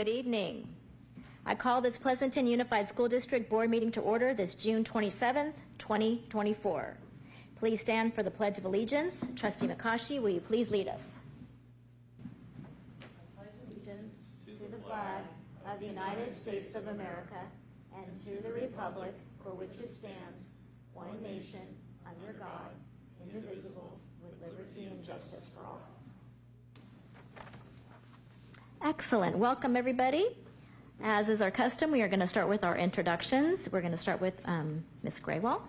Good evening. I call this Pleasanton Unified School District Board meeting to order this June 27th, 2024. Please stand for the Pledge of Allegiance. Trustee McCaughey, will you please lead us? I pledge allegiance to the flag of the United States of America and to the republic for which it stands, one nation, under God, indivisible, with liberty and justice for all. Excellent. Welcome, everybody. As is our custom, we are going to start with our introductions. We're going to start with Ms. Graywall.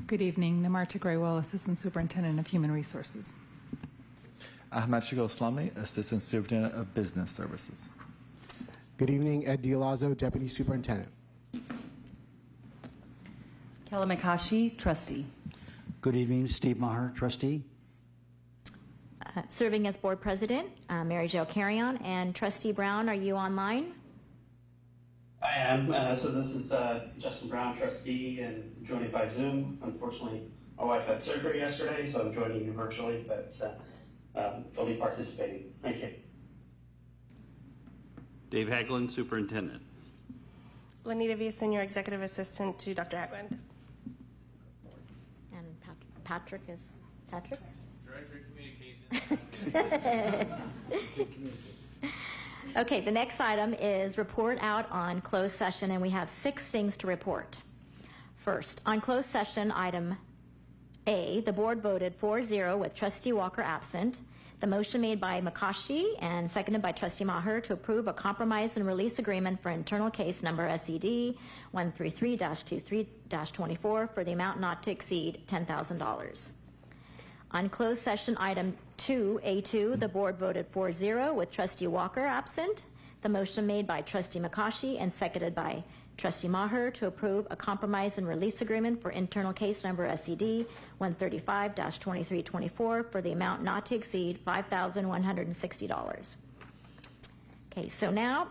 Good evening. Namarta Graywall, Assistant Superintendent of Human Resources. Ahmad Shigol Slami, Assistant Superintendent of Business Services. Good evening. Ed Dialazzo, Deputy Superintendent. Kella Mikashi, Trustee. Good evening. Steve Maher, Trustee. Serving as Board President, Mary Jo Carrion, and Trustee Brown, are you online? I am. So this is Justin Brown, Trustee, and joining by Zoom. Unfortunately, my wife had surgery yesterday, so I'm joining you virtually, but fully participating. Thank you. Dave Haglund, Superintendent. Lanita V, Senior Executive Assistant to Dr. Haglund. And Patrick is Patrick? Director of Communications. Okay, the next item is report out on closed session, and we have 6 things to report. First, on closed session, item A, the board voted 4-0 with Trustee Walker absent. The motion made by McCaughey and seconded by Trustee Maher to approve a compromise and release agreement for internal case number SED 133-23-24 for the amount not to exceed $10,000. On closed session item 2A2, the board voted 4-0 with Trustee Walker absent. The motion made by Trustee McCaughey and seconded by Trustee Maher to approve a compromise and release agreement for internal case number SED 135-2324 for the amount not to exceed $5,160. Okay, so now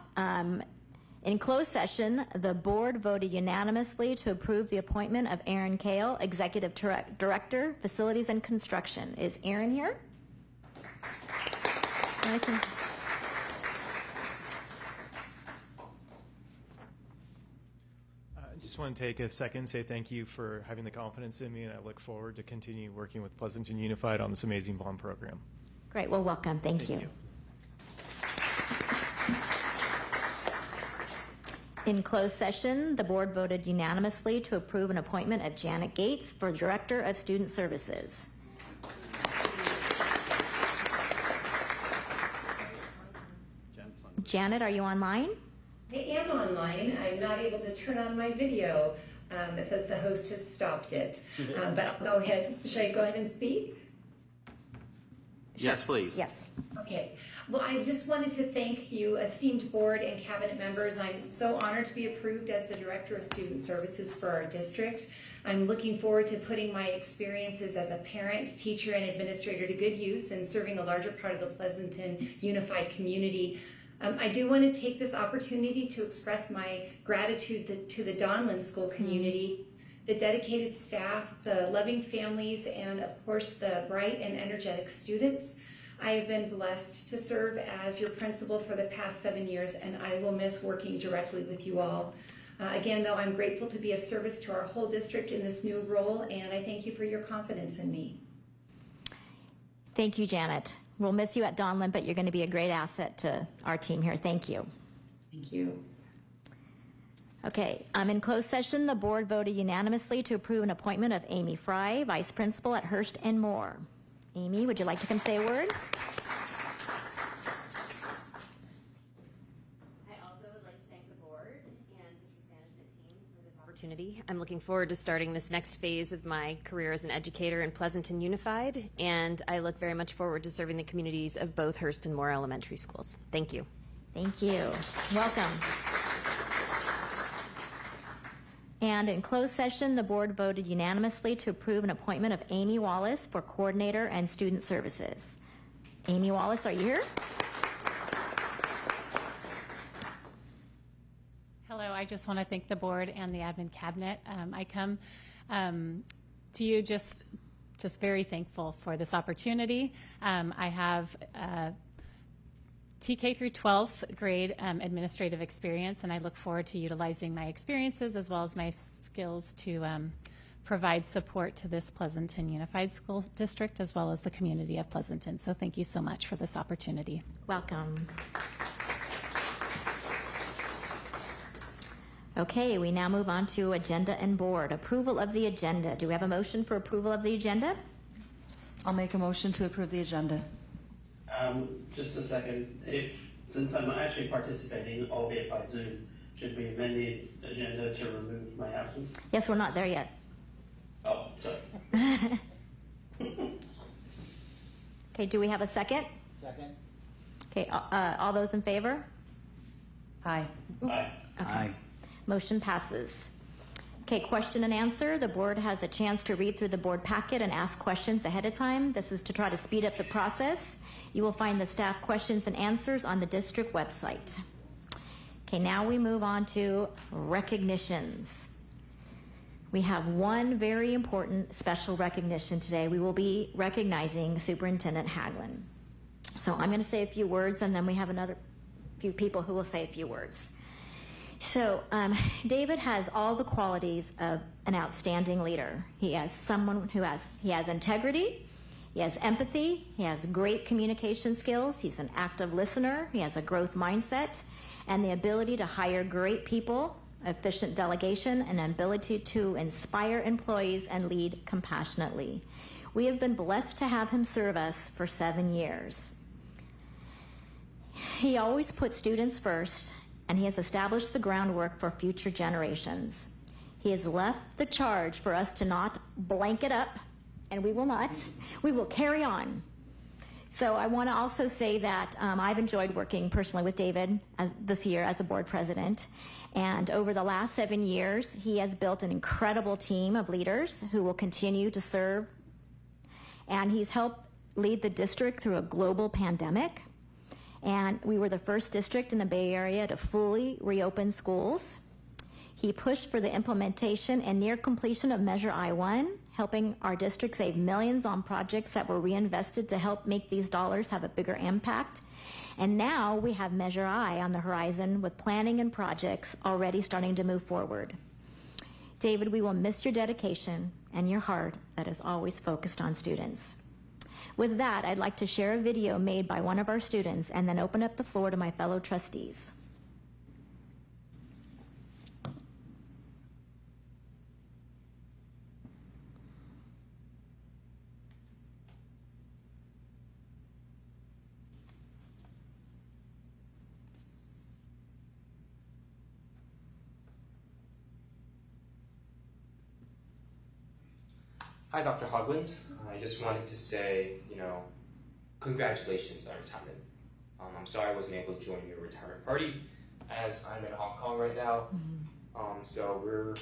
in closed session, the board voted unanimously to approve the appointment of Aaron Kale, Executive Director, Facilities and Construction. Is Aaron here? I just want to take a second and say thank you for having the confidence in me, and I look forward to continue working with Pleasanton Unified on this amazing bond program. Great. Well, welcome. Thank you. In closed session, the board voted unanimously to approve an appointment of Janet Gates for Director of Student Services. Janet, are you online? I am online. I'm not able to turn on my video. It says the host has stopped it. But I'll go ahead. Should I go ahead and speak? Yes, please. Yes. Okay. Well, I just wanted to thank you, esteemed board and cabinet members. I'm so honored to be approved as the Director of Student Services for our district. I'm looking forward to putting my experiences as a parent, teacher, and administrator to good use and serving a larger part of the Pleasanton Unified community. I do want to take this opportunity to express my gratitude to the Donlan School community, the dedicated staff, the loving families, and of course the bright and energetic students. I have been blessed to serve as your principal for the past 7 years, and I will miss working directly with you all. Again, though, I'm grateful to be of service to our whole district in this new role, and I thank you for your confidence in me. Thank you, Janet. We'll miss you at Donlan, but you're going to be a great asset to our team here. Thank you. Thank you. Okay, in closed session, the board voted unanimously to approve an appointment of Amy Fry, Vice Principal at Hurst and Moore. Amy, would you like to come say a word? I also would like to thank the board and district management team for this opportunity. I'm looking forward to starting this next phase of my career as an educator in Pleasanton Unified, and I look very much forward to serving the communities of both Hurst and Moore elementary schools. Thank you. Thank you. Welcome. And in closed session, the board voted unanimously to approve an appointment of Amy Wallace for Coordinator and Student Services. Amy Wallace, are you here? Hello, I just want to thank the board and the admin cabinet. I come to you just very thankful for this opportunity. I have TK through 12th grade administrative experience, and I look forward to utilizing my experiences as well as my skills to provide support to this Pleasanton Unified School District as well as the community of Pleasanton. So thank you so much for this opportunity. Welcome. Okay, we now move on to agenda and board. Approval of the agenda. Do we have a motion for approval of the agenda? I'll make a motion to approve the agenda. Just a second. Since I'm actually participating, albeit by Zoom, should we amend the agenda to remove my absence? Yes, we're not there yet. Oh, sorry. Okay, do we have a second? Second. Okay, all those in favor? Aye. Aye. Aye. Motion passes. Okay, question and answer. The board has a chance to read through the board packet and ask questions ahead of time. This is to try to speed up the process. You will find the staff questions and answers on the district website. Okay, now we move on to recognitions. We have one very important special recognition today. We will be recognizing Superintendent Haglund. So I'm going to say a few words, and then we have another few people who will say a few words. So David has all the qualities of an outstanding leader. He has someone who has integrity, he has empathy, he has great communication skills, he's an active listener, he has a growth mindset, and the ability to hire great people, efficient delegation, and an ability to inspire employees and lead compassionately. We have been blessed to have him serve us for 7 years. He always puts students first, and he has established the groundwork for future generations. He has left the charge for us to not blanket up, and we will not. We will carry on. So I want to also say that I've enjoyed working personally with David this year as the board president. And over the last 7 years, he has built an incredible team of leaders who will continue to serve. And he's helped lead the district through a global pandemic. And we were the first district in the Bay Area to fully reopen schools. He pushed for the implementation and near completion of Measure I-1, helping our district save millions on projects that were reinvested to help make these dollars have a bigger impact. And now we have Measure I on the horizon with planning and projects already starting to move forward. David, we will miss your dedication and your heart that is always focused on students. With that, I'd like to share a video made by one of our students and then open up the floor to my fellow trustees. Hi, Dr. Haglund. I just wanted to say, congratulations on retirement. I'm sorry I wasn't able to join your retirement party as I'm in Hong Kong right now. So we're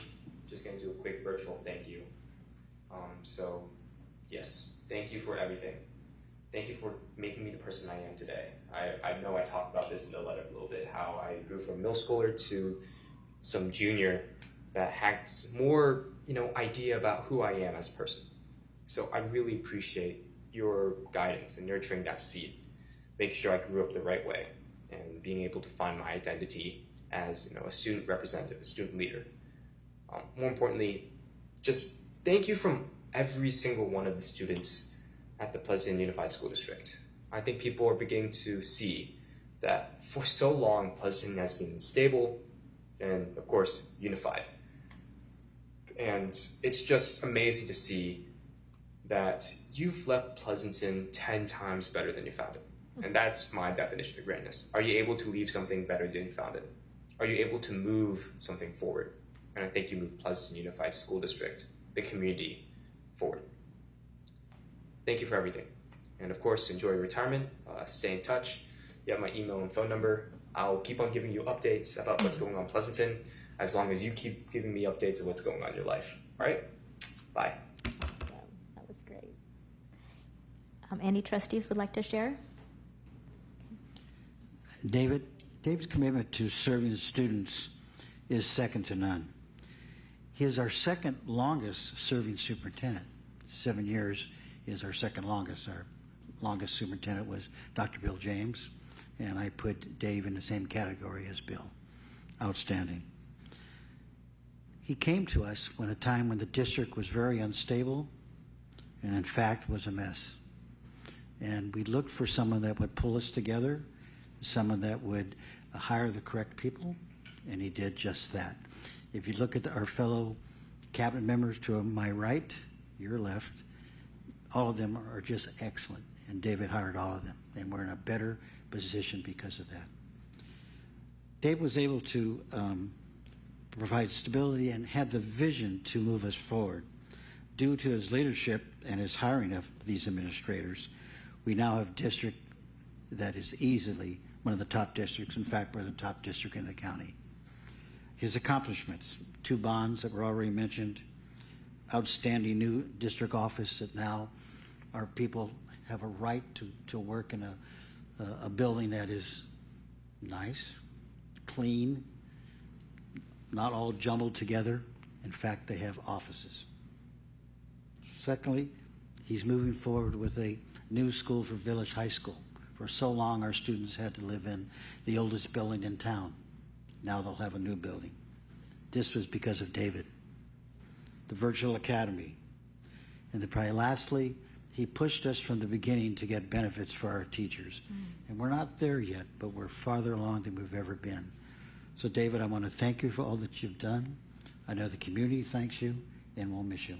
just going to do a quick virtual thank you. So yes, thank you for everything. Thank you for making me the person I am today. I know I talked about this in the letter a little bit, how I grew from middle schooler to some junior that has more, idea about who I am as a person. So I really appreciate your guidance and nurturing that seed, making sure I grew up the right way and being able to find my identity as, a student representative, a student leader. More importantly, just thank you from every single one of the students at the Pleasanton Unified School District. I think people are beginning to see that for so long, Pleasanton has been stable and, of course, unified. And it's just amazing to see that you've left Pleasanton 10 times better than you found it. And that's my definition of greatness. Are you able to leave something better than you found it? Are you able to move something forward? And I think you moved Pleasanton Unified School District, the community, forward. Thank you for everything. And of course, enjoy your retirement. Stay in touch. You have my email and phone number. I'll keep on giving you updates about what's going on in Pleasanton, as long as you keep giving me updates of what's going on in your life. All right? Bye. That was great. Any trustees would like to share? David's commitment to serving the students is second to none. He is our second longest serving superintendent. 7 years is our second longest. Our longest superintendent was Dr. Bill James. and I put Dave in the same category as Bill. Outstanding. He came to us when a time when the district was very unstable and in fact was a mess. And we looked for someone that would pull us together, someone that would hire the correct people, and he did just that. If you look at our fellow cabinet members to my right, your left, all of them are just excellent, and David hired all of them, and we're in a better position because of that. Dave was able to provide stability and had the vision to move us forward. Due to his leadership and his hiring of these administrators, we now have a district that is easily one of the top districts. In fact, we're the top district in the county. His accomplishments, 2 bonds that were already mentioned, outstanding new district office that now our people have a right to work in a building that is nice, clean, not all jumbled together. In fact, they have offices. Secondly, he's moving forward with a new school for Village High School. For so long, our students had to live in the oldest building in town. Now they'll have a new building. This was because of David. The virtual academy. And then probably lastly, he pushed us from the beginning to get benefits for our teachers. And we're not there yet, but we're farther along than we've ever been. So David, I want to thank you for all that you've done. I know the community thanks you, and we'll miss you.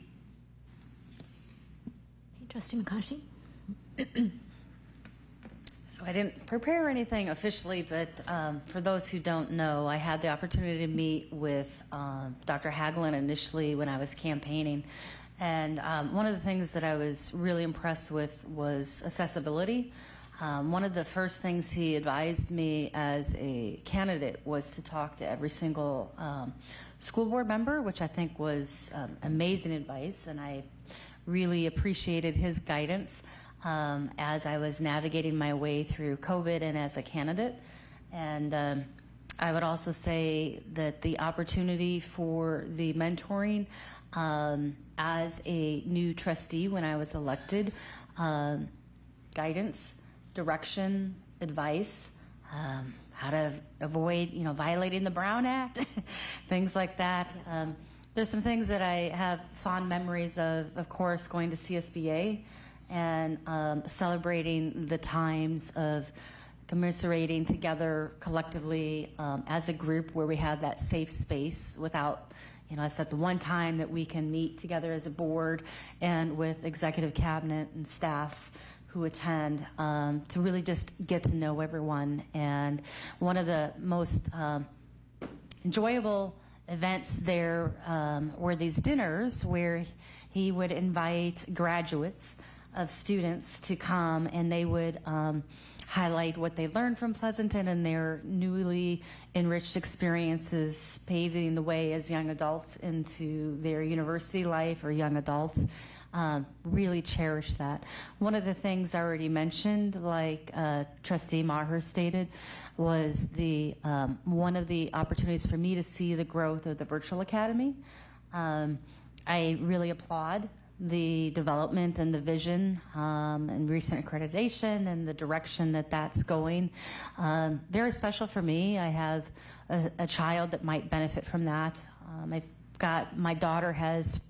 Hey, Trustee McCoskey. So I didn't prepare anything officially, but for those who don't know, I had the opportunity to meet with Dr. Haglund initially when I was campaigning. And one of the things that I was really impressed with was accessibility. One of the first things he advised me as a candidate was to talk to every single school board member, which I think was amazing advice, and I really appreciated his guidance as I was navigating my way through COVID and as a candidate. And I would also say that the opportunity for the mentoring as a new trustee when I was elected, guidance, direction, advice, how to avoid, violating the Brown Act, things like that. There's some things that I have fond memories of course, going to CSBA and celebrating the times of commiserating together collectively as a group where we have that safe space without, I said the one time that we can meet together as a board and with executive cabinet and staff who attend to really just get to know everyone. And one of the most enjoyable events there were these dinners where he would invite graduates of students to come, and they would highlight what they learned from Pleasanton and their newly enriched experiences paving the way as young adults into their university life or young adults. Really cherish that. One of the things I already mentioned, like Trustee Maher stated, was the one of the opportunities for me to see the growth of the virtual academy. I really applaud the development and the vision and recent accreditation and the direction that that's going. Very special for me. I have a child that might benefit from that. My daughter has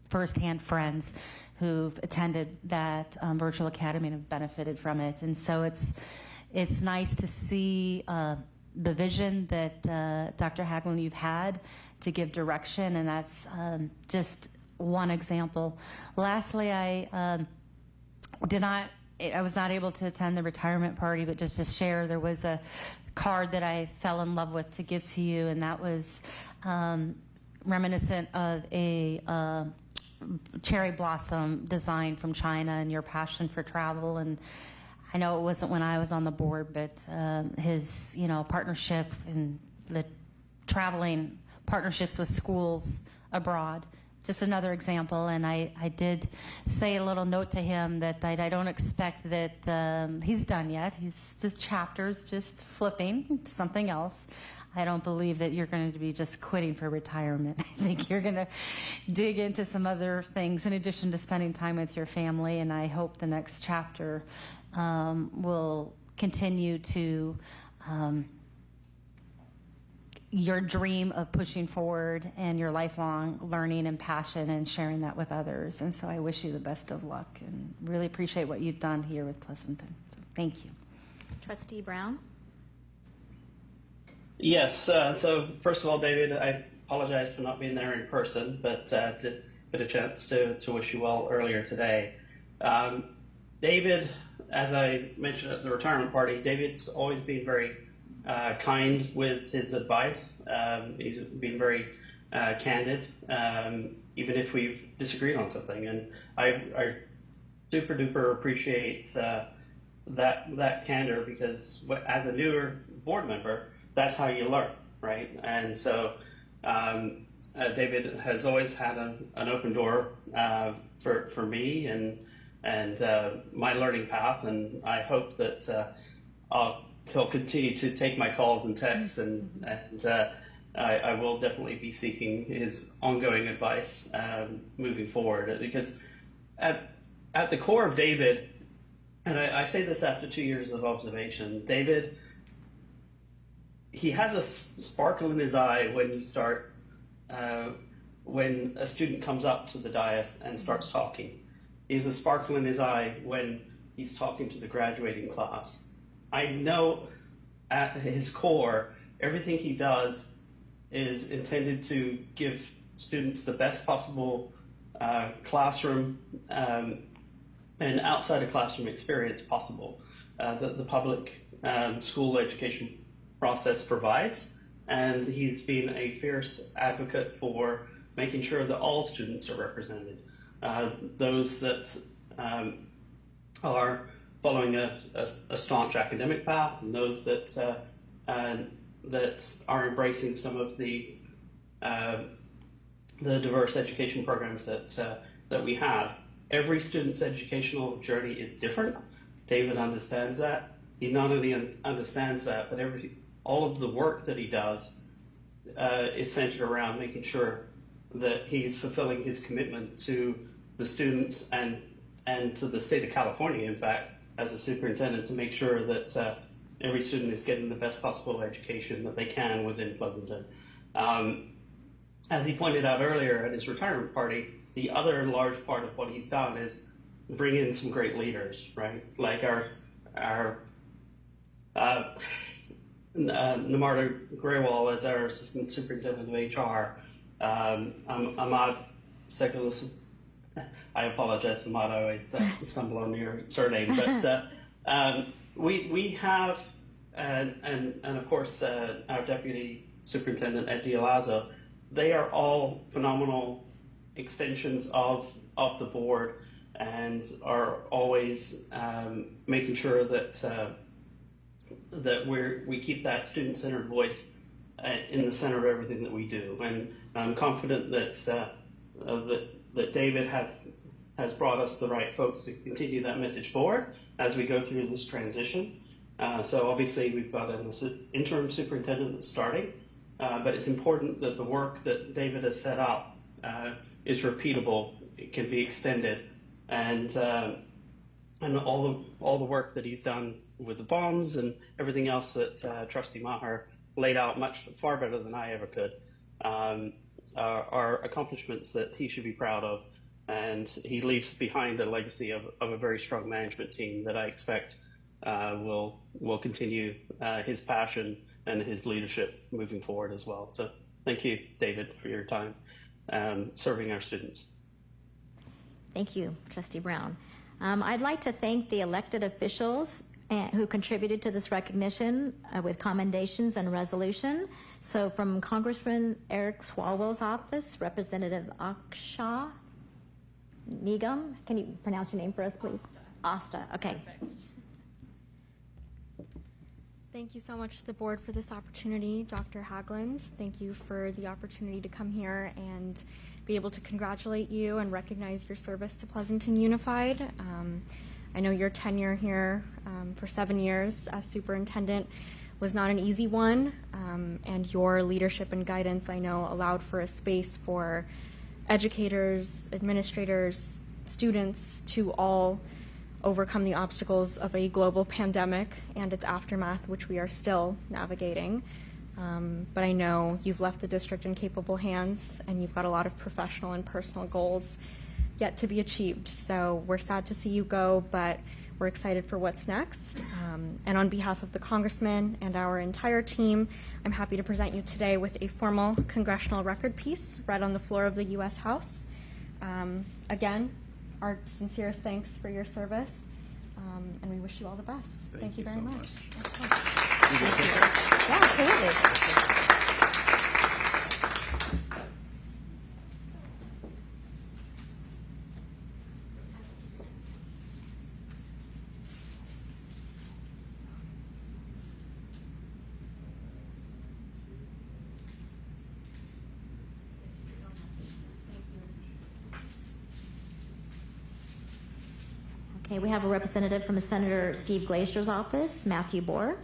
firsthand friends who've attended that virtual academy and have benefited from it. And so it's nice to see the vision that Dr. Haglund, you've had to give direction, and that's just one example. Lastly, I was not able to attend the retirement party, but just to share, there was a card that I fell in love with to give to you, and that was reminiscent of a cherry blossom design from China and your passion for travel. And I know it wasn't when I was on the board, but his partnership in the traveling partnerships with schools abroad, just another example. And I did say a little note to him that I don't expect that he's done yet. He's just chapters, just flipping to something else. I don't believe that you're going to be just quitting for retirement. I think you're going to dig into some other things in addition to spending time with your family, and I hope the next chapter will continue to your dream of pushing forward and your lifelong learning and passion and sharing that with others. And so I wish you the best of luck and really appreciate what you've done here with Pleasanton. So thank you. Trustee Brown? Yes. So first of all, David, I apologize for not being there in person, but did get a chance to wish you well earlier today. David, as I mentioned at the retirement party, David's always been very kind with his advice. He's been very candid, even if we've disagreed on something. And I super duper appreciate that candor, because as a newer board member, that's how you learn, right? And so David has always had an open door for me and my learning path, and I hope that he'll continue to take my calls and texts, and I will definitely be seeking his ongoing advice moving forward, because at the core of David, and I say this after 2 years of observation, David, he has a sparkle in his eye when you start, when a student comes up to the dais and starts talking. He has a sparkle in his eye when he's talking to the graduating class. I know at his core, everything he does is intended to give students the best possible classroom and outside of classroom experience possible that the public school education process provides. And he's been a fierce advocate for making sure that all students are represented. Those that are following a staunch academic path, and those that are embracing some of the diverse education programs that we have. Every student's educational journey is different. David understands that. He not only understands that, but all of the work that he does is centered around making sure that he's fulfilling his commitment to the students and to the state of California, in fact, as a superintendent, to make sure that every student is getting the best possible education that they can within Pleasanton. As he pointed out earlier at his retirement party, the other large part of what he's done is bring in some great leaders, right? Like our Namarta Graywall as our assistant superintendent of HR, Ahmad Sekulis. I apologize, Ahmad, I always stumble on your surname, but we have, and of course our deputy superintendent Ed Dialazzo. They are all phenomenal extensions of the board, and are always making sure that we keep that student-centered voice in the center of everything that we do. And I'm confident that that David has brought us the right folks to continue that message forward as we go through this transition. So obviously we've got an interim superintendent that's starting, but it's important that the work that David has set up is repeatable, it can be extended, and all the work that he's done with the bonds and everything else that Trustee Maher laid out far better than I ever could, are accomplishments that he should be proud of, and he leaves behind a legacy of a very strong management team that I expect will continue his passion and his leadership moving forward as well. So thank you, David, for your time serving our students. Thank you, Trustee Brown. I'd like to thank the elected officials who contributed to this recognition with commendations and resolution. So from Congressman Eric Swalwell's office, Representative Aksha Nigam. Can you pronounce your name for us, please? Asta. Okay. Perfect. Thank you so much to the board for this opportunity. Dr. Haglund, thank you for the opportunity to come here and be able to congratulate you and recognize your service to Pleasanton Unified. I know your tenure here for 7 years as superintendent was not an easy one, and your leadership and guidance, I know, allowed for a space for educators, administrators, students to all overcome the obstacles of a global pandemic and its aftermath, which we are still navigating. But I know you've left the district in capable hands, and you've got a lot of professional and personal goals yet to be achieved. So we're sad to see you go, but we're excited for what's next. And on behalf of the Congressman and our entire team, I'm happy to present you today with a formal congressional record piece read on the floor of the U.S. House. Again, our sincerest thanks for your service, and we wish you all the best. Thank you very much. Yeah, absolutely. Okay, we have a representative from Senator Steve Glacier's office, Matthew Bohr.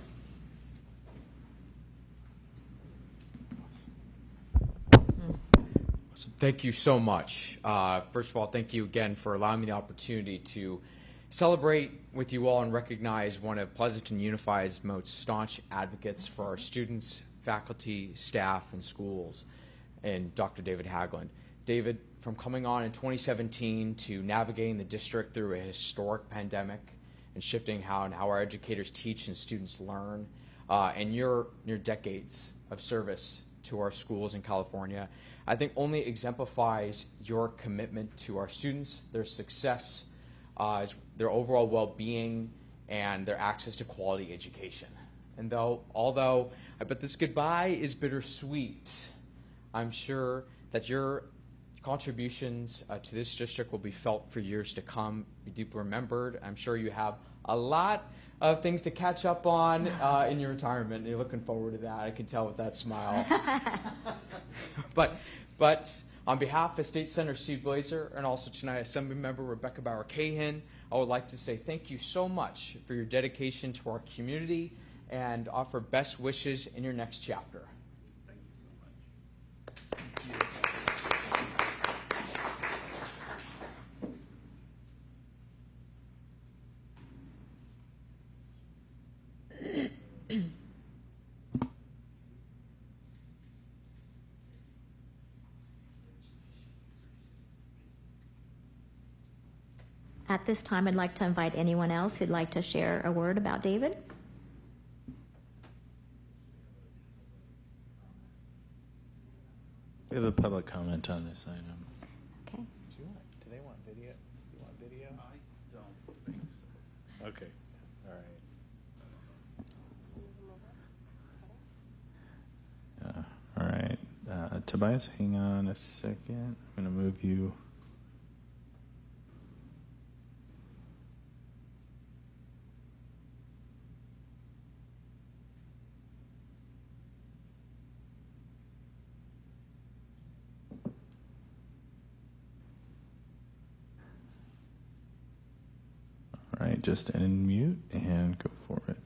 Thank you so much. First of all, thank you again for allowing me the opportunity to celebrate with you all and recognize one of Pleasanton Unified's most staunch advocates for our students, faculty, staff, and schools, and Dr. David Haglund. David, from coming on in 2017 to navigating the district through a historic pandemic and shifting how our educators teach and students learn, and your decades of service to our schools in California, I think only exemplifies your commitment to our students, their success, their overall well-being, and their access to quality education. And although I bet this goodbye is bittersweet, I'm sure that your contributions to this district will be felt for years to come, be deeply remembered. I'm sure you have a lot of things to catch up on in your retirement. You're looking forward to that. I can tell with that smile. But on behalf of State Senator Steve Glazer and also tonight Assembly Member Rebecca Bauer-Cahan, I would like to say thank you so much for your dedication to our community and offer best wishes in your next chapter. Thank you so much. Thank you. At this time, I'd like to invite anyone else who'd like to share a word about David. We have a public comment on this item. Okay. Do they want video? Do you want video? I don't think so. Okay. All right. All right. Tobias, hang on a second. I'm going to move you. All right, just unmute and go for it.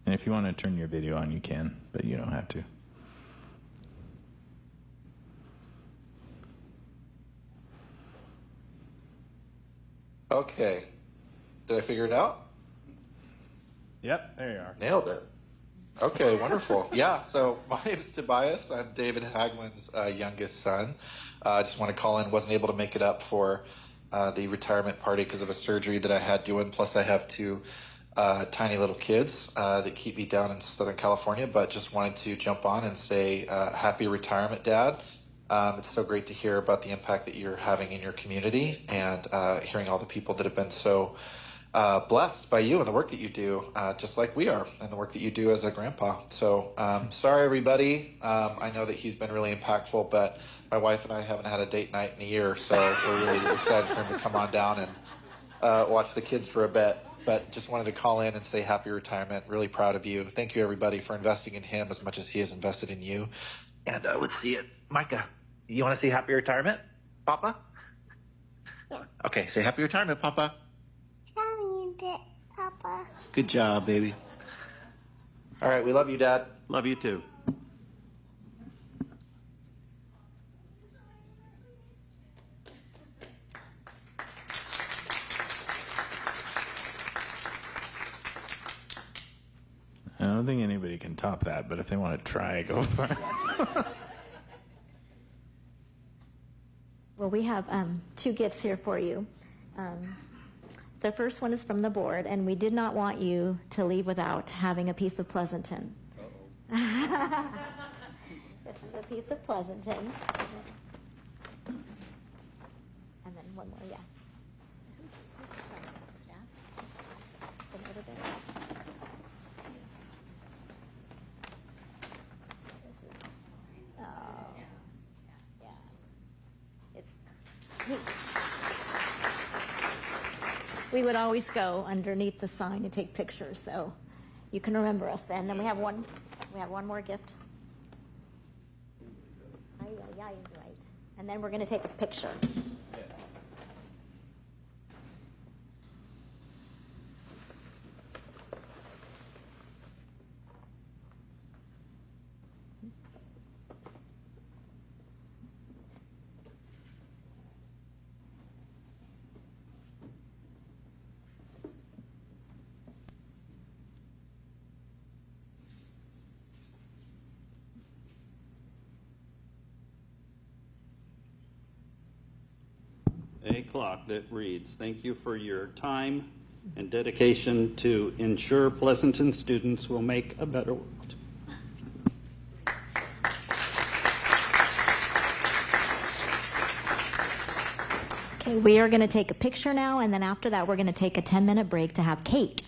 And if you want to turn your video on, you can, but you don't have to. Okay. Did I figure it out? Yep, there you are. Nailed it. Okay, wonderful. Yeah, so my name is Tobias. I'm David Haglund's youngest son. I just want to call in. Wasn't able to make it up for the retirement party because of a surgery that I had doing. Plus, I have two tiny little kids that keep me down in Southern California. But just wanted to jump on and say happy retirement, Dad. It's so great to hear about the impact that you're having in your community and hearing all the people that have been so blessed by you and the work that you do, just like we are, and the work that you do as a grandpa. So sorry, everybody. I know that he's been really impactful, but my wife and I haven't had a date night in a year, so we're really excited for him to come on down and watch the kids for a bit. But just wanted to call in and say happy retirement. Really proud of you. Thank you, everybody, for investing in him as much as he has invested in you. And let's see it. Micah, you want to say happy retirement, Papa? Okay, say happy retirement, Papa. Papa. Good job, baby. All right, we love you, Dad. Love you too. anybody can top that, but if they want to try, go for it. Well, we have 2 gifts here for you. The first one is from the board, and we did not want you to leave without having a piece of Pleasanton. This is a piece of Pleasanton. And then one more, yeah. Who's staff? From over there? Oh, yeah. We would always go underneath the sign to take pictures, so you can remember us then. And we have one more gift. Yeah, he's right. And then we're going to take a picture. A clock that reads, "Thank you for your time and dedication to ensure Pleasanton students will make a better world." Okay, we are going to take a picture now, and then after that, we're going to take a 10-minute break to have cake.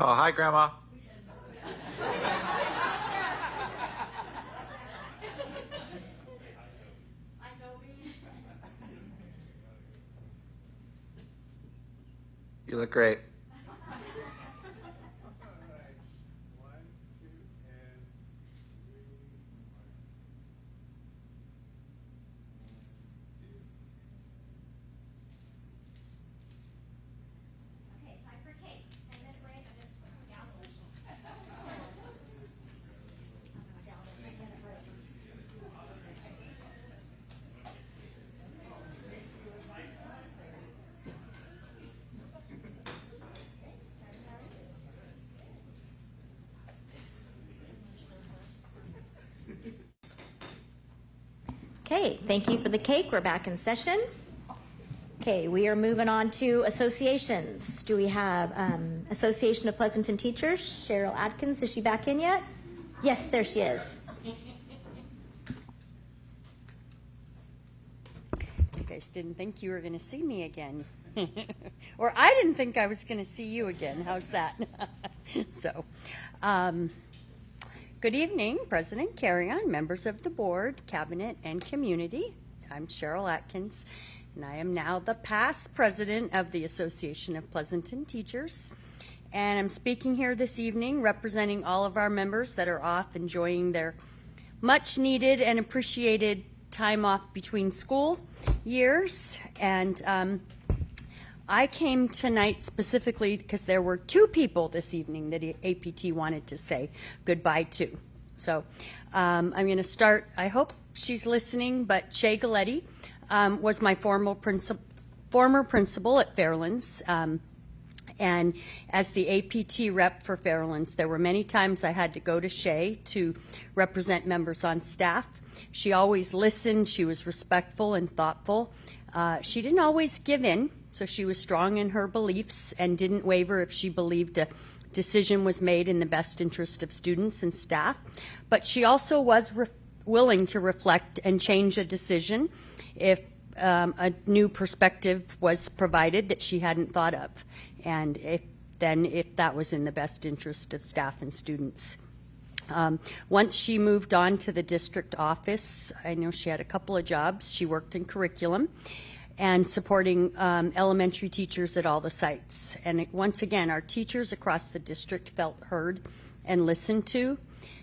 Oh, hi, Grandma. You look great. Okay, thank you for the cake. We're back in session. Okay, we are moving on to associations. Do we have Association of Pleasanton Teachers? Cheryl Atkins, is she back in yet? Yes, there she is. You guys didn't think you were going to see me again. Or I didn't think I was going to see you again. How's that? So, good evening, President Carrion, members of the board, cabinet, and community. I'm Cheryl Atkins, and I am now the past president of the Association of Pleasanton Teachers. And I'm speaking here this evening representing all of our members that are off enjoying their much needed and appreciated time off between school years. And I came tonight specifically because there were 2 people this evening that APT wanted to say goodbye to. So I'm going to start, I hope she's listening, but Shay Galletti was my former principal at Fairlands. And as the APT rep for Fairlands, there were many times I had to go to Shay to represent members on staff. She always listened. She was respectful and thoughtful. She didn't always give in, so she was strong in her beliefs and didn't waver if she believed a decision was made in the best interest of students and staff. But she also was willing to reflect and change a decision if a new perspective was provided that she hadn't thought of, and if that was in the best interest of staff and students. Once she moved on to the district office, I know she had a couple of jobs. She worked in curriculum and supporting elementary teachers at all the sites. And once again, our teachers across the district felt heard and listened to.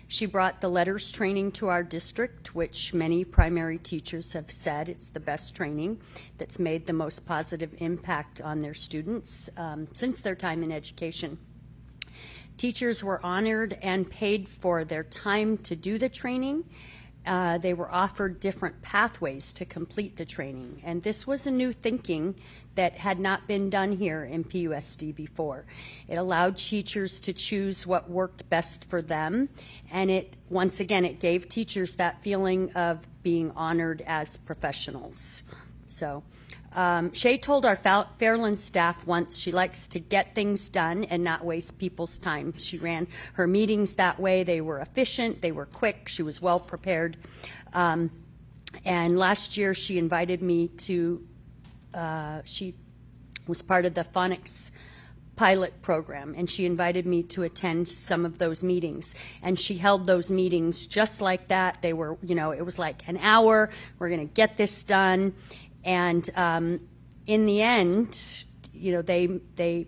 She brought the letters training to our district, which many primary teachers have said it's the best training that's made the most positive impact on their students since their time in education. Teachers were honored and paid for their time to do the training. They were offered different pathways to complete the training. And this was a new thinking that had not been done here in PUSD before. It allowed teachers to choose what worked best for them. And once again, it gave teachers that feeling of being honored as professionals. So Shay told our Fairlands staff once she likes to get things done and not waste people's time. She ran her meetings that way. They were efficient, they were quick, she was well prepared. And last year she invited me to, she was part of the phonics pilot program, and she invited me to attend some of those meetings. And she held those meetings just like that. They were, it was like an hour, we're going to get this done. And in the end, they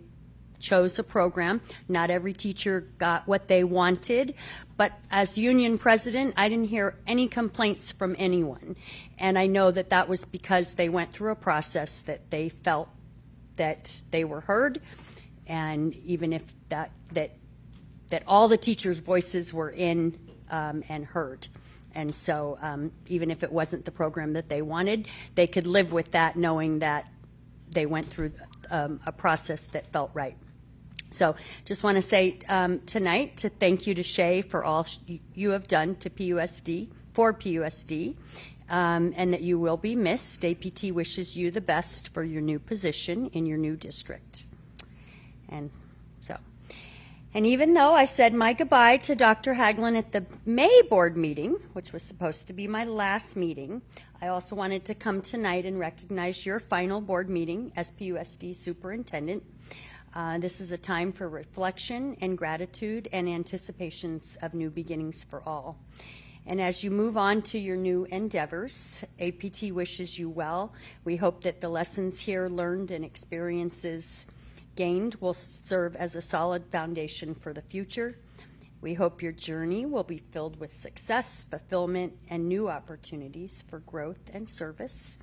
chose a program. Not every teacher got what they wanted, but as union president, I didn't hear any complaints from anyone. And I know that that was because they went through a process that they felt that they were heard, and even if that all the teachers' voices were in and heard. And so even if it wasn't the program that they wanted, they could live with that, knowing that they went through a process that felt right. So just want to say tonight to thank you to Shay for all you have done to PUSD, for PUSD, and that you will be missed. APT wishes you the best for your new position in your new district. And even though I said my goodbye to Dr. Haglund at the May board meeting, which was supposed to be my last meeting, I also wanted to come tonight and recognize your final board meeting as PUSD superintendent. This is a time for reflection and gratitude and anticipations of new beginnings for all. And as you move on to your new endeavors, APT wishes you well. We hope that the lessons here learned and experiences gained will serve as a solid foundation for the future. We hope your journey will be filled with success, fulfillment, and new opportunities for growth and service.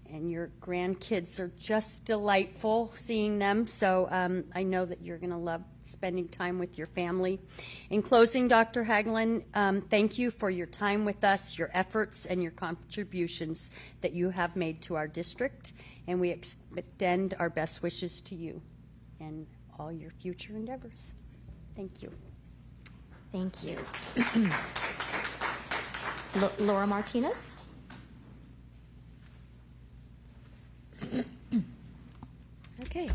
And your grandkids are just delightful seeing them, so I know that you're going to love spending time with your family. In closing, Dr. Haglund, thank you for your time with us, your efforts, and your contributions that you have made to our district, and we extend our best wishes to you and all your future endeavors. Thank you. Thank you. Laura Martinez. Okay.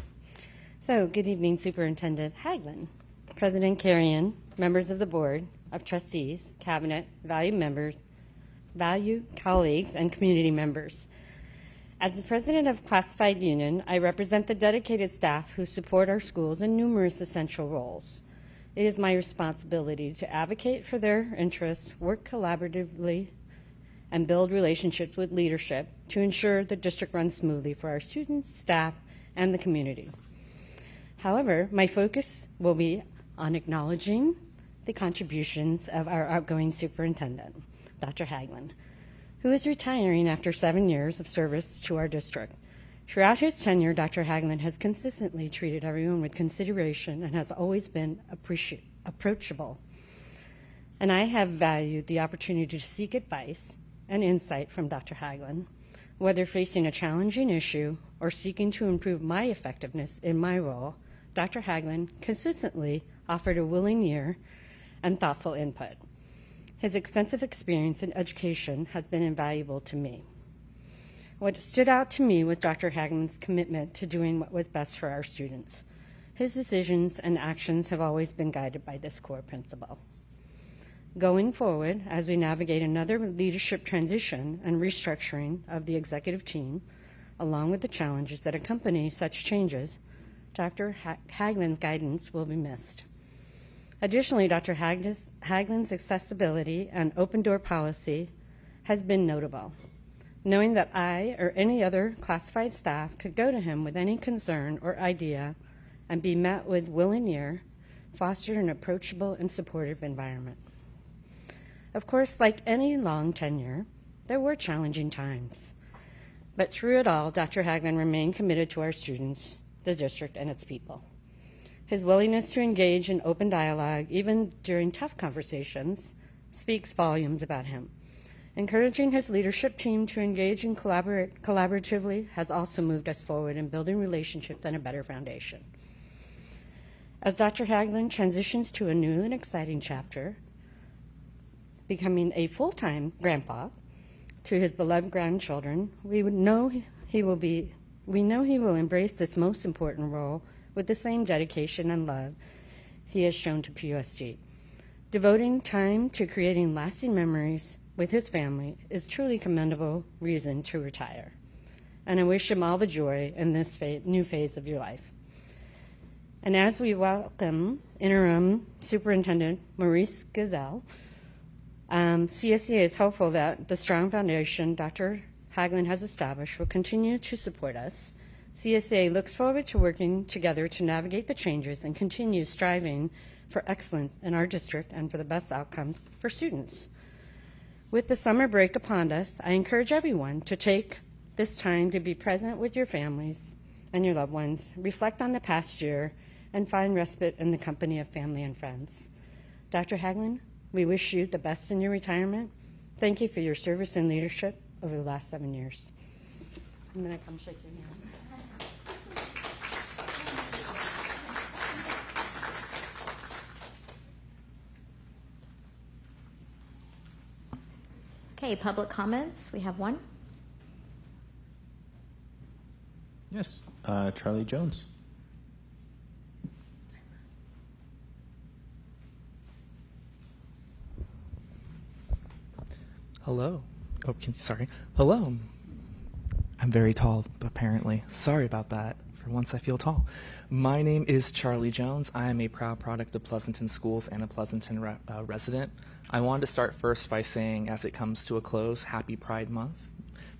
So, good evening, Superintendent Haglund, President Carrion, members of the Board of Trustees, Cabinet, valued members, valued colleagues, and community members. As the president of Classified Union, I represent the dedicated staff who support our schools in numerous essential roles. It is my responsibility to advocate for their interests, work collaboratively, and build relationships with leadership to ensure the district runs smoothly for our students, staff, and the community. However, my focus will be on acknowledging the contributions of our outgoing superintendent, Dr. Haglund, who is retiring after 7 years of service to our district. Throughout his tenure, Dr. Haglund has consistently treated everyone with consideration and has always been approachable. And I have valued the opportunity to seek advice and insight from Dr. Haglund, whether facing a challenging issue or seeking to improve my effectiveness in my role Dr. Haglund consistently offered a willing ear and thoughtful input. His extensive experience in education has been invaluable to me. What stood out to me was Dr. Haglund's commitment to doing what was best for our students. His decisions and actions have always been guided by this core principle. Going forward, as we navigate another leadership transition and restructuring of the executive team, along with the challenges that accompany such changes, Dr. Haglund's guidance will be missed. Additionally, Dr. Haglund's accessibility and open door policy has been notable. Knowing that I or any other classified staff could go to him with any concern or idea and be met with willing ear, fostered an approachable and supportive environment. Of course, like any long tenure, there were challenging times. But through it all, Dr. Haglund remained committed to our students, the district, and its people. His willingness to engage in open dialogue, even during tough conversations, speaks volumes about him. Encouraging his leadership team to engage and collaboratively has also moved us forward in building relationships and a better foundation. As Dr. Haglund transitions to a new and exciting chapter, becoming a full-time grandpa to his beloved grandchildren, we know he will embrace this most important role with the same dedication and love he has shown to PUSD. Devoting time to creating lasting memories with his family is truly commendable reason to retire. And I wish him all the joy in this new phase of your life. And as we welcome Interim Superintendent Maurice Gazelle, CSEA is hopeful that the strong foundation Dr. Haglund has established will continue to support us. CSEA looks forward to working together to navigate the changes and continue striving for excellence in our district and for the best outcomes for students. With the summer break upon us, I encourage everyone to take this time to be present with your families and your loved ones, reflect on the past year, and find respite in the company of family and friends. Dr. Haglund, we wish you the best in your retirement. Thank you for your service and leadership over the last 7 years. I'm going to come shake your hand. Okay, public comments. We have one. Yes, Charlie Jones. Hello. Oh, sorry. Hello. I'm very tall, apparently. Sorry about that. For once, I feel tall. My name is Charlie Jones. I am a proud product of Pleasanton Schools and a Pleasanton resident. I wanted to start first by saying, as it comes to a close, Happy Pride Month.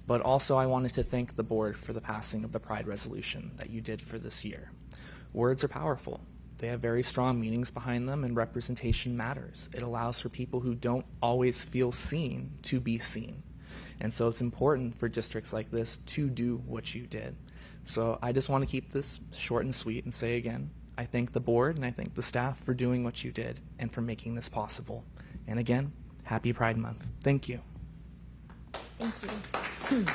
But also, I wanted to thank the board for the passing of the Pride resolution that you did for this year. Words are powerful. They have very strong meanings behind them, and representation matters. It allows for people who don't always feel seen to be seen. And so it's important for districts like this to do what you did. So I just want to keep this short and sweet and say again, I thank the board and I thank the staff for doing what you did and for making this possible. And again, Happy Pride Month. Thank you. Thank you.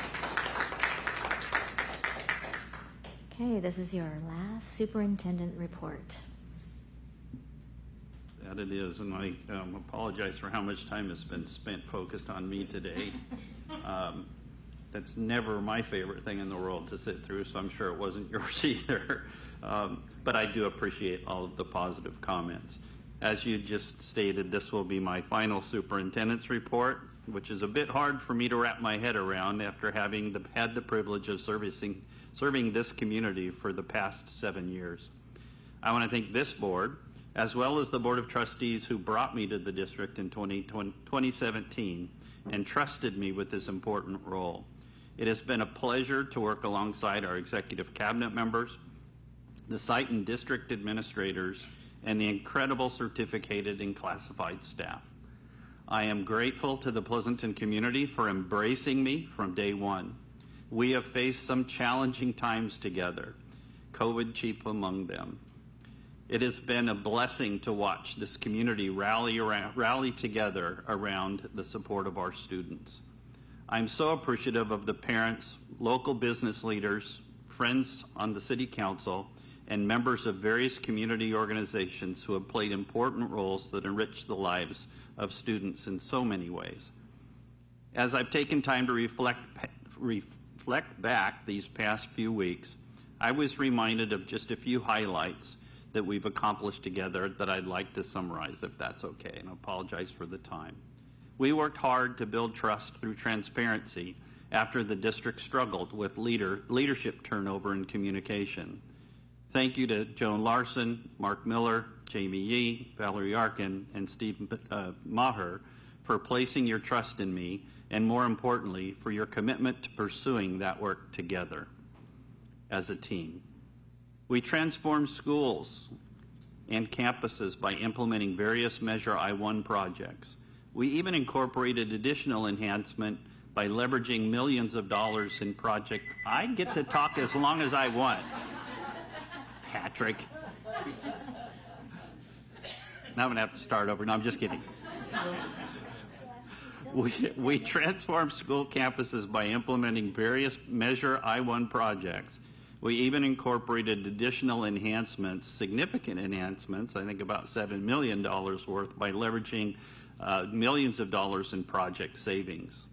Okay, this is your last superintendent report. That it is, and I apologize for how much time has been spent focused on me today. That's never my favorite thing in the world to sit through, so I'm sure it wasn't yours either. But I do appreciate all of the positive comments. As you just stated, this will be my final superintendent's report, which is a bit hard for me to wrap my head around after having had the privilege of serving this community for the past 7 years. I want to thank this board, as well as the Board of Trustees who brought me to the district in 2017 and trusted me with this important role. It has been a pleasure to work alongside our executive cabinet members, the site and district administrators, and the incredible certificated and classified staff. I am grateful to the Pleasanton community for embracing me from day one. We have faced some challenging times together, COVID chief among them. It has been a blessing to watch this community rally together around the support of our students. I'm so appreciative of the parents, local business leaders, friends on the city council, and members of various community organizations who have played important roles that enrich the lives of students in so many ways. As I've taken time to reflect back these past few weeks, I was reminded of just a few highlights that we've accomplished together that I'd like to summarize, if that's okay, and I apologize for the time. We worked hard to build trust through transparency after the district struggled with leadership turnover and communication. Thank you to Joan Larson, Mark Miller, Jamie Yee, Valerie Arkin, and Steve Maher for placing your trust in me, and more importantly, for your commitment to pursuing that work together as a team. We transformed schools and campuses by implementing various Measure I1 projects. We even incorporated additional enhancement by leveraging millions of dollars in project. I get to talk as long as I want. Patrick. Now I'm going to have to start over. No, I'm just kidding. We transformed school campuses by implementing various Measure I1 projects. We even incorporated additional enhancements, significant enhancements, I think about $7 million worth, by leveraging millions of dollars in project savings.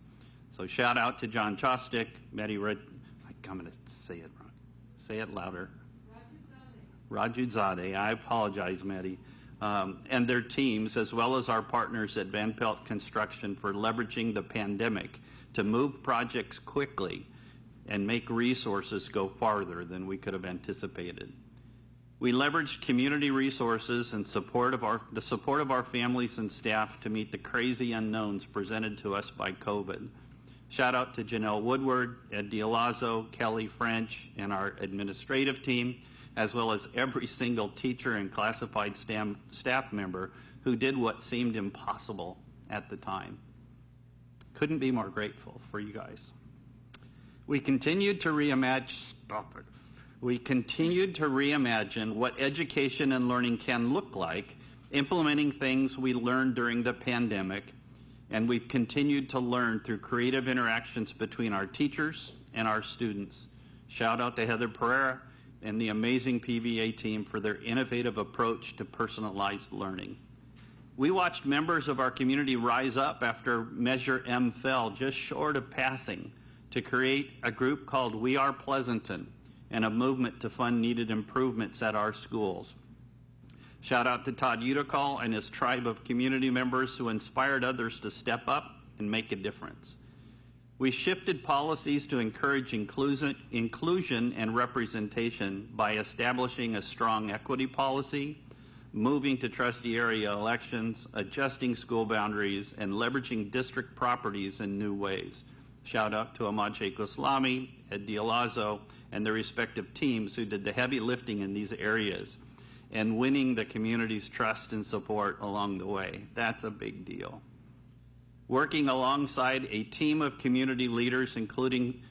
So shout out to John Chostic, Mehdi I'm going to say it wrong. Say it louder. Rajuzadeh. I apologize, Mehdi. And their teams, as well as our partners at Van Pelt Construction, for leveraging the pandemic to move projects quickly and make resources go farther than we could have anticipated. We leveraged community resources and the support of our families and staff to meet the crazy unknowns presented to us by COVID. Shout out to Janelle Woodward, Ed Dialazzo, Kelly French, and our administrative team, as well as every single teacher and classified staff member who did what seemed impossible at the time. Couldn't be more grateful for you guys. We continued to reimagine what education and learning can look like, implementing things we learned during the pandemic, and we've continued to learn through creative interactions between our teachers and our students. Shout out to Heather Pereira and the amazing PVA team for their innovative approach to personalized learning. We watched members of our community rise up after Measure M fell just short of passing to create a group called We Are Pleasanton and a movement to fund needed improvements at our schools. Shout out to Todd Udicall and his tribe of community members who inspired others to step up and make a difference. We shifted policies to encourage inclusion and representation by establishing a strong equity policy, moving to trustee area elections, adjusting school boundaries, and leveraging district properties in new ways. Shout out to Ahmad Sheikh Islami, Ed Dialazzo, and their respective teams who did the heavy lifting in these areas and winning the community's trust and support along the way. That's a big deal. Working alongside a team of community leaders, including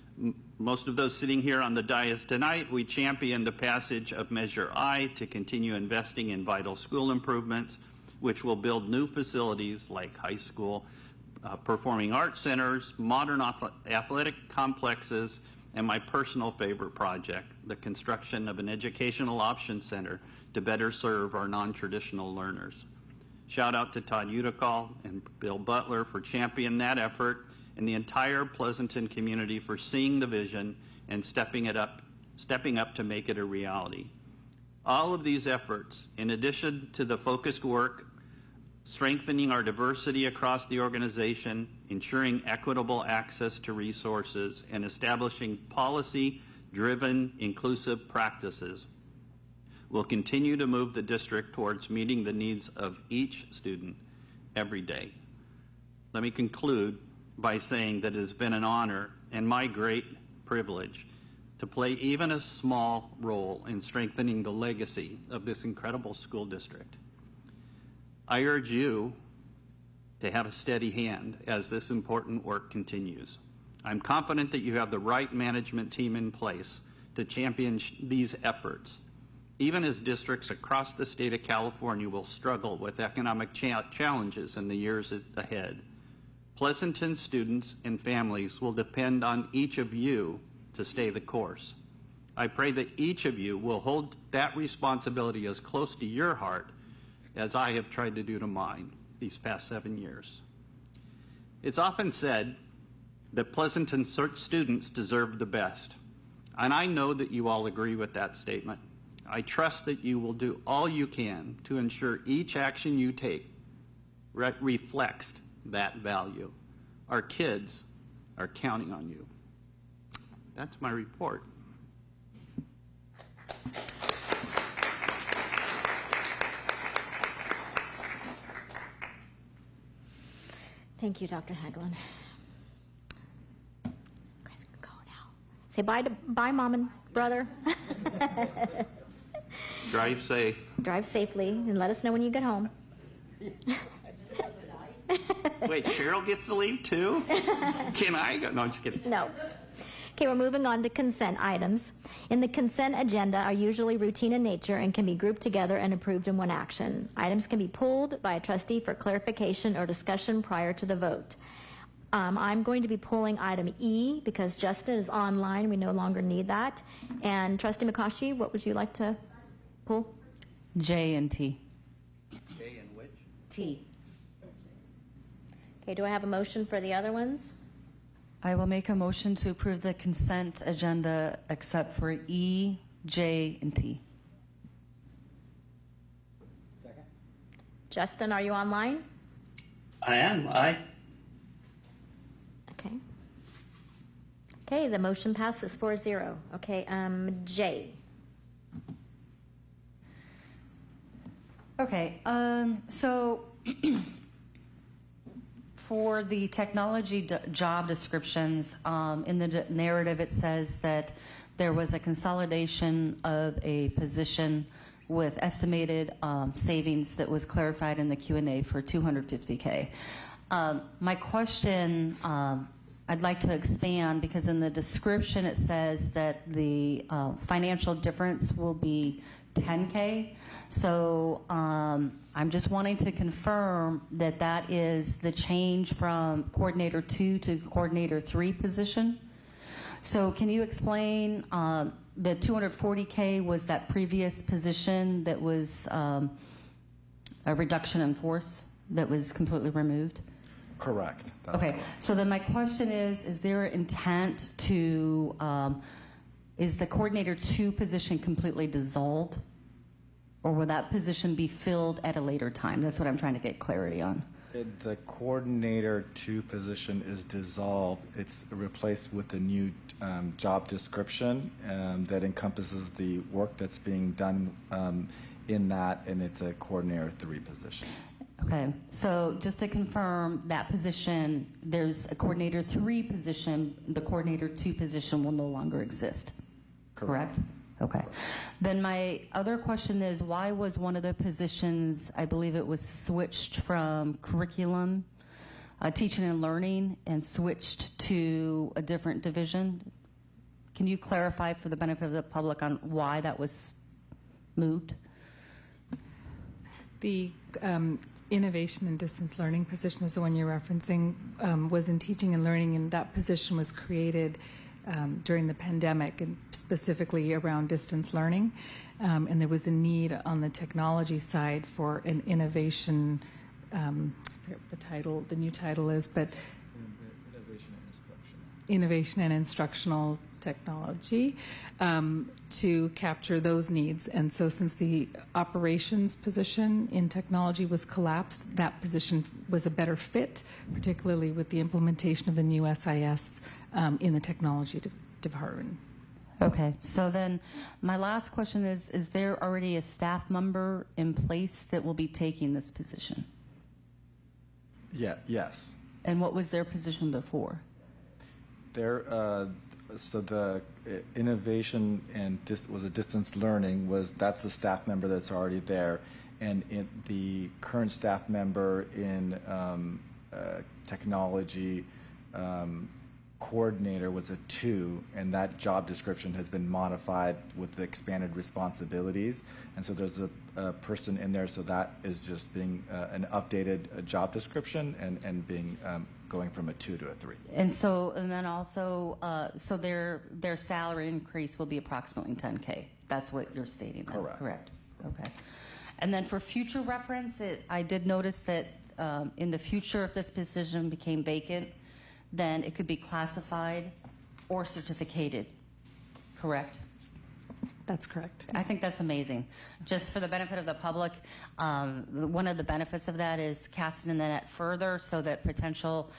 most of those sitting here on the dais tonight, we championed the passage of Measure I to continue investing in vital school improvements, which will build new facilities like high school, performing arts centers, modern athletic complexes, and my personal favorite project, the construction of an educational options center to better serve our non-traditional learners. Shout out to Todd Udicall and Bill Butler for championing that effort, and the entire Pleasanton community for seeing the vision and stepping up to make it a reality. All of these efforts, in addition to the focused work strengthening our diversity across the organization, ensuring equitable access to resources, and establishing policy-driven inclusive practices, will continue to move the district towards meeting the needs of each student every day. Let me conclude by saying that it has been an honor and my great privilege to play even a small role in strengthening the legacy of this incredible school district. I urge you to have a steady hand as this important work continues. I'm confident that you have the right management team in place to champion these efforts, even as districts across the state of California will struggle with economic challenges in the years ahead. Pleasanton students and families will depend on each of you to stay the course. I pray that each of you will hold that responsibility as close to your heart as I have tried to do to mine these past 7 years. It's often said that Pleasanton students deserve the best, and I know that you all agree with that statement. I trust that you will do all you can to ensure each action you take reflects that value. Our kids are counting on you. That's my report. Thank you, Dr. Haglund. You guys can go now. Say bye, Mom and brother. Drive safe. Drive safely and let us know when you get home. Wait, Cheryl gets to leave too? Can I go? No, I'm just kidding. No. Okay, we're moving on to consent items. In the consent agenda are usually routine in nature and can be grouped together and approved in one action. Items can be pulled by a trustee for clarification or discussion prior to the vote. I'm going to be pulling item E because Justin is online. We no longer need that. And Trustee McCaughey, what would you like to pull? J and T. J and which? T. Okay, do I have a motion for the other ones? I will make a motion to approve the consent agenda except for E, J, and T. Second. Justin, are you online? I am. Aye. Okay. Okay, the motion passes 4-0. Okay, J. Okay, so for the technology job descriptions, in the narrative it says that there was a consolidation of a position with estimated savings that was clarified in the Q&A for $250K. My question, I'd like to expand because in the description it says that the financial difference will be $10K. So I'm just wanting to confirm that that is the change from Coordinator 2 to Coordinator 3 position. So can you explain the $240K was that previous position that was a reduction in force that was completely removed? Correct. That's okay, correct. So then my question is there an intent to, is the Coordinator 2 position completely dissolved? Or will that position be filled at a later time? That's what I'm trying to get clarity on. The Coordinator 2 position is dissolved. It's replaced with a new job description that encompasses the work that's being done in that, and it's a Coordinator 3 position. Okay, so just to confirm that position, there's a Coordinator 3 position, the Coordinator 2 position will no longer exist, correct? Okay. Then my other question is, why was one of the positions, I believe it was switched from curriculum, teaching and learning, and switched to a different division? Can you clarify for the benefit of the public on why that was moved? The innovation and distance learning position is the one you're referencing, was in teaching and learning, and that position was created during the pandemic and specifically around distance learning. And there was a need on the technology side for an innovation, I forget what the new title is, but innovation and instructional technology to capture those needs. And so since the operations position in technology was collapsed, that position was a better fit, particularly with the implementation of the new SIS in the technology department. Okay, so then my last question is there already a staff member in place that will be taking this position? Yeah, yes. And what was their position before? So the innovation and was a distance learning that's a staff member that's already there, and the current staff member in technology coordinator was a 2, and that job description has been modified with the expanded responsibilities, and so there's person in there, so that is just being an updated job description and being going from a 2 to a 3. And then also, so their salary increase will be approximately 10K. That's what you're stating then, correct? Okay. And then for future reference, I did notice that in the future, if this position became vacant, then it could be classified or certificated, correct? That's correct. I think that's amazing. Just for the benefit of the public, one of the benefits of that is casting the net further so that potential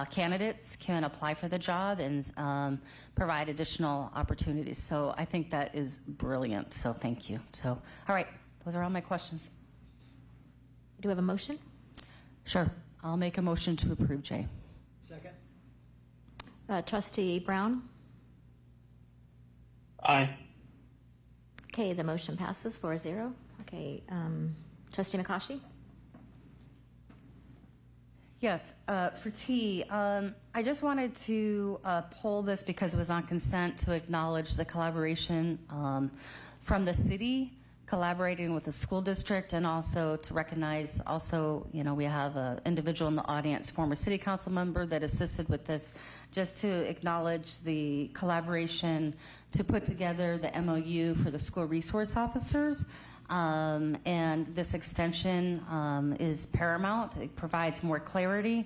candidates can apply for the job and provide additional opportunities. So I think that is brilliant. So thank you. So, all right, those are all my questions. Do we have a motion? Sure. I'll make a motion to approve, Jay. Second. Trustee Brown? Aye. Okay, the motion passes 4-0. Okay, Trustee McCaughey? Yes, for T, I just wanted to poll this because it was on consent to acknowledge the collaboration from the city collaborating with the school district, and also to recognize also, you know, we have an individual in the audience, former city council member that assisted with this, just to acknowledge the collaboration to put together the MOU for the school resource officers. And this extension is paramount. It provides more clarity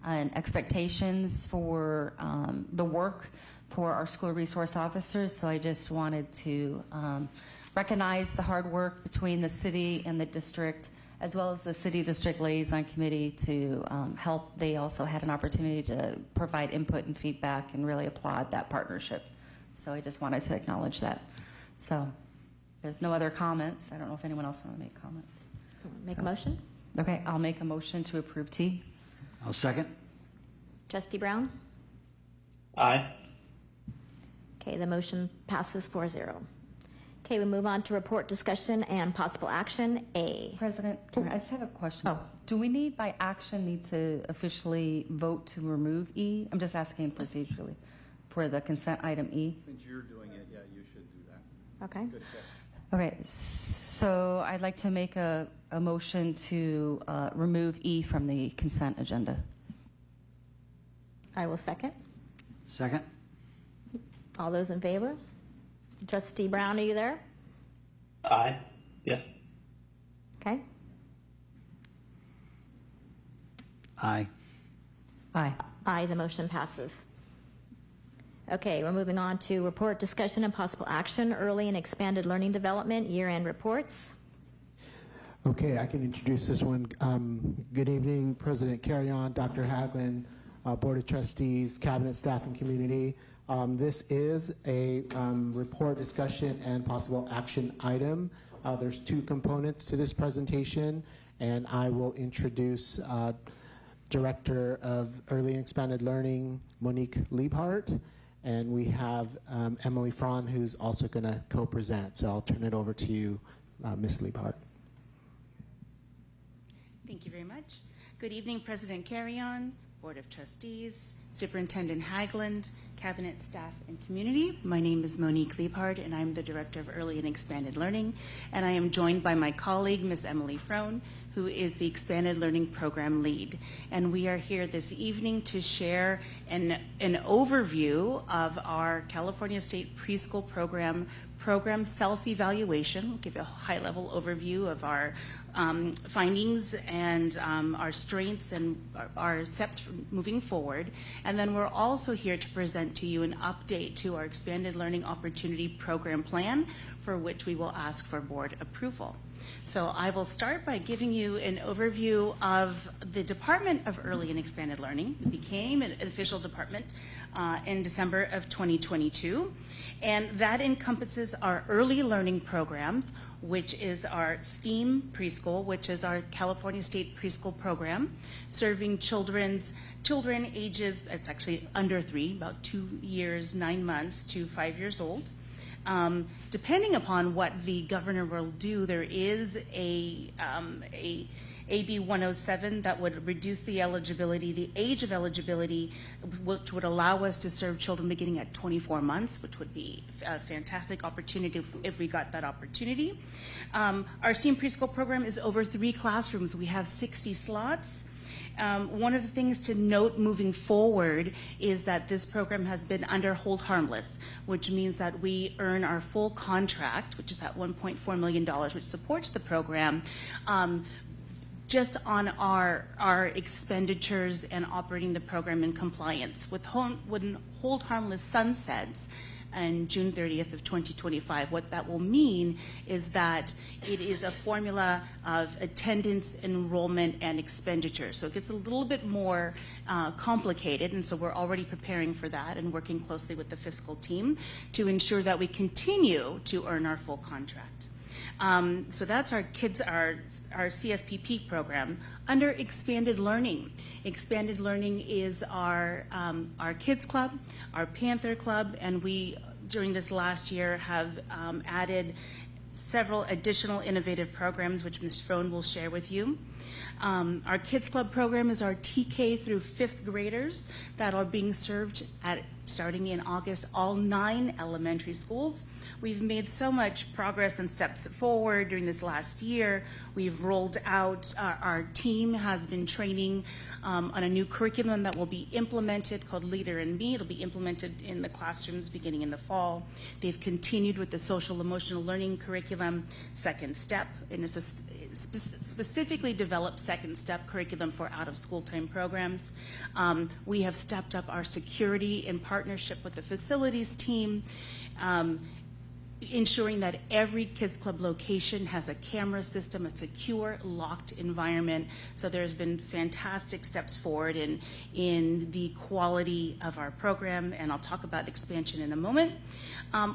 and expectations for the work for our school resource officers. So I just wanted to recognize the hard work between the city and the district, as well as the city district liaison committee to help. They also had an opportunity to provide input and feedback and really applaud that partnership. So I just wanted to acknowledge that. So there's no other comments. I don't know if anyone else wants to make comments. Make a motion? Okay, I'll make a motion to approve T. I'll second. Trustee Brown? Aye. Okay, the motion passes 4-0. Okay, we move on to report, discussion, and possible action. A. President, I just have a question. Oh. Do we need by action need to officially vote to remove E? I'm just asking procedurally for the consent item E. Since you're doing it, yeah, you should do that. Okay. Good catch. Okay, so I'd like to make a motion to remove E from the consent agenda. I will second. Second. All those in favor? Trustee Brown, are you there? Aye. Yes. Okay. Aye. Aye. Aye, the motion passes. Okay, we're moving on to report, discussion, and possible action, early and expanded learning development, year-end reports. Okay, I can introduce this one. Good evening, President Carrion, Dr. Haglund, Board of Trustees, Cabinet staff, and community. This is a report, discussion, and possible action item. There's two components to this presentation, and I will introduce Director of Early and Expanded Learning, Monique Liebhart, and we have Emily Fraun, who's also going to co-present. So I'll turn it over to you, Ms. Liebhart. Thank you very much. Good evening, President Carrion, Board of Trustees, Superintendent Haglund, Cabinet staff, and community. My name is Monique Liebhart, and I'm the Director of Early and Expanded Learning, and I am joined by my colleague, Ms. Emily Fraun, who is the Expanded Learning Program Lead. And we are here this evening to share an overview of our California State Preschool Program self-evaluation. We'll give you a high-level overview of our findings and our strengths and our steps moving forward. And then we're also here to present to you an update to our Expanded Learning Opportunity Program Plan, for which we will ask for board approval. So I will start by giving you an overview of the Department of Early and Expanded Learning. It became an official department in December of 2022, and that encompasses our early learning programs, which is our STEAM preschool, which is our California State Preschool Program, serving children ages, it's actually under 3, about 2 years, 9 months to 5 years old. Depending upon what the governor will do, there is a AB 107 that would reduce the eligibility, the age of eligibility, which would allow us to serve children beginning at 24 months, which would be a fantastic opportunity if we got that opportunity. Our STEAM preschool program is over 3 classrooms. We have 60 slots. One of the things to note moving forward is that this program has been under hold harmless, which means that we earn our full contract, which is that $1.4 million, which supports the program, just on our expenditures and operating the program in compliance. When hold harmless sunsets and June 30th of 2025, what that will mean is that it is a formula of attendance, enrollment, and expenditure. So it gets a little bit more complicated, and so we're already preparing for that and working closely with the fiscal team to ensure that we continue to earn our full contract. So that's our CSPP program. Under expanded learning, expanded learning is our kids club, our Panther club, and we during this last year have added several additional innovative programs, which Ms. Frone will share with you. Our Kids Club program is our TK through 5th graders that are being served at, starting in August, all 9 elementary schools. We've made so much progress and steps forward during this last year. We've rolled out, our team has been training on a new curriculum that will be implemented called Leader in Me. It'll be implemented in the classrooms beginning in the fall. They've continued with the social emotional learning curriculum, Second Step, and it's a specifically developed Second Step curriculum for out-of-school time programs. We have stepped up our security in partnership with the facilities team, ensuring that every Kids Club location has a camera system, a secure, locked environment. So there's been fantastic steps forward in the quality of our program, and I'll talk about expansion in a moment.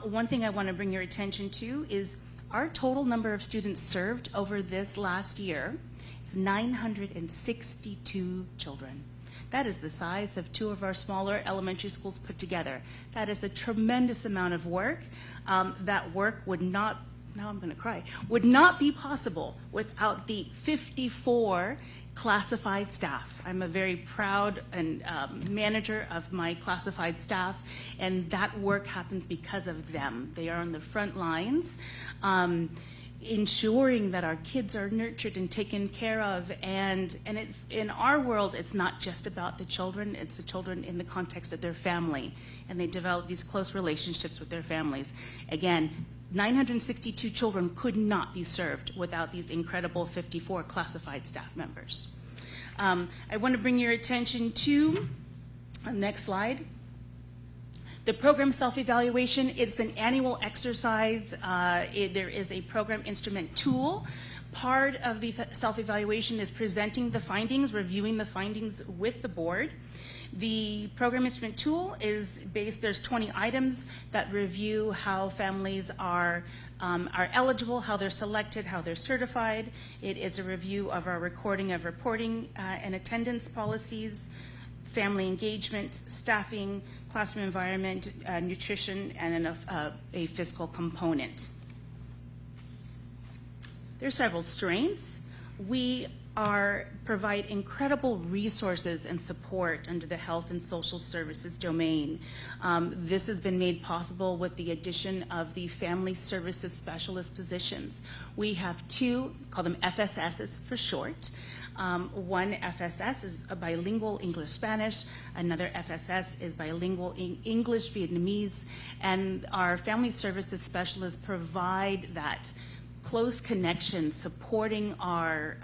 One thing I want to bring your attention to is our total number of students served over this last year is 962 children. That is the size of 2 of our smaller elementary schools put together. That is a tremendous amount of work. That work would not, now I'm going to cry, would not be possible without the 54 classified staff. I'm a very proud and manager of my classified staff, and that work happens because of them. They are on the front lines, ensuring that our kids are nurtured and taken care of, and in our world, it's not just about the children, it's the children in the context of their family, and they develop these close relationships with their families. Again, 962 children could not be served without these incredible 54 classified staff members. I want to bring your attention to, next slide, the program self-evaluation. It's an annual exercise. There is a program instrument tool. Part of the self-evaluation is presenting the findings, reviewing the findings with the board. The program instrument tool is based, there's 20 items that review how families are eligible, how they're selected, how they're certified. It is a review of our recording of reporting and attendance policies, family engagement, staffing, classroom environment, nutrition, and a fiscal component. There's several strengths. We provide incredible resources and support under the health and social services domain. This has been made possible with the addition of the family services specialist positions. We have 2, call them FSSs for short. One FSS is a bilingual English-Spanish, another FSS is bilingual English-Vietnamese, and our family services specialists provide that close connection, supporting our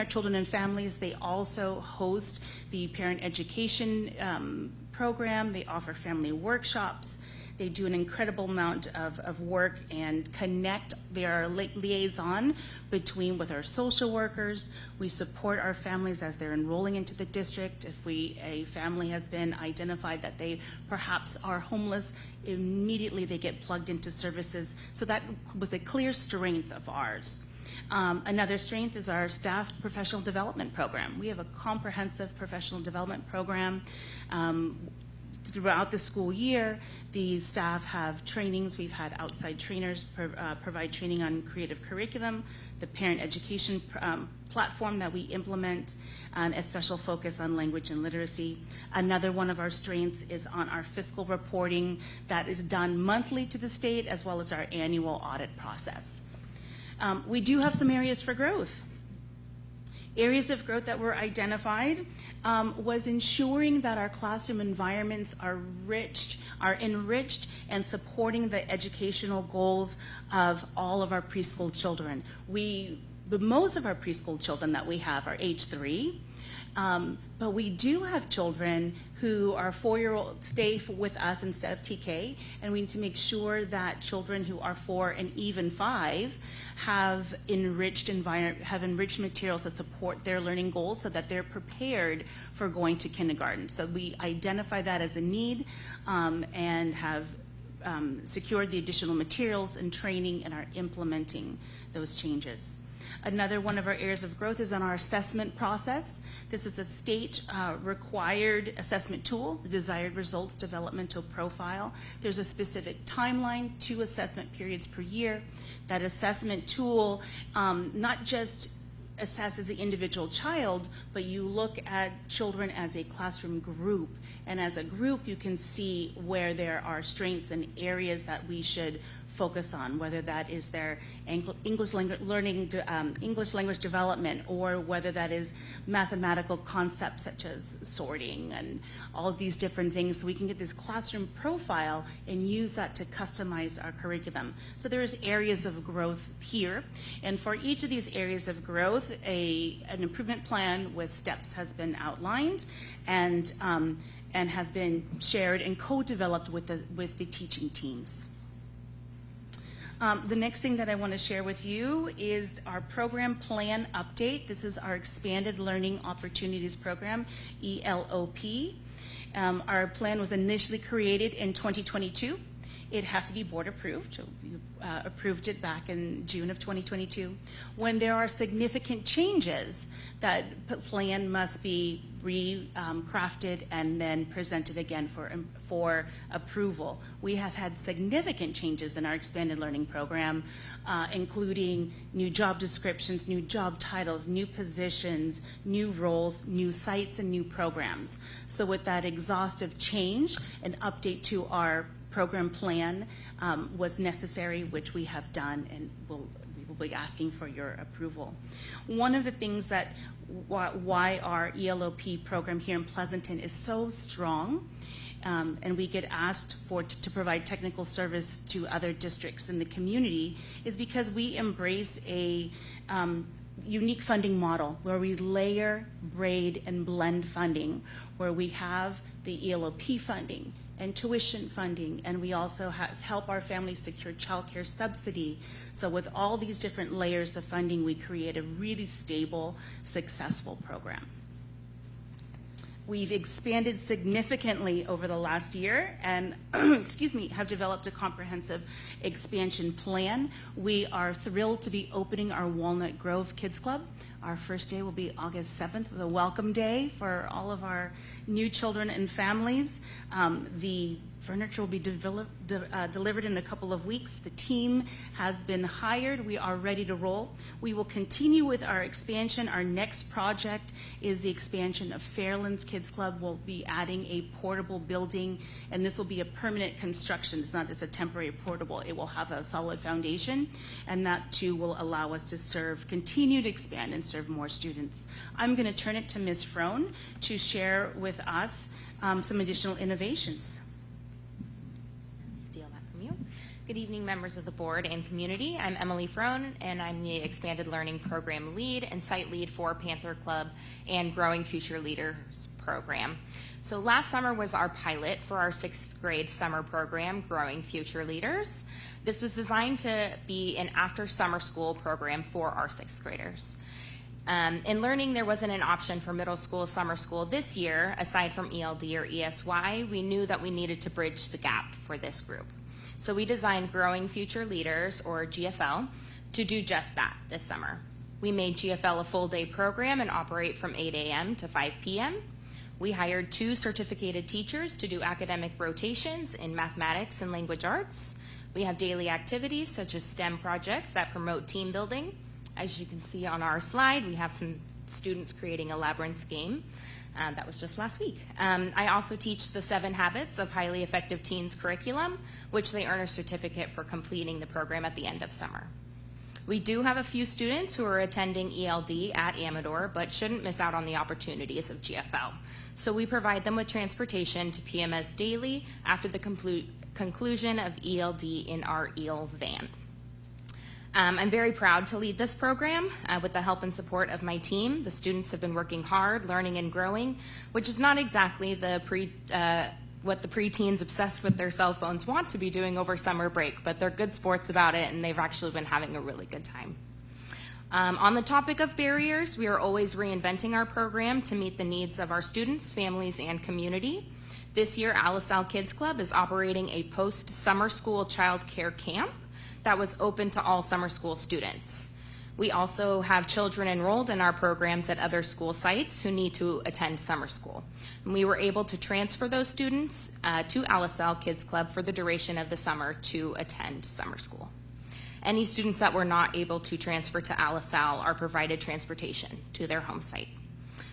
children and families. They also host the parent education program. They offer family workshops. They do an incredible amount of work and connect. They are a liaison with our social workers. We support our families as they're enrolling into the district. If a family has been identified that they perhaps are homeless, immediately they get plugged into services. So that was a clear strength of ours. Another strength is our staff professional development program. We have a comprehensive professional development program Throughout the school year, the staff have trainings. We've had outside trainers provide training on creative curriculum, the parent education platform that we implement, and a special focus on language and literacy. Another one of our strengths is on our fiscal reporting that is done monthly to the state, as well as our annual audit process. We do have some areas for growth. Areas of growth that were identified was ensuring that our classroom environments are enriched and supporting the educational goals of all of our preschool children. Most of our preschool children that we have are age 3, but we do have children who are 4-year-old stay with us instead of TK, and we need to make sure that children who are 4 and even 5 have enriched materials that support their learning goals so that they're prepared for going to kindergarten. So we identify that as a need and have secured the additional materials and training and are implementing those changes. Another one of our areas of growth is on our assessment process. This is a state-required assessment tool, the Desired Results Developmental Profile. There's a specific timeline, 2 assessment periods per year. That assessment tool not just assesses the individual child, but you look at children as a classroom group. And as a group, you can see where there are strengths and areas that we should focus on, whether that is their English language development, or whether that is mathematical concepts such as sorting and all of these different things, so we can get this classroom profile and use that to customize our curriculum. So there's areas of growth here, and for each of these areas of growth, an improvement plan with steps has been outlined and has been shared and co-developed with the teaching teams. The next thing that I want to share with you is our program plan update. This is our Expanded Learning Opportunities Program, ELOP. Our plan was initially created in 2022. It has to be board approved. So we approved it back in June of 2022. When there are significant changes, that plan must be recrafted and then presented again for approval. We have had significant changes in our expanded learning program, including new job descriptions, new job titles, new positions, new roles, new sites, and new programs. So with that exhaustive change, an update to our program plan was necessary, which we have done, and we will be asking for your approval. One of the things that why our ELOP program here in Pleasanton is so strong, and we get asked to provide technical service to other districts in the community, is because we embrace a unique funding model where we layer, braid, and blend funding, where we have the ELOP funding and tuition funding, and we also help our families secure child care subsidy. So with all these different layers of funding, we create a really stable, successful program. We've expanded significantly over the last year and have developed a comprehensive expansion plan. We are thrilled to be opening our Walnut Grove Kids Club. Our first day will be August 7th, the welcome day for all of our new children and families. The furniture will be delivered in a couple of weeks. The team has been hired. We are ready to roll. We will continue with our expansion. Our next project is the expansion of Fairlands Kids Club. We'll be adding a portable building, and this will be a permanent construction. It's not just a temporary portable. It will have a solid foundation, and that too will allow us to continue to expand and serve more students. I'm going to turn it to Ms. Frone to share with us some additional innovations. Good evening, members of the board and community. I'm Emily Frone, and I'm the Expanded Learning Program Lead and Site Lead for Panther Club and Growing Future Leaders Program. So last summer was our pilot for our 6th grade summer program, Growing Future Leaders. This was designed to be an after-summer school program for our 6th graders. In learning, there wasn't an option for middle school summer school this year, aside from ELD or ESY. We knew that we needed to bridge the gap for this group. So we designed Growing Future Leaders, or GFL, to do just that this summer. We made GFL a full-day program and operate from 8 a.m. to 5 p.m. We hired 2 certificated teachers to do academic rotations in mathematics and language arts. We have daily activities such as STEM projects that promote team building. As you can see on our slide, we have some students creating a labyrinth game. That was just last week. I also teach the 7 Habits of Highly Effective Teens curriculum, which they earn a certificate for completing the program at the end of summer. We do have a few students who are attending ELD at Amador, but shouldn't miss out on the opportunities of GFL. So we provide them with transportation to PMS daily after the conclusion of ELD in our EL van. I'm very proud to lead this program with the help and support of my team. The students have been working hard, learning and growing, which is not exactly what the preteens obsessed with their cell phones want to be doing over summer break, but they're good sports about it, and they've actually been having a really good time. On the topic of barriers, we are always reinventing our program to meet the needs of our students, families, and community. This year, Alisal Kids Club is operating a post-summer school child care camp that was open to all summer school students. We also have children enrolled in our programs at other school sites who need to attend summer school. And we were able to transfer those students to Alisal Kids Club for the duration of the summer to attend summer school. Any students that were not able to transfer to Alisal are provided transportation to their home site.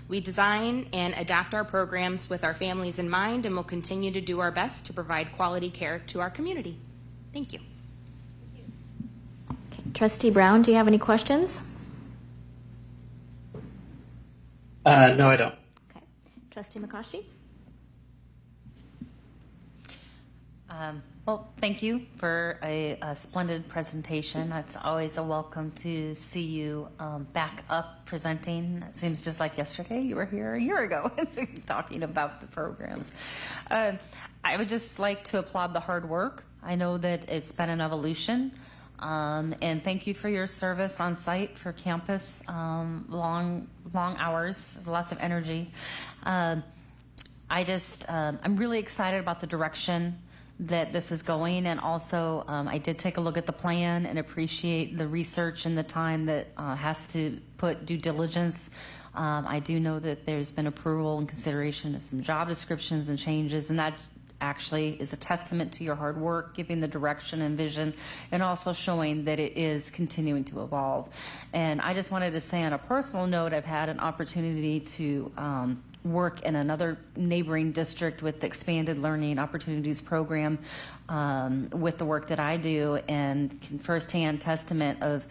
We design and adapt our programs with our families in mind, and will continue to do our best to provide quality care to our community. Thank you. Trustee Brown, do you have any questions? No, I don't. Okay. Trustee McCoshy? Well, thank you for a splendid presentation. It's always a welcome to see you back up presenting. It seems just like yesterday. You were here a year ago talking about the programs. I would just like to applaud the hard work. I know that it's been an evolution. And thank you for your service on site for campus, long hours, lots of energy. I'm really excited about the direction that this is going, and also I did take a look at the plan and appreciate the research and the time that has to put due diligence. I do know that there's been approval and consideration of some job descriptions and changes, and that actually is a testament to your hard work, giving the direction and vision, and also showing that it is continuing to evolve. And I just wanted to say on a personal note, I've had an opportunity to work in another neighboring district with the Expanded Learning Opportunities Program with the work that I do, and firsthand testament of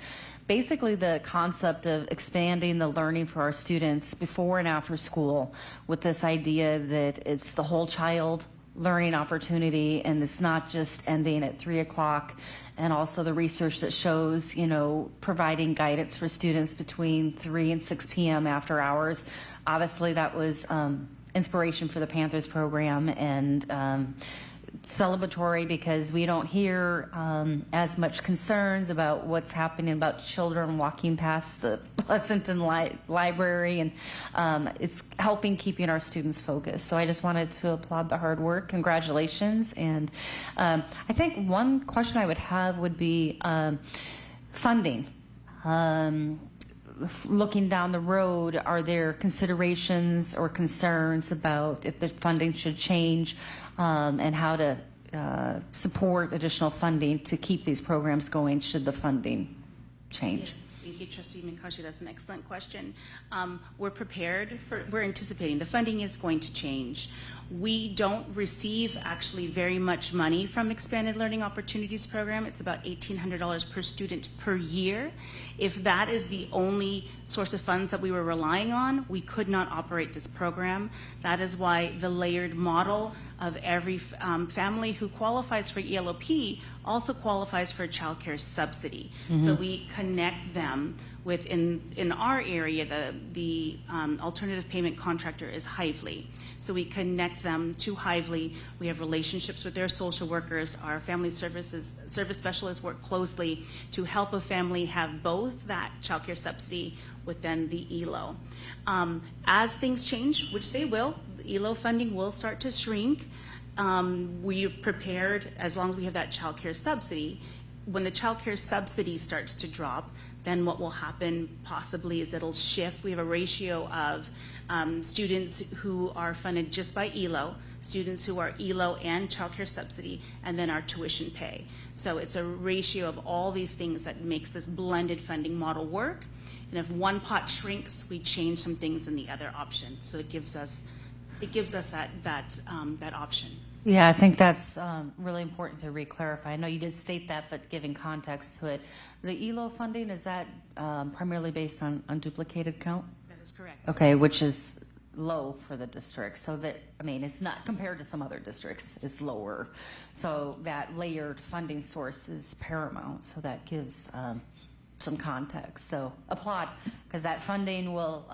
basically the concept of expanding the learning for our students before and after school, with this idea that it's the whole child learning opportunity, and it's not just ending at 3 o'clock, and also the research that shows, providing guidance for students between 3 and 6 p.m. after hours. Obviously, that was inspiration for the Panthers program, and celebratory because we don't hear as much concerns about what's happening about children walking past the Pleasanton library, and it's helping keeping our students focused. So I just wanted to applaud the hard work. Congratulations. And I think one question I would have would be funding. Looking down the road, are there considerations or concerns about if the funding should change, and how to support additional funding to keep these programs going should the funding change? Thank you, Trustee McCoshy. That's an excellent question. We're prepared we're anticipating the funding is going to change. We don't receive actually very much money from Expanded Learning Opportunities Program. It's about $1,800 per student per year. If that is the only source of funds that we were relying on, we could not operate this program. That is why the layered model of every family who qualifies for ELOP also qualifies for a child care subsidy. Mm-hmm. So we connect them with, in our area, the alternative payment contractor is Hively. So we connect them to Hively. We have relationships with their social workers. Our family service specialists work closely to help a family have both that child care subsidy within the ELO. As things change, which they will, the ELO funding will start to shrink. We are prepared as long as we have that child care subsidy. When the child care subsidy starts to drop, then what will happen possibly is it'll shift. We have a ratio of students who are funded just by ELO, students who are ELO and child care subsidy, and then our tuition pay. So it's a ratio of all these things that makes this blended funding model work. And if one pot shrinks, we change some things in the other option. So it gives us that option. Yeah, I think that's really important to re-clarify. I know you did state that, but giving context to it. The ELO funding, is that primarily based on unduplicated count? That is correct. Okay, which is low for the district. So that, I mean, it's not compared to some other districts, it's lower. So that layered funding source is paramount. So that gives some context. So applaud, because that funding will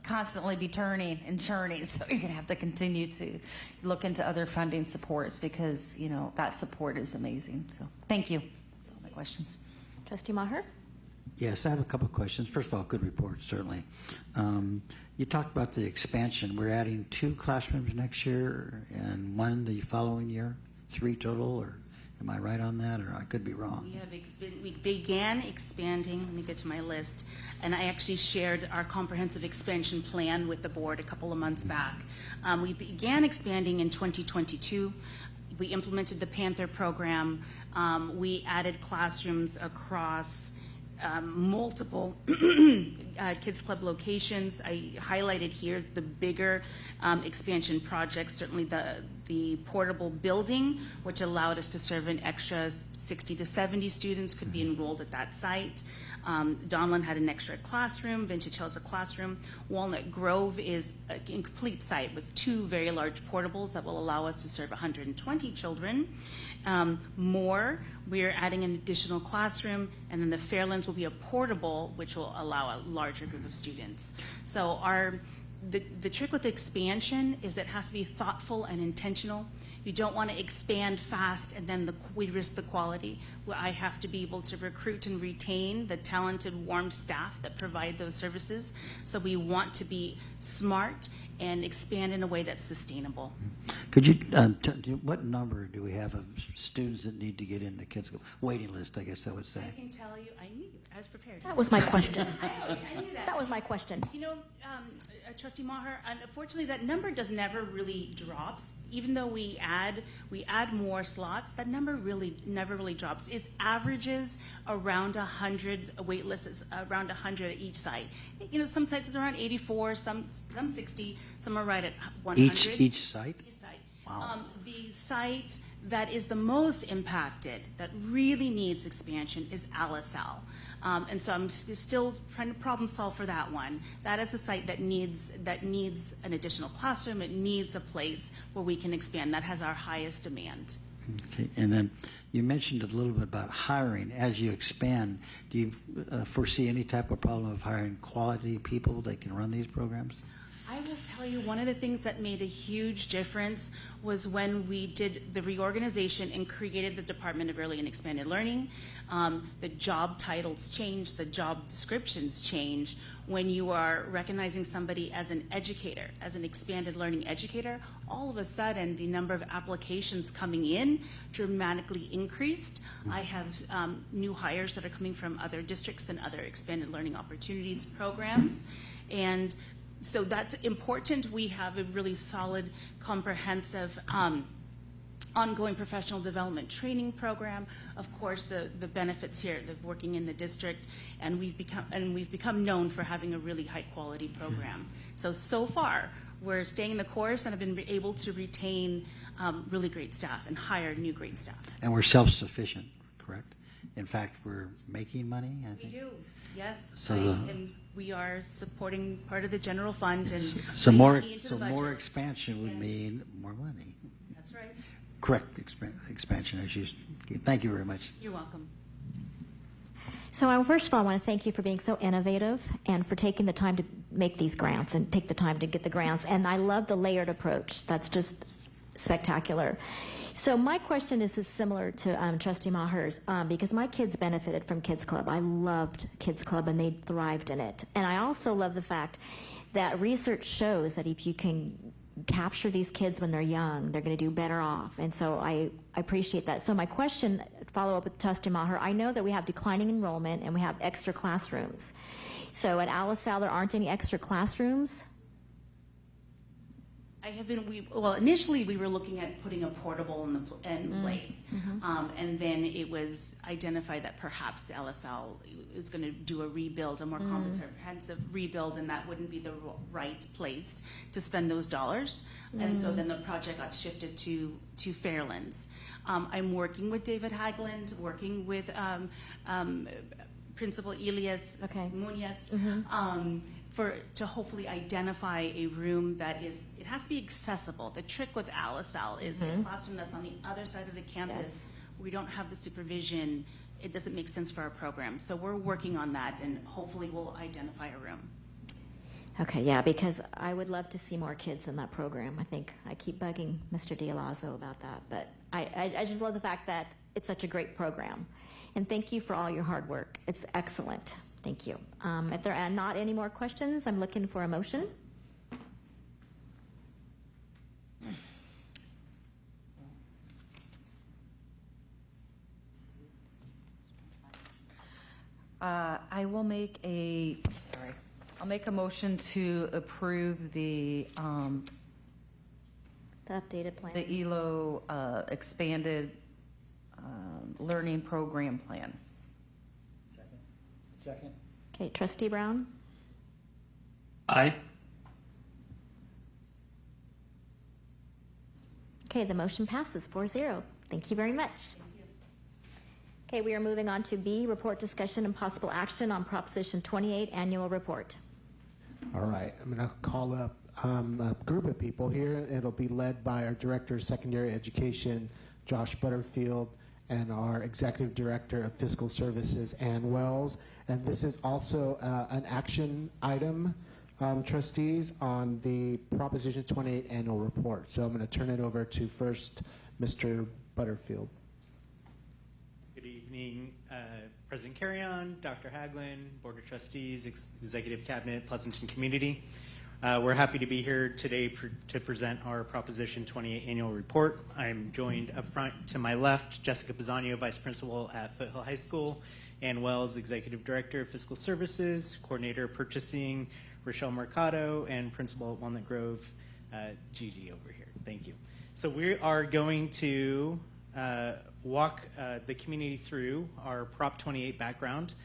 constantly be turning and churning. So you're going to have to continue to look into other funding supports because, you know, that support is amazing. So thank you. That's all my questions. Trustee Maher? Yes, I have a couple of questions. First of all, good report, certainly. You talked about the expansion. We're adding 2 classrooms next year and 1 the following year, 3 total, or am I right on that, or I could be wrong? We began expanding, let me get to my list, and I actually shared our comprehensive expansion plan with the board a couple of months back. We began expanding in 2022. We implemented the Panther program. We added classrooms across multiple Kids Club locations. I highlighted here the bigger expansion projects, certainly the portable building, which allowed us to serve an extra 60 to 70 students could be enrolled at that site. Donlin had an extra classroom, Vintage Hills a classroom. Walnut Grove is a complete site with 2 very large portables that will allow us to serve 120 children. We're adding an additional classroom, and then the Fairlands will be a portable, which will allow a larger group of students. So the trick with expansion is it has to be thoughtful and intentional. You don't want to expand fast and then we risk the quality. I have to be able to recruit and retain the talented, warm staff that provide those services. So we want to be smart and expand in a way that's sustainable. Could you, what number do we have of students that need to get into Kids Club? Waiting list, I guess I would say. I can tell you, I was prepared. That was my question. I knew that. That was my question. You know, Trustee Maher, unfortunately that number never really drops. Even though we add more slots, that number really never really drops. It averages around 100, a wait list is around 100 at each site. You know, some sites is around 84, some 60, some are right at 100. Each site? Each site. Wow. The site that is the most impacted, that really needs expansion, is Alisal. And so I'm still trying to problem solve for that one. That is a site that needs an additional classroom. It needs a place where we can expand. That has our highest demand. Okay, and then you mentioned a little bit about hiring. As you expand, do you foresee any type of problem of hiring quality people that can run these programs? I will tell you, one of the things that made a huge difference was when we did the reorganization and created the Department of Early and Expanded Learning. The job titles change, the job descriptions change. When you are recognizing somebody as an educator, as an expanded learning educator, all of a sudden the number of applications coming in dramatically increased. I have new hires that are coming from other districts and other expanded learning opportunities programs. And so that's important. We have a really solid, comprehensive ongoing professional development training program. Of course, the benefits here of working in the district, and we've become known for having a really high quality program. So far, we're staying the course and have been able to retain really great staff and hire new great staff. And we're self-sufficient, correct? In fact, we're making money, I think. We do, yes. So and we are supporting part of the general fund and some more expansion would Yes. mean more money. That's right. Correct expansion, as you. Thank you very much. You're welcome. So first of all, I want to thank you for being so innovative and for taking the time to make these grants and take the time to get the grants. And I love the layered approach. That's just spectacular. So my question is similar to Trustee Maher's because my kids benefited from Kids Club. I loved Kids Club and they thrived in it. And I also love the fact that research shows that if you can capture these kids when they're young, they're going to do better off. And so I appreciate that. So my question follow up with Trustee Maher. I know that we have declining enrollment and we have extra classrooms. So at Alisal, there aren't any extra classrooms? Initially we were looking at putting a portable in place, and then it was identified that perhaps LSL is going to do a rebuild, a more comprehensive rebuild, and that wouldn't be the right place to spend those dollars. And so then the project got shifted to Fairlands. I'm working with David Haglund, working with Principal Elias Munoz, to hopefully identify a room that it has to be accessible. The trick with Alisal is a classroom that's on the other side of the campus. We don't have the supervision. It doesn't make sense for our program. So we're working on that, and hopefully we'll identify a room. Okay, yeah, because I would love to see more kids in that program. I think I keep bugging Mr. D'Alazzo about that, but I just love the fact that it's such a great program. And thank you for all your hard work. It's excellent. Thank you. If there are not any more questions, I'm looking for a motion. I'll make a motion to approve the updated plan, the ELO expanded learning program plan. Second. Okay, Trustee Brown? Aye. Okay, the motion passes 4-0. Thank you very much. Okay, we are moving on to B, report, discussion, and possible action on Proposition 28 annual report. All right, I'm going to call up a group of people here. It'll be led by our Director of Secondary Education, Josh Butterfield, and our Executive Director of Fiscal Services, Ann Wells. And this is also an action item, trustees, on the Proposition 28 annual report. So I'm going to turn it over to first Mr. Butterfield. Good evening, President Carrion, Dr. Haglund, Board of Trustees, Executive Cabinet, Pleasanton Community. We're happy to be here today to present our Proposition 28 annual report. I'm joined up front to my left, Jessica Pizzano, Vice Principal at Foothill High School, Ann Wells, Executive Director of Fiscal Services, Coordinator of Purchasing, Rochelle Mercado, and Principal at Walnut Grove, Gigi over here. Thank you. So we are going to walk the community through our Prop 28 background.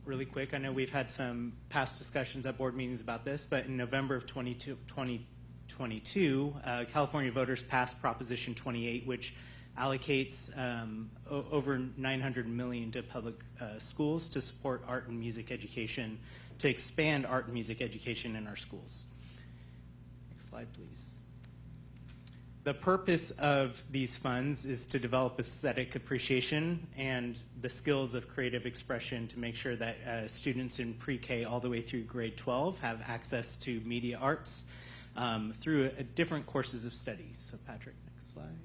Really quick, I know we've had some past discussions at board meetings about this, but in November of 2022, California voters passed Proposition 28, which allocates over $900 million to public schools to support art and music education, to expand art and music education in our schools. Next slide, please. The purpose of these funds is to develop aesthetic appreciation and the skills of creative expression to make sure that students in pre-K all the way through grade 12 have access to media arts through different courses of study. So Patrick, next slide.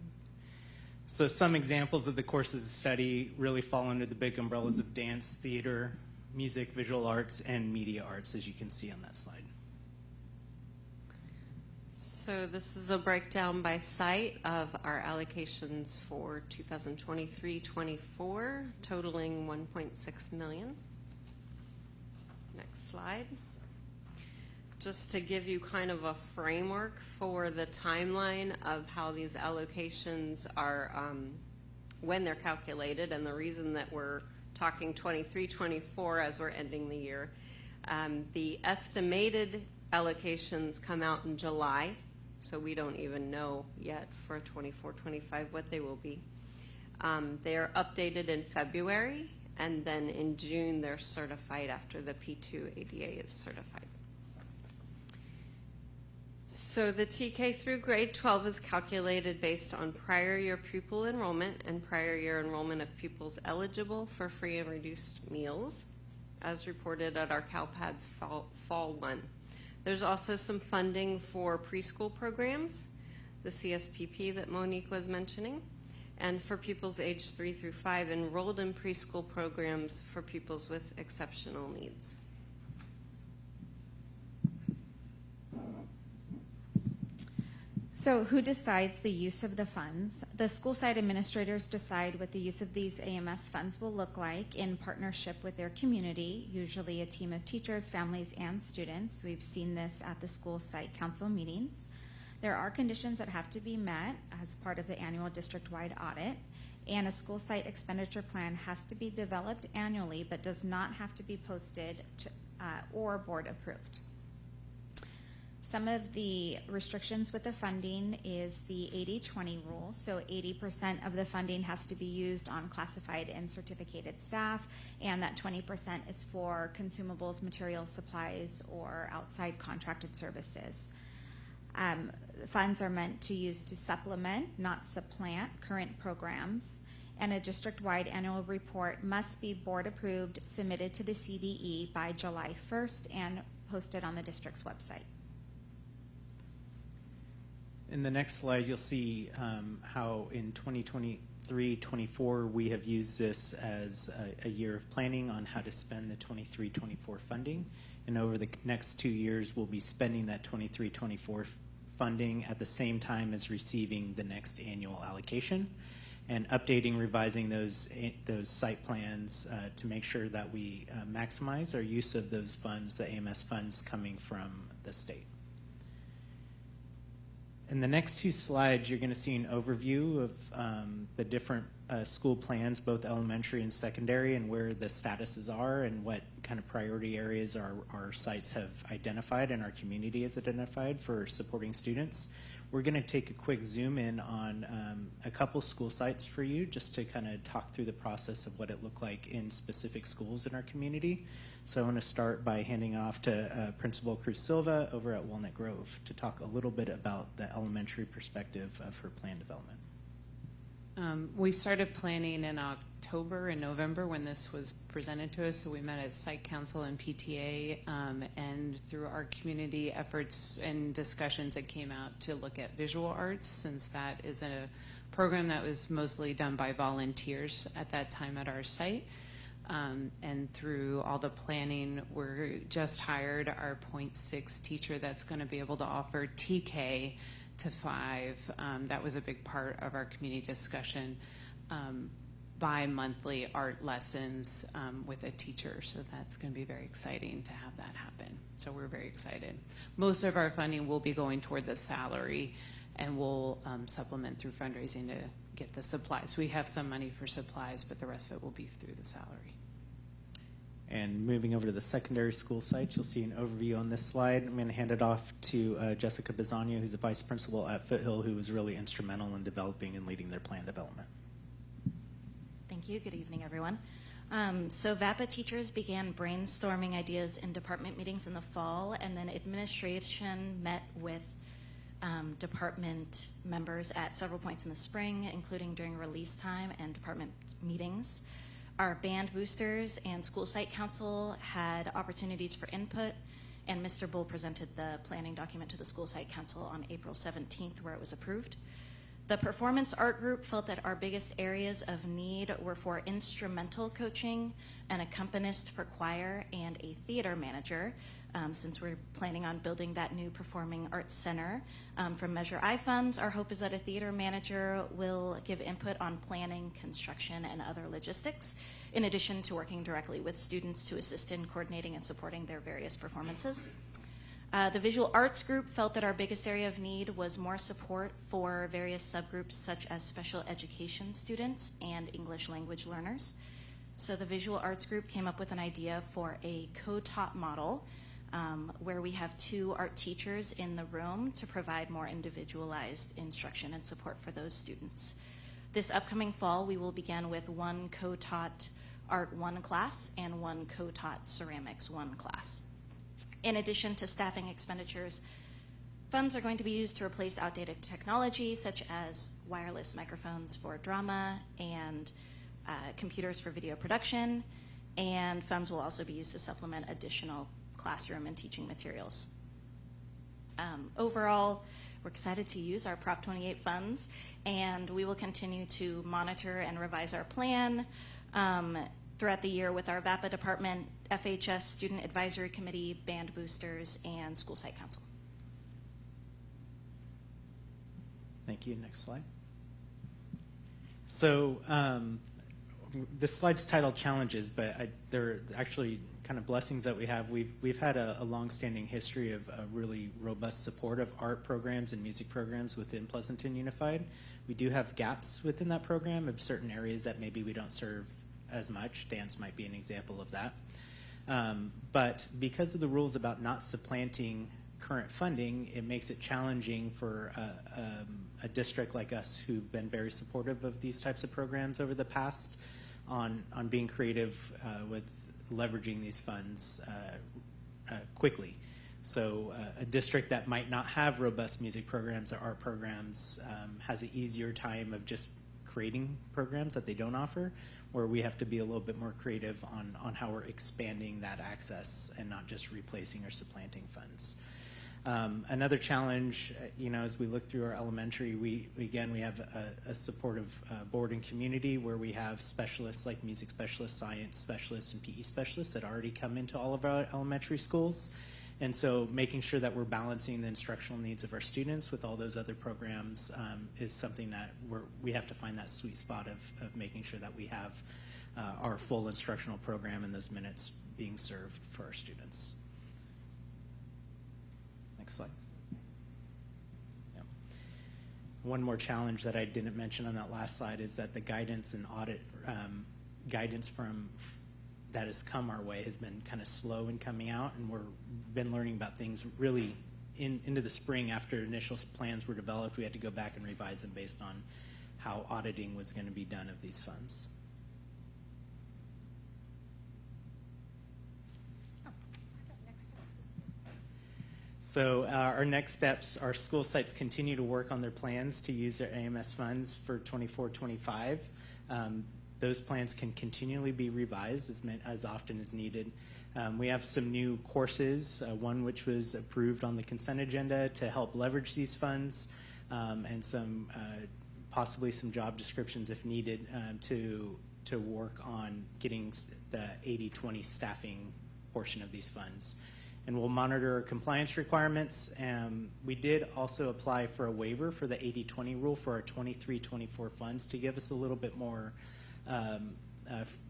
So some examples of the courses of study really fall under the big umbrellas of dance, theater, music, visual arts, and media arts, as you can see on that slide. So this is a breakdown by site of our allocations for 2023-24, totaling $1.6 million. Next slide. Just to give you kind of a framework for the timeline of how these allocations are, when they're calculated, and the reason that we're talking 23-24 as we're ending the year. The estimated allocations come out in July. So we don't even know yet for 24-25 what they will be. They are updated in February, and then in June they're certified after the P2 ADA is certified. So the TK through grade 12 is calculated based on prior year pupil enrollment and prior year enrollment of pupils eligible for free and reduced meals, as reported at our CalPADS Fall 1. There's also some funding for preschool programs, the CSPP that Monique was mentioning, and for pupils aged 3 through 5 enrolled in preschool programs for pupils with exceptional needs. So who decides the use of the funds? The school site administrators decide what the use of these AMS funds will look like in partnership with their community, usually a team of teachers, families, and students. We've seen this at the school site council meetings. There are conditions that have to be met as part of the annual district-wide audit, and a school site expenditure plan has to be developed annually but does not have to be posted or board approved. Some of the restrictions with the funding is the 80-20 rule. So 80% of the funding has to be used on classified and certificated staff, and that 20% is for consumables, materials, supplies, or outside contracted services. Funds are meant to use to supplement, not supplant, current programs, and a district-wide annual report must be board approved, submitted to the CDE by July 1st, and posted on the district's website. In the next slide, you'll see how in 2023-24 we have used this as a year of planning on how to spend the 23-24 funding. And over the next 2 years, we'll be spending that 23-24 funding at the same time as receiving the next annual allocation, and updating, revising those site plans to make sure that we maximize our use of those funds, the AMS funds coming from the state. In the next two slides, you're going to see an overview of the different school plans, both elementary and secondary, and where the statuses are and what kind of priority areas our sites have identified and our community has identified for supporting students. We're going to take a quick zoom in on a couple school sites for you just to kind of talk through the process of what it looked like in specific schools in our community. So I want to start by handing off to Principal Cruz Silva over at Walnut Grove to talk a little bit about the elementary perspective of her plan development. We started planning in October and November when this was presented to us. So we met as site council and PTA, and through our community efforts and discussions that came out to look at visual arts, since that is a program that was mostly done by volunteers at that time at our site. And through all the planning, we're just hired our 0.6 teacher that's going to be able to offer TK to 5. That was a big part of our community discussion. Bi-monthly art lessons with a teacher. So that's going to be very exciting to have that happen. So we're very excited. Most of our funding will be going toward the salary, and we'll supplement through fundraising to get the supplies. We have some money for supplies, but the rest of it will be through the salary. And moving over to the secondary school site, you'll see an overview on this slide. I'm going to hand it off to Jessica Bizania, who's the vice principal at Foothill, who was really instrumental in developing and leading their plan development. Thank you. Good evening, everyone. So VAPA teachers began brainstorming ideas in department meetings in the fall, and then administration met with department members at several points in the spring, including during release time and department meetings. Our band boosters and school site council had opportunities for input, and Mr. Bull presented the planning document to the school site council on April 17th, where it was approved. The performance art group felt that our biggest areas of need were for instrumental coaching, an accompanist for choir, and a theater manager, since we're planning on building that new performing arts center. From Measure I funds, our hope is that a theater manager will give input on planning, construction, and other logistics, in addition to working directly with students to assist in coordinating and supporting their various performances. The visual arts group felt that our biggest area of need was more support for various subgroups such as special education students and English language learners. So the visual arts group came up with an idea for a co-taught model where we have 2 art teachers in the room to provide more individualized instruction and support for those students. This upcoming fall, we will begin with 1 co-taught Art 1 class and 1 co-taught Ceramics 1 class. In addition to staffing expenditures, funds are going to be used to replace outdated technology such as wireless microphones for drama and computers for video production, and funds will also be used to supplement additional classroom and teaching materials. Overall, we're excited to use our Prop 28 funds, and we will continue to monitor and revise our plan throughout the year with our VAPA department, FHS Student Advisory Committee, band boosters, and school site council. Thank you. Next slide. So this slide's titled Challenges, but there are actually kind of blessings that we have. We've had a long-standing history of really robust support of art programs and music programs within Pleasanton Unified. We do have gaps within that program of certain areas that maybe we don't serve as much. Dance might be an example of that. But because of the rules about not supplanting current funding, it makes it challenging for a district like us who've been very supportive of these types of programs over the past on being creative with leveraging these funds quickly. So a district that might not have robust music programs or art programs has an easier time of just creating programs that they don't offer, where we have to be a little bit more creative on how we're expanding that access and not just replacing or supplanting funds. Another challenge, as we look through our elementary, we have a supportive board and community where we have specialists like music specialists, science specialists, and PE specialists that already come into all of our elementary schools. And so making sure that we're balancing the instructional needs of our students with all those other programs is something that we have to find that sweet spot of making sure that we have our full instructional program and those minutes being served for our students. Next slide. Yep. One more challenge that I didn't mention on that last slide is that the guidance and audit guidance that has come our way has been kind of slow in coming out, and we've been learning about things really into the spring after initial plans were developed. We had to go back and revise them based on how auditing was going to be done of these funds. So our next steps, our school sites continue to work on their plans to use their AMS funds for 24-25. Those plans can continually be revised as often as needed. We have some new courses, one which was approved on the consent agenda to help leverage these funds, and some possibly some job descriptions if needed to work on getting the 80-20 staffing portion of these funds. And we'll monitor compliance requirements. We did also apply for a waiver for the 80-20 rule for our 23-24 funds to give us a little bit more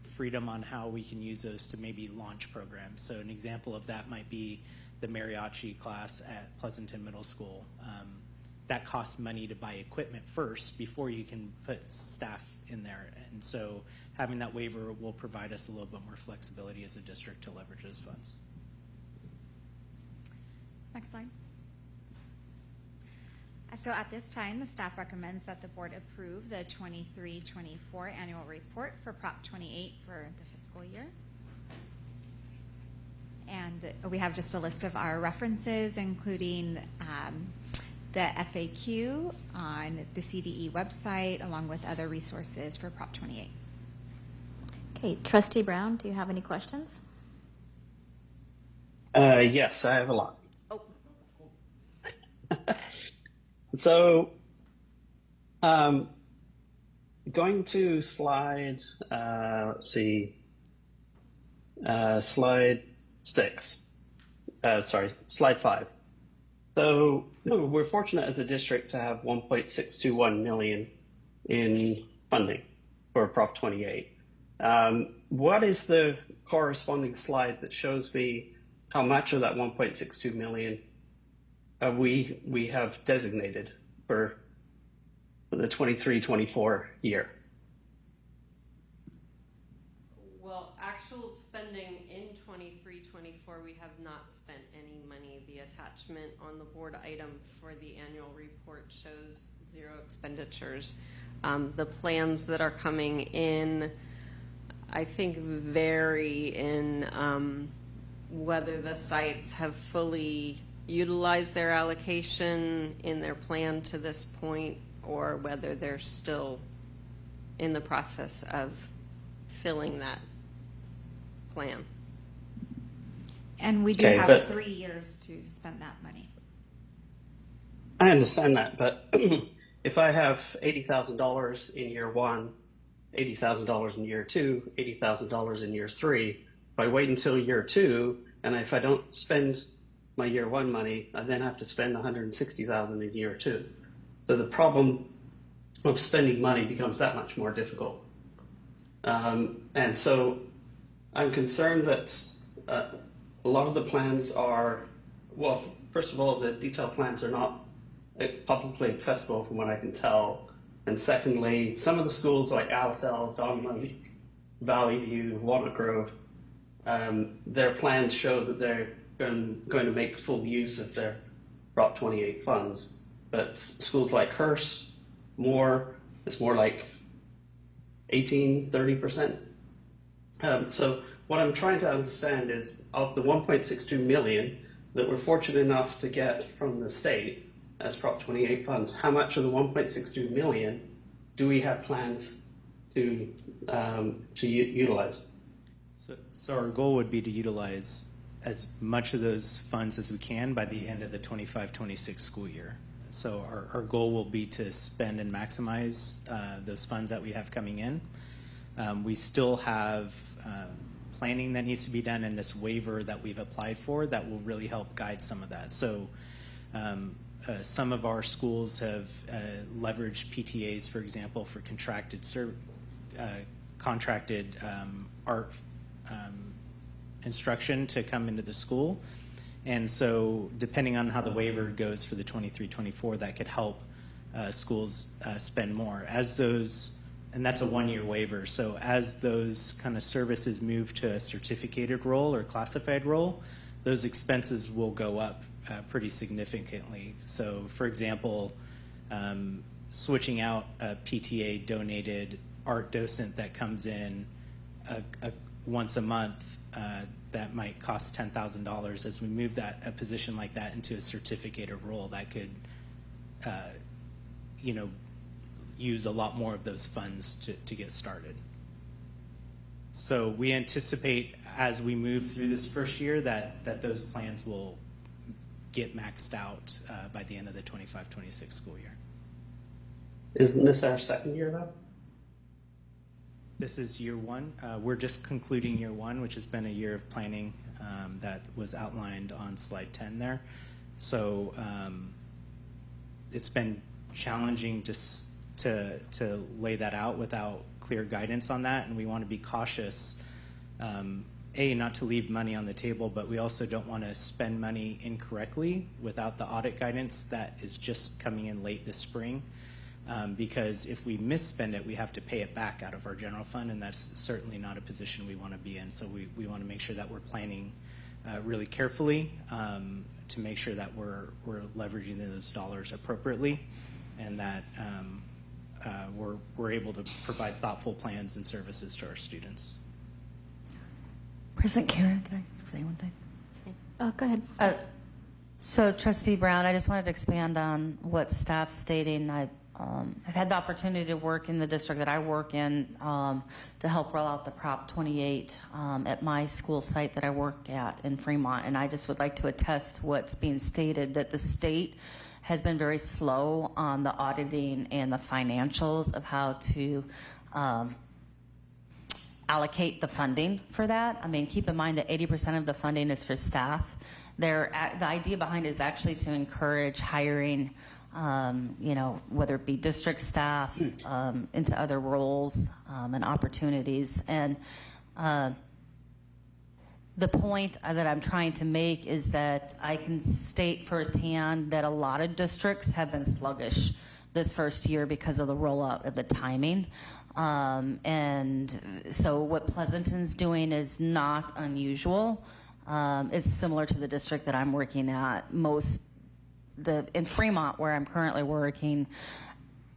freedom on how we can use those to maybe launch programs. So an example of that might be the mariachi class at Pleasanton Middle School. That costs money to buy equipment first before you can put staff in there. And so having that waiver will provide us a little bit more flexibility as a district to leverage those funds. Next slide. So at this time, the staff recommends that the board approve the 23-24 annual report for Prop 28 for the fiscal year. And we have just a list of our references, including the FAQ on the CDE website, along with other resources for Prop 28. Okay, Trustee Brown, do you have any questions? Yes, I have a lot. So, going to slide, let's see, slide 6. Slide 5. So, we're fortunate as a district to have $1.621 million in funding for Prop 28. What is the corresponding slide that shows me how much of that $1.62 million we have designated for the 23-24 year? Well, actual spending in 23-24, we have not spent any money. The attachment on the board item for the annual report shows 0 expenditures. The plans that are coming in, I think, vary in whether the sites have fully utilize their allocation in their plan to this point, or whether they're still in the process of filling that plan. And we do have 3 years to spend that money. I understand that, but if I have $80,000 in year 1, $80,000 in year 2, $80,000 in year 3, if I wait until year 2, and if I don't spend my year 1 money, I then have to spend $160,000 in year 2. So the problem of spending money becomes that much more difficult. And so I'm concerned that a lot of the plans are, well, first of all, the detailed plans are not publicly accessible from what I can tell. And secondly, some of the schools like Alisal, Donley, Valley View, Walnut Grove, their plans show that they're going to make full use of their Prop 28 funds. But schools like Hearst, Moore, it's more like 30%. So what I'm trying to understand is, of the 1.62 million that we're fortunate enough to get from the state as Prop 28 funds, how much of the 1.62 million do we have plans to utilize? So our goal would be to utilize as much of those funds as we can by the end of the 25-26 school year. So our goal will be to spend and maximize those funds that we have coming in. We still have planning that needs to be done, and this waiver that we've applied for that will really help guide some of that. So some of our schools have leveraged PTAs, for example, for contracted art instruction to come into the school. And so depending on how the waiver goes for the 23-24, that could help schools spend more. As those, and that's a one-year waiver, so as those kind of services move to a certificated role or classified role, those expenses will go up pretty significantly. So for example, switching out a PTA donated art docent that comes in once a month, that might cost $10,000. As we move a position like that into a certificated role, that could, use a lot more of those funds to get started. So we anticipate as we move through this first year that those plans will get maxed out by the end of the 25-26 school year. Isn't this our second year though? This is year one. We're just concluding year one, which has been a year of planning that was outlined on slide 10 there. So it's been challenging to lay that out without clear guidance on that, and we want to be cautious, not to leave money on the table, but we also don't want to spend money incorrectly without the audit guidance that is just coming in late this spring. Because if we misspend it, we have to pay it back out of our general fund, and that's certainly not a position we want to be in. So we want to make sure that we're planning really carefully to make sure that we're leveraging those dollars appropriately, and that we're able to provide thoughtful plans and services to our students. President Karen, can I say one thing? Go ahead. So Trustee Brown, I just wanted to expand on what staff's stating. I've had the opportunity to work in the district that I work in to help roll out the Prop 28 at my school site that I work at in Fremont, and I just would like to attest to what's being stated, that the state has been very slow on the auditing and the financials of how to allocate the funding for that. I mean, keep in mind that 80% of the funding is for staff. The idea behind it is actually to encourage hiring, whether it be district staff into other roles and opportunities. And the point that I'm trying to make is that I can state firsthand that a lot of districts have been sluggish this first year because of the rollout of the timing. And so what Pleasanton's doing is not unusual. It's similar to the district that I'm working at. In Fremont, where I'm currently working,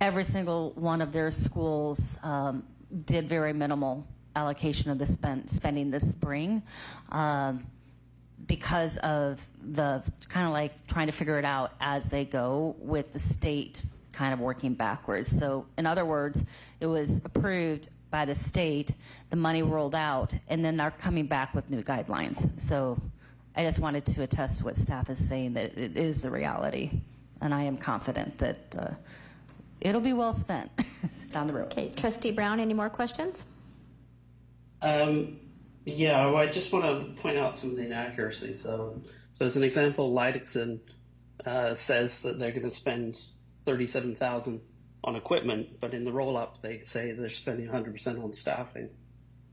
every single one of their schools did very minimal allocation of the spending this spring because of the kind of like trying to figure it out as they go, with the state kind of working backwards. So in other words, it was approved by the state, the money rolled out, and then they're coming back with new guidelines. So I just wanted to attest to what staff is saying, that it is the reality, and I am confident that it'll be well spent down the road. Okay, Trustee Brown, any more questions? Well, I just want to point out some of the inaccuracies. So as an example, Leidixon says that they're going to spend $37,000 on equipment, but in the roll-up they say they're spending 100% on staffing.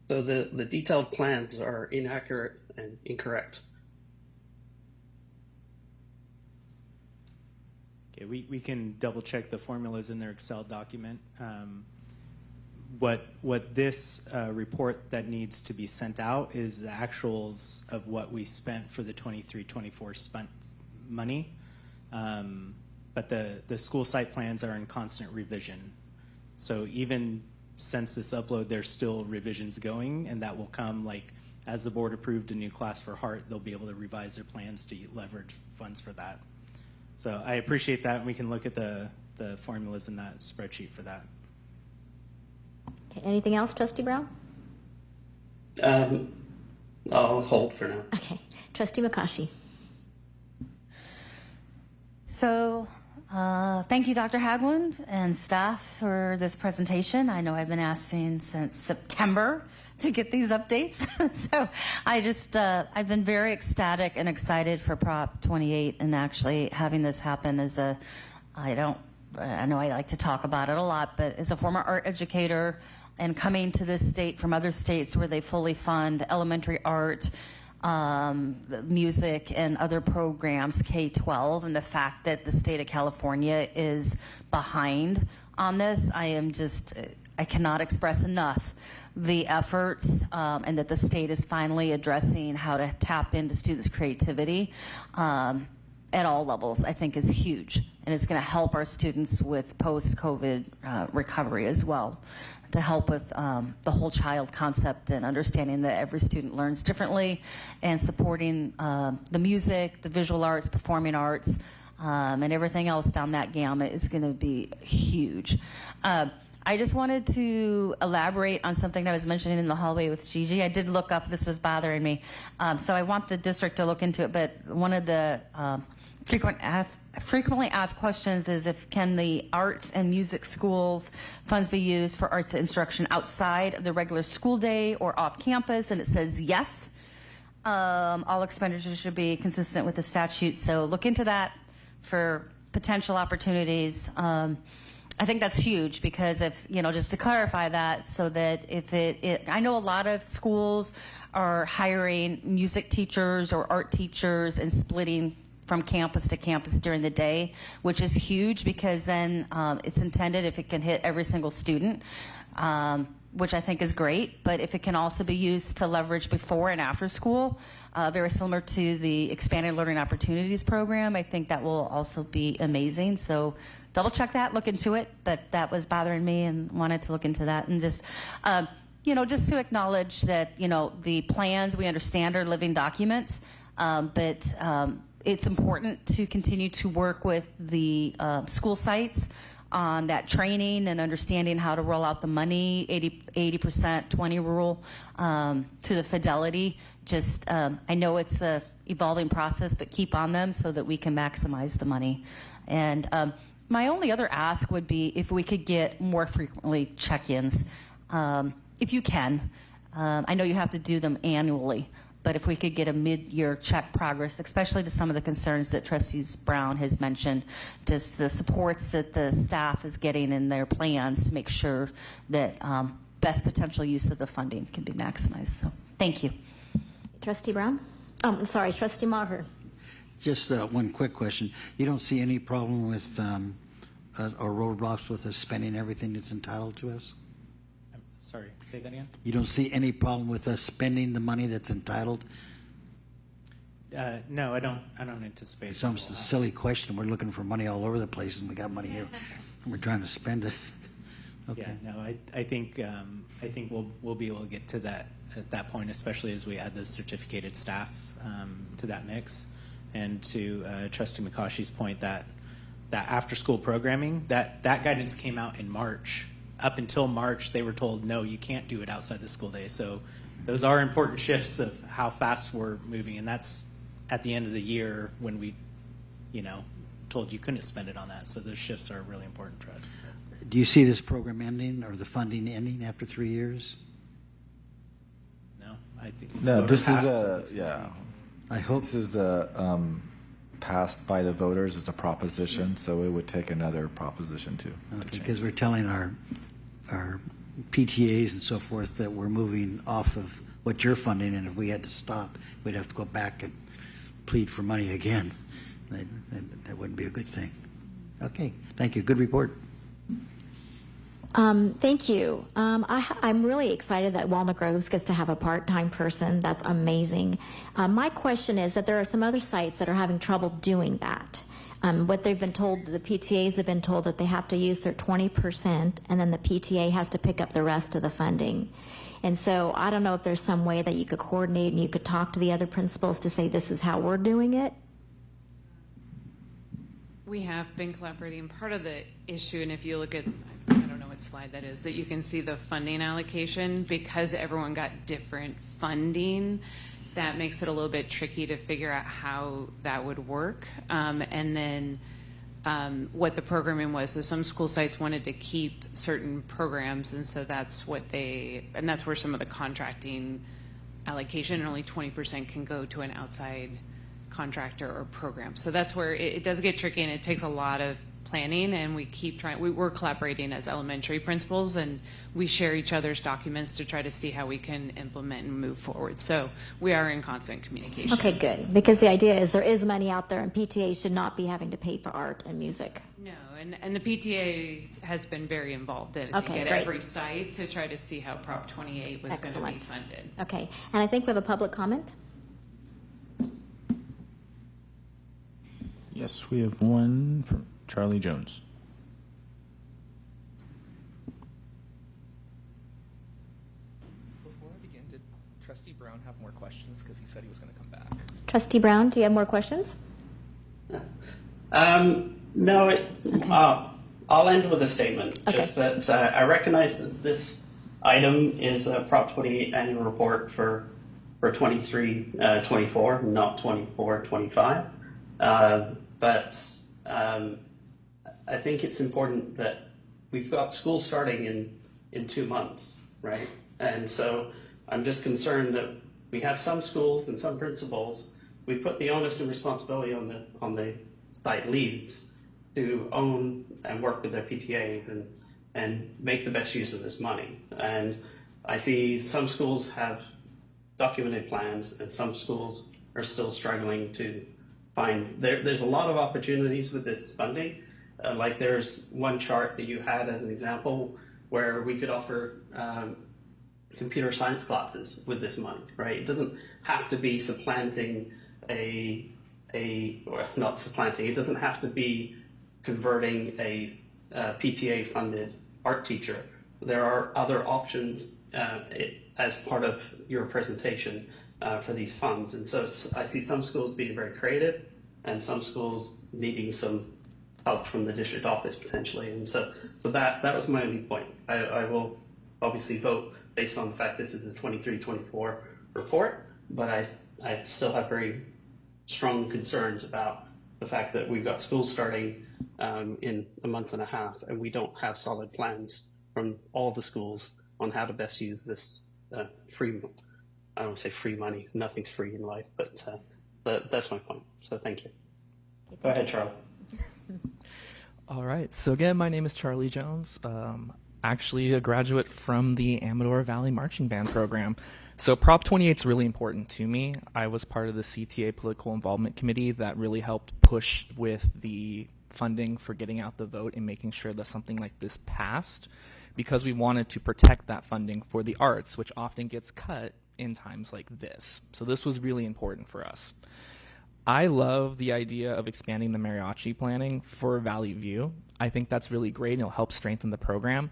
So the detailed plans are inaccurate and incorrect. Okay, we can double check the formulas in their Excel document. What this report that needs to be sent out is the actuals of what we spent for the 23-24 spent money. But the school site plans are in constant revision. So even since this upload, there's still revisions going, and that will come, like, as the board approved a new class for Hart, they'll be able to revise their plans to leverage funds for that. So I appreciate that, and we can look at the formulas in that spreadsheet for that. Okay, anything else, Trustee Brown? I'll hold for now. Okay. Trustee McCaughey. So, thank you, Dr. Haglund and staff for this presentation. I know I've been asking since September to get these updates. So I've been very ecstatic and excited for Prop 28 and actually having this happen as I know I like to talk about it a lot, but as a former art educator and coming to this state from other states where they fully fund elementary art, music and other programs, K-12, and the fact that the state of California is behind on this, I cannot express enough the efforts and that the state is finally addressing how to tap into students' creativity at all levels, I think is huge. And it's going to help our students with post-COVID recovery as well, to help with the whole child concept and understanding that every student learns differently, and supporting the music, the visual arts, performing arts, and everything else down that gamut is going to be huge. I just wanted to elaborate on something I was mentioning in the hallway with Gigi. I did look up, this was bothering me, so I want the district to look into it, but one of the frequently asked questions is can the arts and music schools funds be used for arts instruction outside of the regular school day or off campus, and it says yes. All expenditures should be consistent with the statute, so look into that for potential opportunities. I think that's huge because if, just to clarify that, so that if I know a lot of schools are hiring music teachers or art teachers and splitting from campus to campus during the day, which is huge because then it's intended if it can hit every single student, which I think is great, but if it can also be used to leverage before and after school, very similar to the Expanded Learning Opportunities program, I think that will also be amazing. So double check that, look into it, but that was bothering me and wanted to look into that. And just, just to acknowledge that, the plans we understand are living documents, but it's important to continue to work with the school sites on that training and understanding how to roll out the money, 80% 20 rule, to the fidelity. Just, I know it's a evolving process, but keep on them so that we can maximize the money. And my only other ask would be if we could get more frequently check-ins, if you can. I know you have to do them annually, but if we could get a mid-year check progress, especially to some of the concerns that Trustees Brown has mentioned, just the supports that the staff is getting in their plans to make sure that best potential use of the funding can be maximized. So thank you. Trustee Brown? Sorry, Trustee Maher. Just one quick question. You don't see any problem with or roadblocks with us spending everything that's entitled to us? Sorry, say that again? You don't see any problem with us spending the money that's entitled? No, I don't anticipate. It's almost a silly question. We're looking for money all over the place, and we got money here, and we're trying to spend it. Okay. Yeah, no, I think we'll be able to get to that at that point, especially as we add the certificated staff to that mix. And to Trustee McCaughey's point, that after-school programming, that guidance came out in March. Up until March, they were told, no, you can't do it outside the school day. So those are important shifts of how fast we're moving, and that's at the end of the year when we, told you couldn't spend it on that. So those shifts are really important to us. Do you see this program ending or the funding ending after 3 years? No, I think no. This is I hope this is a passed by the voters as a proposition, so it would take another proposition to Okay, change. because we're telling our PTAs and so forth that we're moving off of what you're funding, and if we had to stop, we'd have to go back and plead for money again. That wouldn't be a good thing. Okay, thank you. Good report. Thank you. I'm really excited that Walnut Groves gets to have a part-time person. That's amazing. My question is that there are some other sites that are having trouble doing that. What they've been told, the PTAs have been told that they have to use their 20%, and then the PTA has to pick up the rest of the funding. And so I don't know if there's some way that you could coordinate and you could talk to the other principals to say this is how we're doing it. We have been collaborating. Part of the issue, and if you look at, I don't know what slide that is, that you can see the funding allocation, because everyone got different funding, that makes it a little bit tricky to figure out how that would work. And then what the programming was. So some school sites wanted to keep certain programs, and so that's what and that's where some of the contracting allocation, and only 20% can go to an outside contractor or program. So that's where it does get tricky, and it takes a lot of planning, and we keep trying. We're collaborating as elementary principals, and we share each other's documents to try to see how we can implement and move forward. So we are in constant communication. Okay, good. Because the idea is there is money out there, and PTA should not be having to pay for art and music. No, and the PTA has been very involved in it, Okay, at great. every site to try to see how Prop 28 was going to be Excellent. funded. Okay, and I think we have a public comment. Yes, we have one from Charlie Jones. Before I begin, did Trustee Brown have more questions? Because he said he was going to come back. Trustee Brown, do you have more questions? No, I'll end with a statement. Okay. Just that I recognize that this item is a Prop 28 annual report for 23-24, not 24-25. But I think it's important that we've got school starting in 2 months, right? And so I'm just concerned that we have some schools and some principals, we put the onus and responsibility on the site leads to own and work with their PTAs and make the best use of this money. And I see some schools have documented plans, and some schools are still struggling to find. There's a lot of opportunities with this funding. Like there's one chart that you had as an example where we could offer computer science classes with this money, right? It doesn't have to be supplanting or not supplanting, it doesn't have to be converting a PTA funded art teacher. There are other options as part of your presentation for these funds. And so I see some schools being very creative and some schools needing some help from the district office potentially. And so that was my only point. I will obviously vote based on the fact this is a 23-24 report, but I still have very strong concerns about the fact that we've got schools starting in a month and a half, and we don't have solid plans from all the schools on how to best use this free, I don't want to say free money, nothing's free in life, but that's my point. So thank you. Go ahead, Charlie. All right. So again, my name is Charlie Jones. Actually a graduate from the Amador Valley Marching Band program. So Prop 28 is really important to me. I was part of the CTA Political Involvement Committee that really helped push with the funding for getting out the vote and making sure that something like this passed, because we wanted to protect that funding for the arts, which often gets cut in times like this. So this was really important for us. I love the idea of expanding the mariachi planning for Valley View. I think that's really great and it'll help strengthen the program.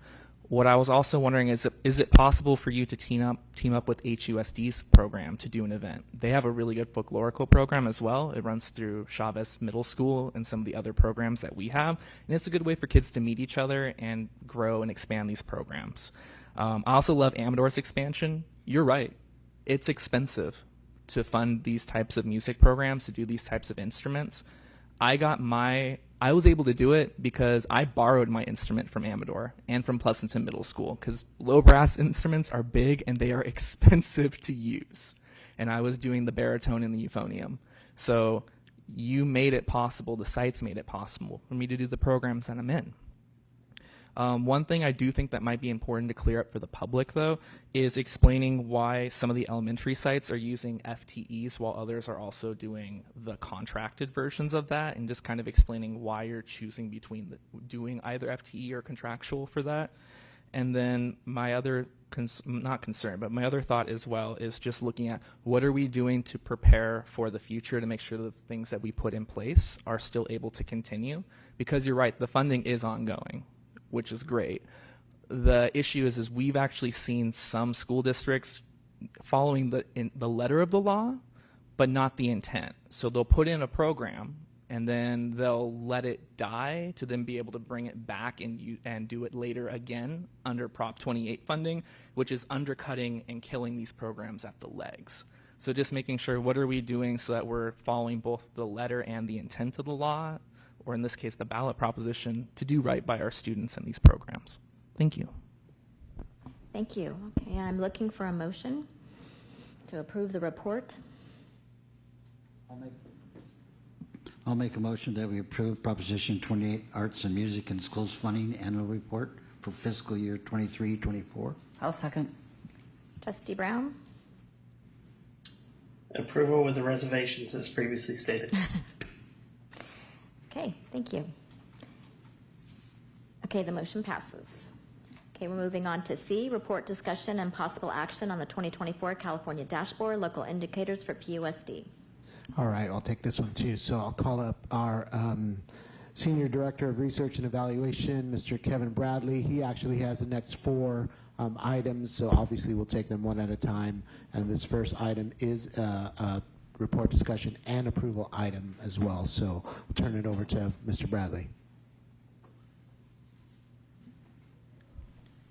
What I was also wondering is it possible for you to team up with HUSD's program to do an event? They have a really good folklorical program as well. It runs through Chavez Middle School and some of the other programs that we have. And it's a good way for kids to meet each other and grow and expand these programs. I also love Amador's expansion. You're right. It's expensive to fund these types of music programs, to do these types of instruments. I was able to do it because I borrowed my instrument from Amador and from Pleasanton Middle School, because low brass instruments are big and they are expensive to use. And I was doing the baritone and the euphonium. So you made it possible, the sites made it possible for me to do the programs that I'm in. One thing I do think that might be important to clear up for the public, though, is explaining why some of the elementary sites are using FTEs while others are also doing the contracted versions of that, and just kind of explaining why you're choosing between doing either FTE or contractual for that. And then my other, not concern, but my other thought as well is just looking at what are we doing to prepare for the future to make sure that the things that we put in place are still able to continue. Because you're right, the funding is ongoing, which is great. The issue is we've actually seen some school districts following the letter of the law, but not the intent. So they'll put in a program and then they'll let it die to then be able to bring it back and do it later again under Prop 28 funding, which is undercutting and killing these programs at the legs. So just making sure, what are we doing so that we're following both the letter and the intent of the law, or in this case, the ballot proposition, to do right by our students in these programs. Thank you. Thank you. Okay, I'm looking for a motion to approve the report. I'll make a motion that we approve Proposition 28, Arts and Music in Schools Funding Annual Report for fiscal year 23-24. I'll second. Trustee Brown? Approval with the reservations as previously stated. Okay, thank you. Okay, the motion passes. Okay, we're moving on to C, report discussion and possible action on the 2024 California Dashboard, local indicators for PUSD. All right, I'll take this one too. So I'll call up our Senior Director of Research and Evaluation, Mr. Kevin Bradley. He actually has the next 4 items, so obviously we'll take them one at a time. And this first item is a report discussion and approval item as well. So we'll turn it over to Mr. Bradley.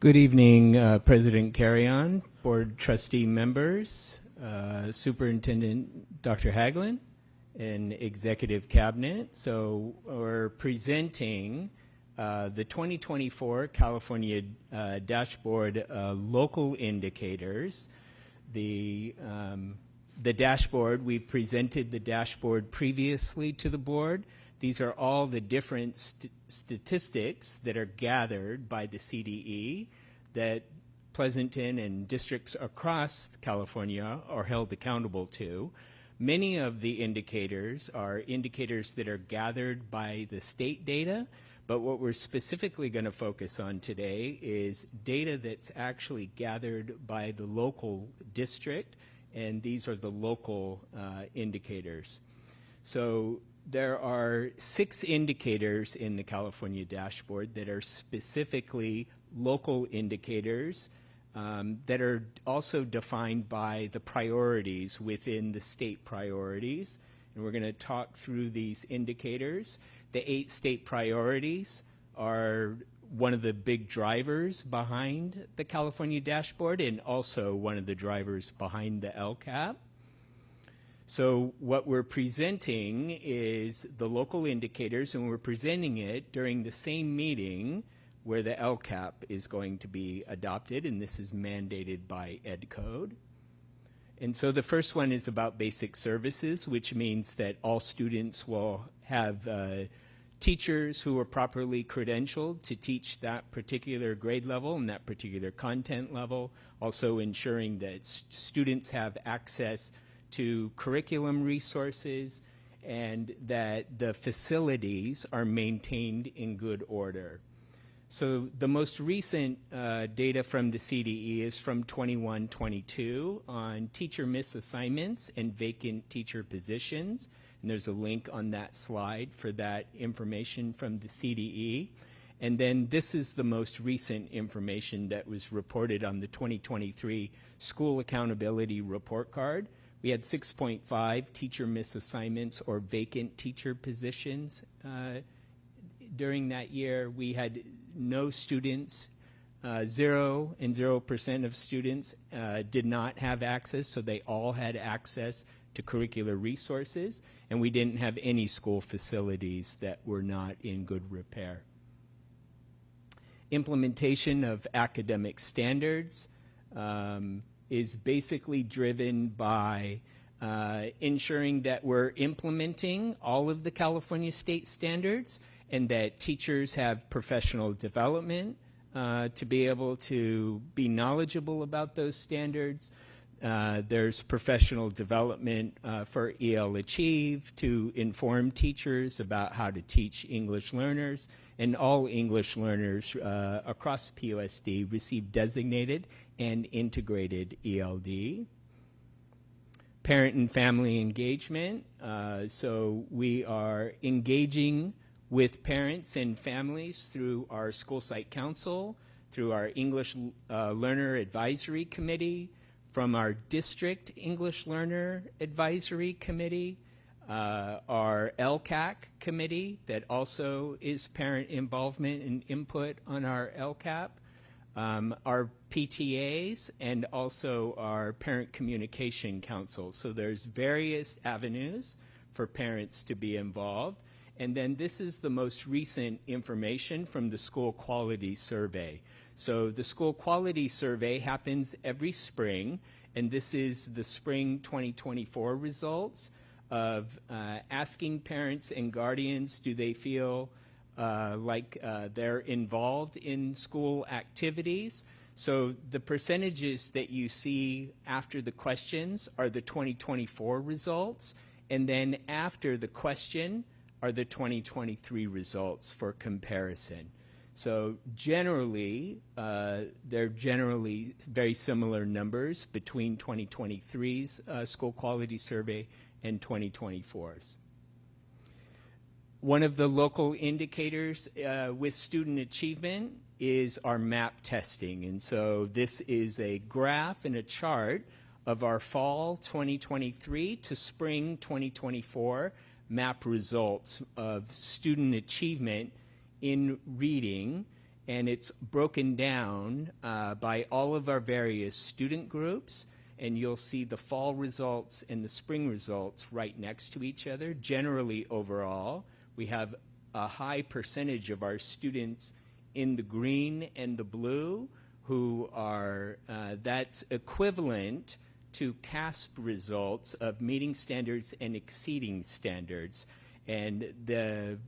Good evening, President Carrion, Board Trustee members, Superintendent Dr. Haglund, and Executive Cabinet. So we're presenting the 2024 California Dashboard local indicators. The dashboard, we've presented the dashboard previously to the board. These are all the different statistics that are gathered by the CDE that Pleasanton and districts across California are held accountable to. Many of the indicators are indicators that are gathered by the state data, but what we're specifically going to focus on today is data that's actually gathered by the local district, and these are the local indicators. So there are 6 indicators in the California dashboard that are specifically local indicators that are also defined by the priorities within the state priorities. And we're going to talk through these indicators. The 8 state priorities are one of the big drivers behind the California dashboard and also one of the drivers behind the LCAP. So what we're presenting is the local indicators, and we're presenting it during the same meeting where the LCAP is going to be adopted, and this is mandated by Ed Code. And so the first one is about basic services, which means that all students will have teachers who are properly credentialed to teach that particular grade level and that particular content level, also ensuring that students have access to curriculum resources and that the facilities are maintained in good order. So the most recent data from the CDE is from 21-22 on teacher misassignments and vacant teacher positions. And there's a link on that slide for that information from the CDE. And then this is the most recent information that was reported on the 2023 School Accountability Report Card. We had 6.5 teacher misassignments or vacant teacher positions during that year. We had no students, 0% of students did not have access, so they all had access to curricular resources, and we didn't have any school facilities that were not in good repair. Implementation of academic standards is basically driven by ensuring that we're implementing all of the California state standards and that teachers have professional development to be able to be knowledgeable about those standards. There's professional development for EL Achieve to inform teachers about how to teach English learners, and all English learners across PUSD receive designated and integrated ELD. Parent and family engagement. So we are engaging with parents and families through our school site council, through our English Learner Advisory Committee, from our district English Learner Advisory Committee, our LCAC committee that also is parent involvement and input on our LCAP, our PTAs, and also our Parent Communication Council. So there's various avenues for parents to be involved. And then this is the most recent information from the School Quality Survey. So the School Quality Survey happens every spring, and this is the spring 2024 results of asking parents and guardians, do they feel like they're involved in school activities? So the percentages that you see after the questions are the 2024 results, and then after the question are the 2023 results for comparison. So generally, they're generally very similar numbers between 2023's School Quality Survey and 2024's. One of the local indicators with student achievement is our MAP testing. And so this is a graph and a chart of our fall 2023 to spring 2024 MAP results of student achievement in reading, and it's broken down by all of our various student groups, and you'll see the fall results and the spring results right next to each other. Generally, overall, we have a high percentage of our students in the green and the blue who are, that's equivalent to CASP results of meeting standards and exceeding standards. And the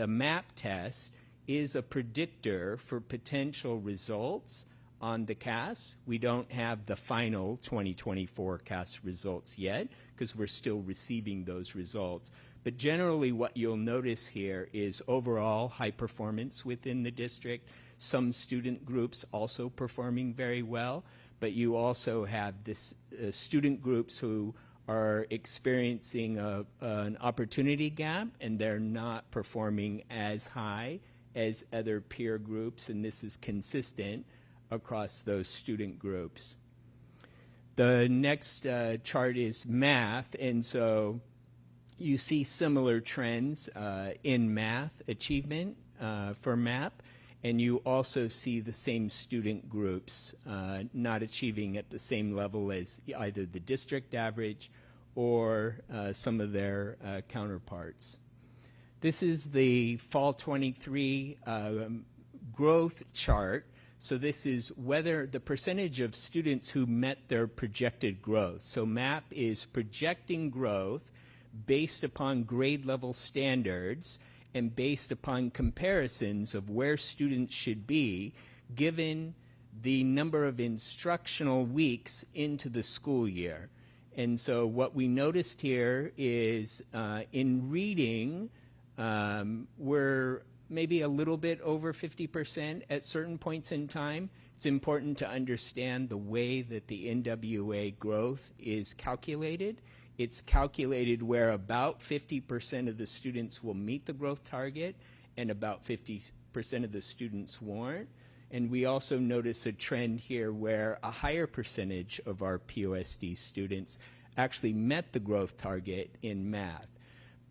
MAP test is a predictor for potential results on the CAS. We don't have the final 2024 CAS results yet because we're still receiving those results. But generally what you'll notice here is overall high performance within the district, some student groups also performing very well, but you also have this student groups who are experiencing an opportunity gap and they're not performing as high as other peer groups, and this is consistent across those student groups. The next chart is math, and so you see similar trends in math achievement for MAP, and you also see the same student groups not achieving at the same level as either the district average or some of their counterparts. This is the fall 23 growth chart. So this is whether the percentage of students who met their projected growth. So MAP is projecting growth based upon grade level standards and based upon comparisons of where students should be given the number of instructional weeks into the school year. And so what we noticed here is in reading, we're maybe a little bit over 50% at certain points in time. It's important to understand the way that the NWA growth is calculated. It's calculated where about 50% of the students will meet the growth target and about 50% of the students won't. And we also notice a trend here where a higher percentage of our POSD students actually met the growth target in math.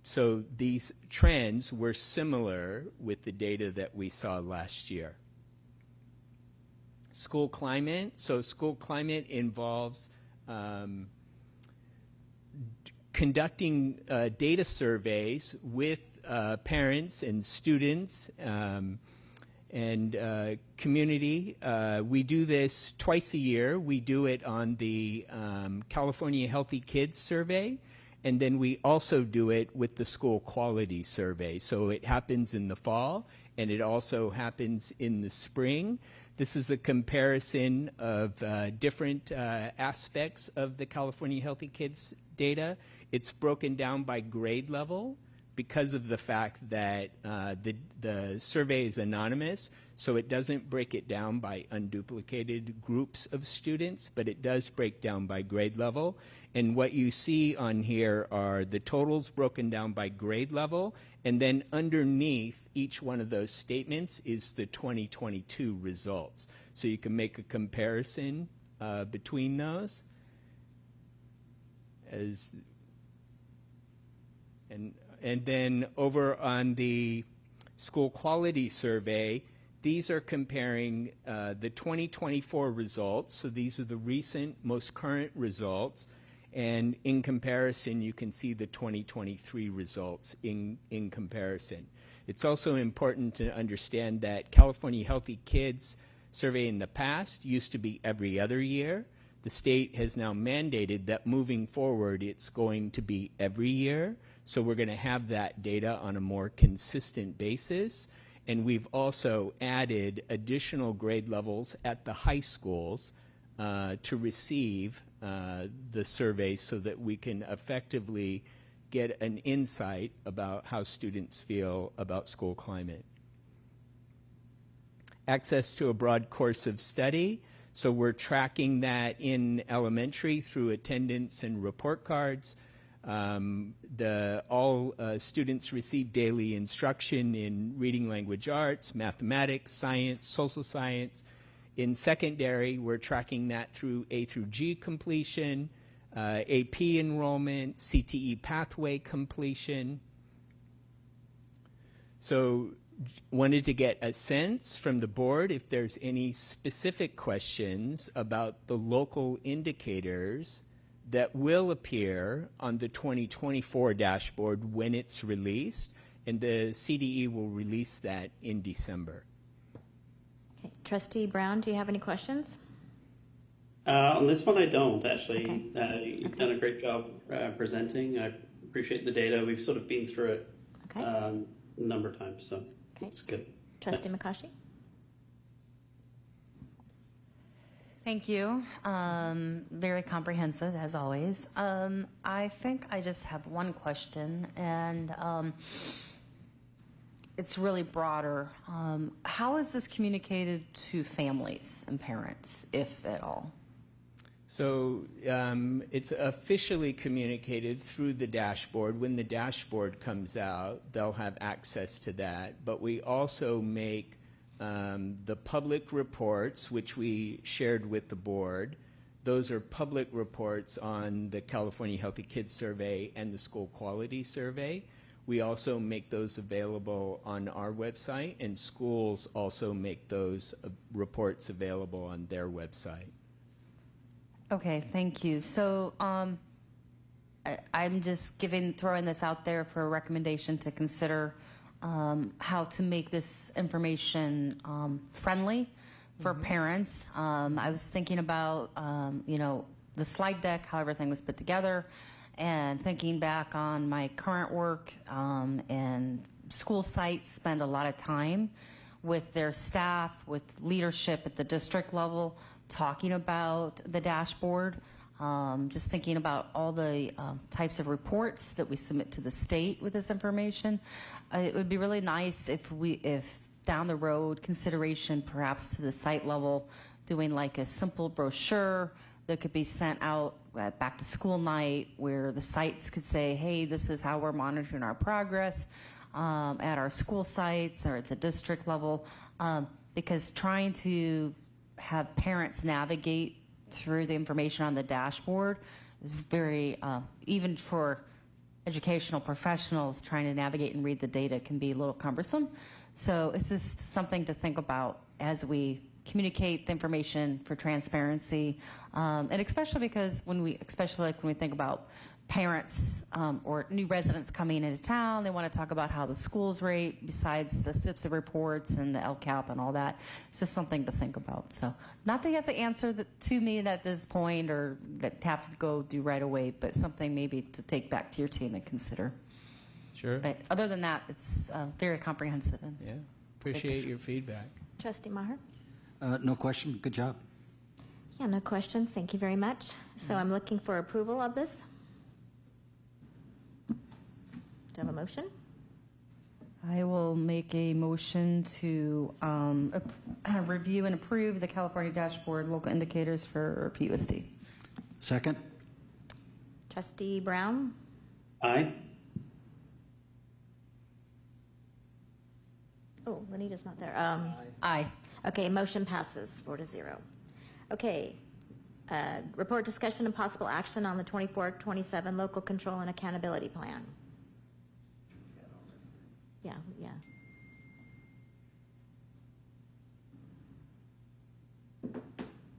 So these trends were similar with the data that we saw last year. School climate. So school climate involves conducting data surveys with parents and students, and And community, we do this twice a year. We do it on the California Healthy Kids Survey, and then we also do it with the School Quality Survey. So it happens in the fall, and it also happens in the spring. This is a comparison of different aspects of the California Healthy Kids data. It's broken down by grade level, because of the fact that the survey is anonymous, so it doesn't break it down by unduplicated groups of students, but it does break down by grade level. And what you see on here are the totals broken down by grade level, and then underneath each one of those statements is the 2022 results. So you can make a comparison between those. And then over on the School Quality Survey, these are comparing the 2024 results. So these are the recent, most current results. And in comparison, you can see the 2023 results in comparison. It's also important to understand that California Healthy Kids Survey in the past used to be every other year. The state has now mandated that moving forward, it's going to be every year. So we're going to have that data on a more consistent basis. And we've also added additional grade levels at the high schools to receive the survey so that we can effectively get an insight about how students feel about school climate. Access to a broad course of study. So we're tracking that in elementary through attendance and report cards. All students receive daily instruction in reading, language arts, mathematics, science, social science. In secondary, we're tracking that through A through G completion, AP enrollment, CTE pathway completion. So wanted to get a sense from the board if there's any specific questions about the local indicators that will appear on the 2024 dashboard when it's released, and the CDE will release that in December. Okay. Trustee Brown, do you have any questions? On this one, I don't, actually. Okay. You've done a great job presenting. I appreciate the data. We've sort of been through it a number of times, so it's good. Trustee McCaughey? Thank you. Very comprehensive, as always. I think I just have one question, and it's really broader. How is this communicated to families and parents, if at all? So it's officially communicated through the dashboard. When the dashboard comes out, they'll have access to that. But we also make the public reports, which we shared with the board. Those are public reports on the California Healthy Kids Survey and the School Quality Survey. We also make those available on our website, and schools also make those reports available on their website. Okay, thank you. So I'm just throwing this out there for a recommendation to consider how to make this information friendly for parents. I was thinking about, the slide deck, how everything was put together, and thinking back on my current work, and school sites spend a lot of time with their staff, with leadership at the district level, talking about the dashboard. Just thinking about all the types of reports that we submit to the state with this information. It would be really nice if down the road, consideration perhaps to the site level, doing like a simple brochure that could be sent out at back to school night, where the sites could say, hey, this is how we're monitoring our progress at our school sites or at the district level, because trying to have parents navigate through the information on the dashboard is very, even for educational professionals, trying to navigate and read the data can be a little cumbersome. So it's just something to think about as we communicate the information for transparency, and especially because especially like when we think about parents or new residents coming into town. They want to talk about how the schools rate besides the SIPSA reports and the LCAP and all that. It's just something to think about. So not that you have to answer to me at this point or that have to go do right away, but something maybe to take back to your team and consider. Sure. But other than that, it's very comprehensive. And yeah, appreciate your feedback. Trustee Maher? No question. Good job. Yeah, no questions. Thank you very much. So I'm looking for approval of this. Do I have a motion? I will make a motion to review and approve the California Dashboard Local Indicators for PUSD. Second. Trustee Brown? Aye. Oh, Lenita's not there. Aye. Okay, motion passes 4-0. Okay, report, discussion, and possible action on the 24-27 Local Control and Accountability Plan. Yeah.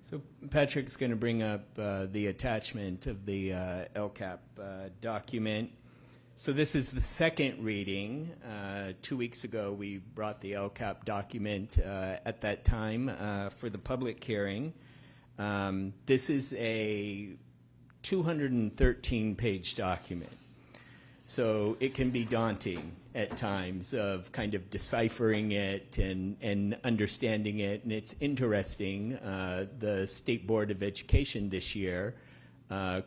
So Patrick's going to bring up the attachment of the LCAP document. So this is the second reading. 2 weeks ago, we brought the LCAP document at that time for the public hearing. This is a 213-page document. So it can be daunting at times of kind of deciphering it and understanding it. And it's interesting, the State Board of Education this year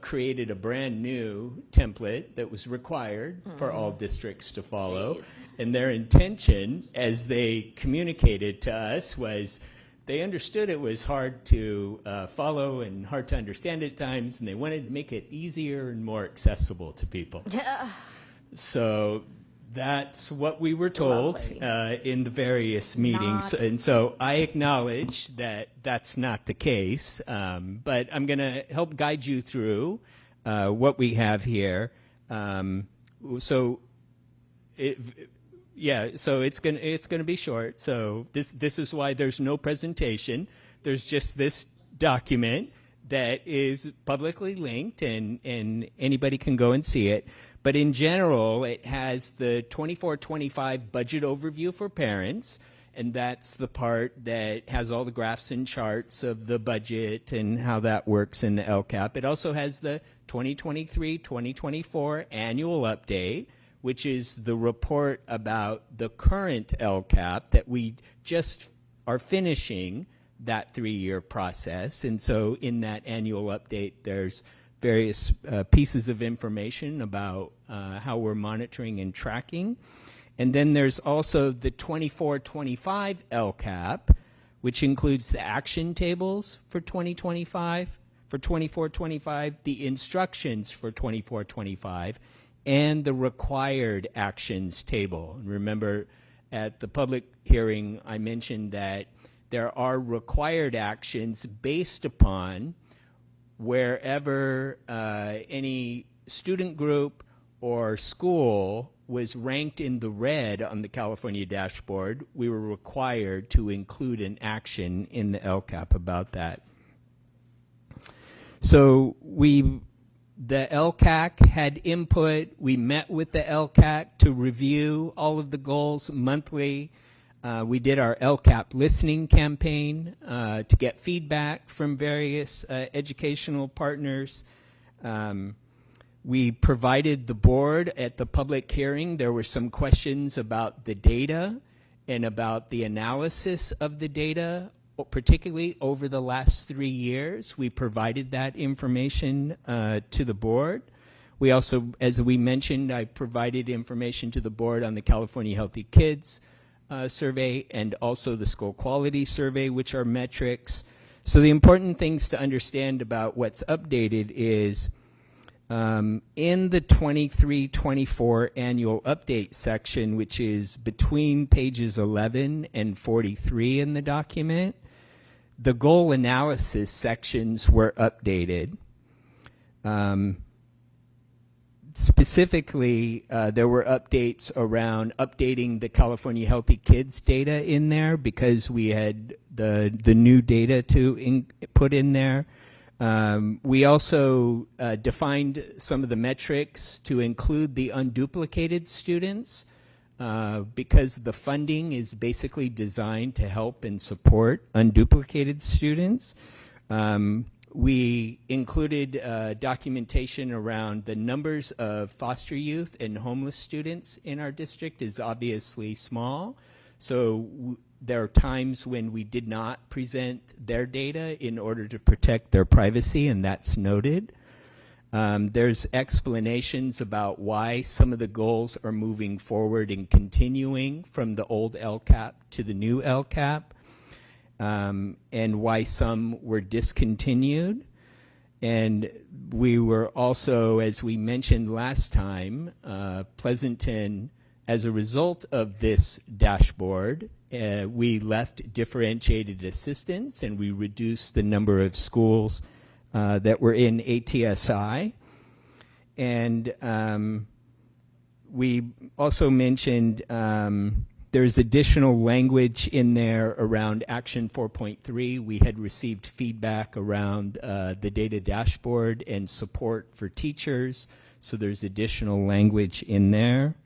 created a brand new template that was required for all districts to follow. Jeez. And their intention, as they communicated to us, was they understood it was hard to follow and hard to understand at times, and they wanted to make it easier and more accessible to people. So that's what we were told in the various meetings. And so I acknowledge that that's not the case, but I'm going to help guide you through what we have here. So it's going to be short. So this is why there's no presentation. There's just this document that is publicly linked, and anybody can go and see it. But in general, it has the 24-25 budget overview for parents, and that's the part that has all the graphs and charts of the budget and how that works in the LCAP. It also has the 2023-2024 annual update, which is the report about the current LCAP that we just are finishing that 3-year process. And so in that annual update, there's various pieces of information about how we're monitoring and tracking. And then there's also the 24-25 LCAP, which includes the action tables for 2025, for 24-25, the instructions for 24-25, and the required actions table. And remember, at the public hearing, I mentioned that there are required actions based upon wherever any student group or school was ranked in the red on the California dashboard, we were required to include an action in the LCAP about that. So the LCAC had input. We met with the LCAC to review all of the goals monthly. We did our LCAP listening campaign to get feedback from various educational partners. We provided the board at the public hearing. There were some questions about the data and about the analysis of the data, particularly over the last 3 years. We provided that information to the board. We also, as we mentioned, I provided information to the board on the California Healthy Kids survey and also the school quality survey, which are metrics. So the important things to understand about what's updated is in the 23-24 annual update section, which is between pages 11 and 43 in the document, the goal analysis sections were updated. Specifically, there were updates around updating the California Healthy Kids data in there because we had the new data to put in there. We also defined some of the metrics to include the unduplicated students because the funding is basically designed to help and support unduplicated students. We included documentation around the numbers of foster youth and homeless students in our district is obviously small. So there are times when we did not present their data in order to protect their privacy, and that's noted. There's explanations about why some of the goals are moving forward and continuing from the old LCAP to the new LCAP. And why some were discontinued. And we were also, as we mentioned last time, Pleasanton, as a result of this dashboard, we left differentiated assistance and we reduced the number of schools that were in ATSI. And we also mentioned there's additional language in there around Action 4.3. We had received feedback around the data dashboard and support for teachers, so there's additional language in there.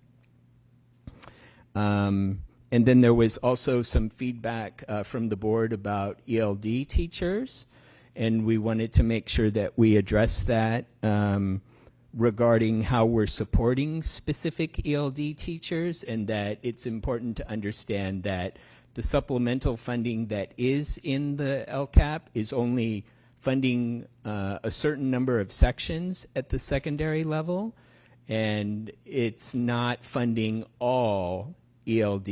And then there was also some feedback from the board about ELD teachers, and we wanted to make sure that we address that regarding how we're supporting specific ELD teachers, and that it's important to understand that the supplemental funding that is in the LCAP is only funding a certain number of sections at the secondary level, and it's not funding all ELD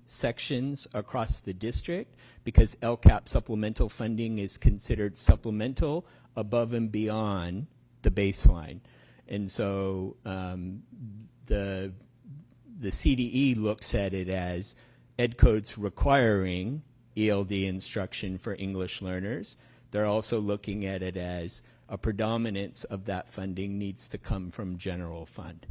sections across the district, because LCAP supplemental funding is considered supplemental above and beyond the baseline. And so the CDE looks at it as ed codes requiring ELD instruction for English learners. They're also looking at it as a predominance of that funding needs to come from general fund.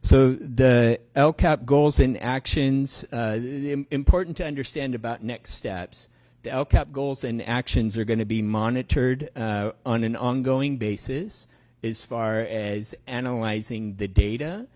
So the LCAP goals and actions, important to understand about next steps. The LCAP goals and actions are going to be monitored on an ongoing basis as far as analyzing the data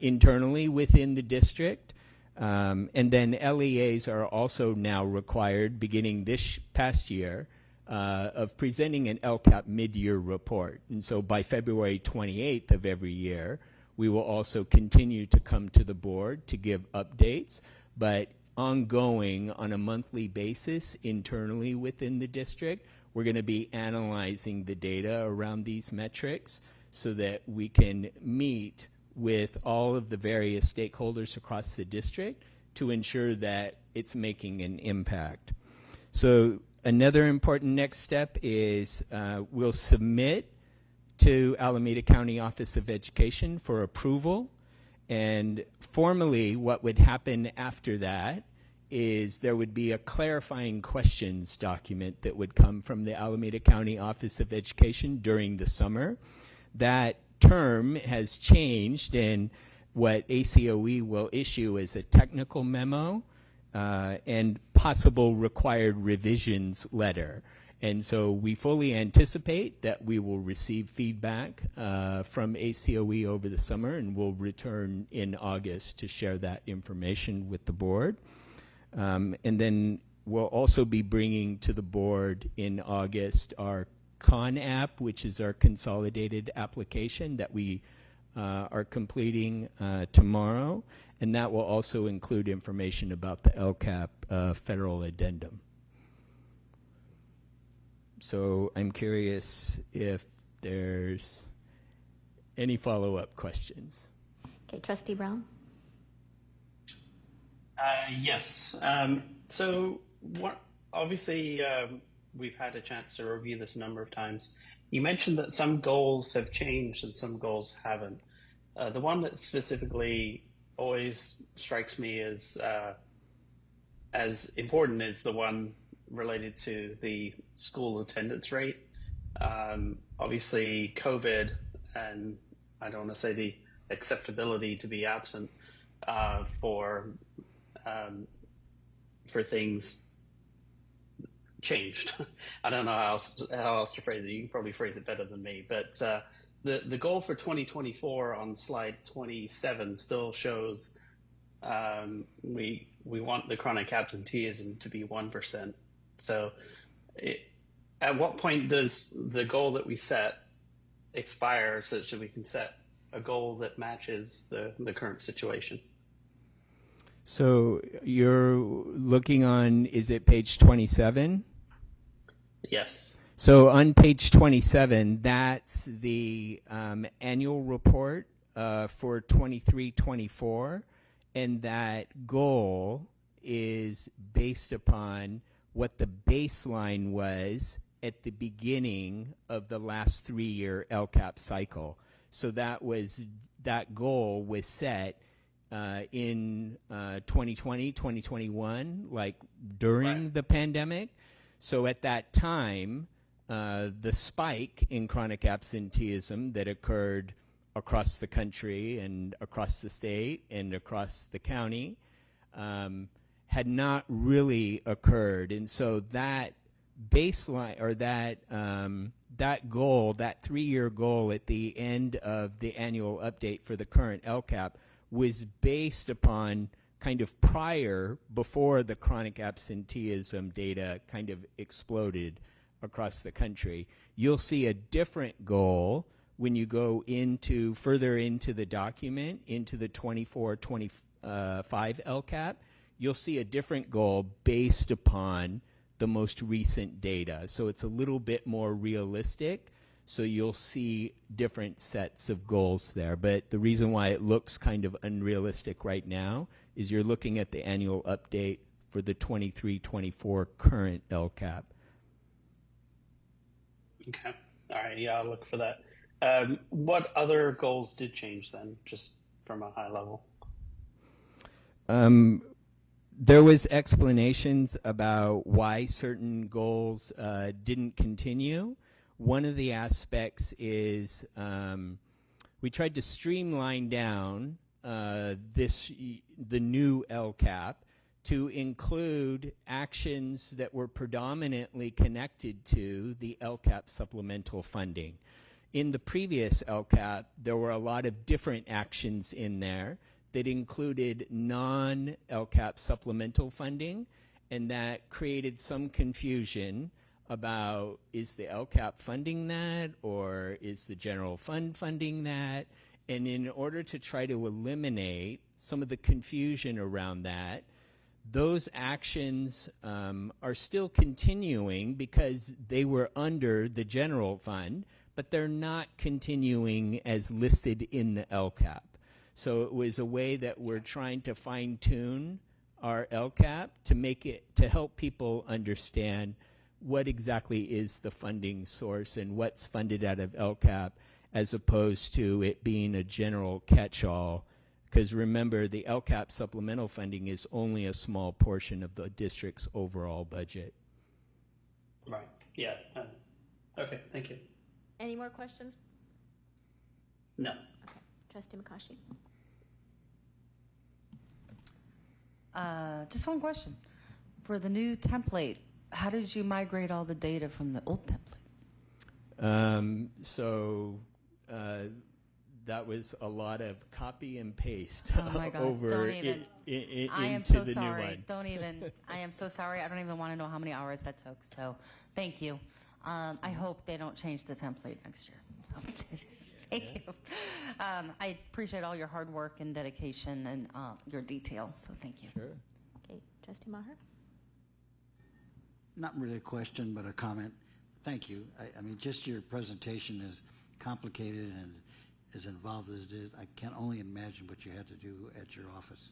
internally within the district. And then LEAs are also now required, beginning this past year, of presenting an LCAP mid-year report. And so by February 28th of every year, we will also continue to come to the board to give updates, but ongoing on a monthly basis internally within the district, we're going to be analyzing the data around these metrics so that we can meet with all of the various stakeholders across the district to ensure that it's making an impact. So another important next step is we'll submit to Alameda County Office of Education for approval. And formally, what would happen after that is there would be a clarifying questions document that would come from the Alameda County Office of Education during the summer. That term has changed, and what ACOE will issue is a technical memo and possible required revisions letter. And so we fully anticipate that we will receive feedback from ACOE over the summer, and we'll return in August to share that information with the board. And then we'll also be bringing to the board in August our Con app, which is our consolidated application that we are completing tomorrow. And that will also include information about the LCAP federal addendum. So I'm curious if there's any follow-up questions. Okay, Trustee Brown? Yes. So obviously, we've had a chance to review this a number of times. You mentioned that some goals have changed and some goals haven't. The one that specifically always strikes me as important is the one related to the school attendance rate. Obviously, COVID, and I don't want to say the acceptability to be absent for for things changed. I don't know how else to phrase it. You can probably phrase it better than me. But the goal for 2024 on slide 27 still shows we want the chronic absenteeism to be 1%. So at what point does the goal that we set expire such that we can set a goal that matches the current situation? So you're looking on, is it page 27? Yes. So on page 27, that's the annual report for 23-24, and that goal is based upon what the baseline was at the beginning of the last 3-year LCAP cycle. So that goal was set in 2020, 2021, like during the pandemic. So at that time, the spike in chronic absenteeism that occurred across the country and across the state and across the county had not really occurred. And so that baseline, or that goal, that 3-year goal at the end of the annual update for the current LCAP was based upon kind of before the chronic absenteeism data kind of exploded across the country. You'll see a different goal when you go further into the document, into the 24-25 LCAP. You'll see a different goal based upon the most recent data. So it's a little bit more realistic. So you'll see different sets of goals there. But the reason why it looks kind of unrealistic right now is you're looking at the annual update for the 23-24 current LCAP. Okay. All right. Yeah, I'll look for that. What other goals did change then, just from a high level? There was explanations about why certain goals didn't continue. One of the aspects is we tried to streamline down the new LCAP to include actions that were predominantly connected to the LCAP supplemental funding. In the previous LCAP, there were a lot of different actions in there that included non-LCAP supplemental funding, and that created some confusion about, is the LCAP funding that, or is the general fund funding that? And in order to try to eliminate some of the confusion around that, those actions are still continuing because they were under the general fund, but they're not continuing as listed in the LCAP. So it was a way that we're trying to fine-tune our LCAP to help people understand what exactly is the funding source and what's funded out of LCAP, as opposed to it being a general catch-all. Because remember, the LCAP supplemental funding is only a small portion of the district's overall budget. Right. Yeah. Okay. Thank you. Any more questions? No. Okay. Trustee McCoshie. Just one question. For the new template, how did you migrate all the data from the old template? That was a lot of copy and paste Oh my God. over Don't even. I am into so the sorry. new one. Don't even. I am so sorry. I don't even want to know how many hours that took. So thank you. I hope they don't change the template next year. So, thank you. I appreciate all your hard work and dedication and your detail. So thank you. Sure. Okay. Trustee Maher? Not really a question, but a comment. Thank you. I mean, just your presentation is complicated and as involved as it is. I can only imagine what you had to do at your office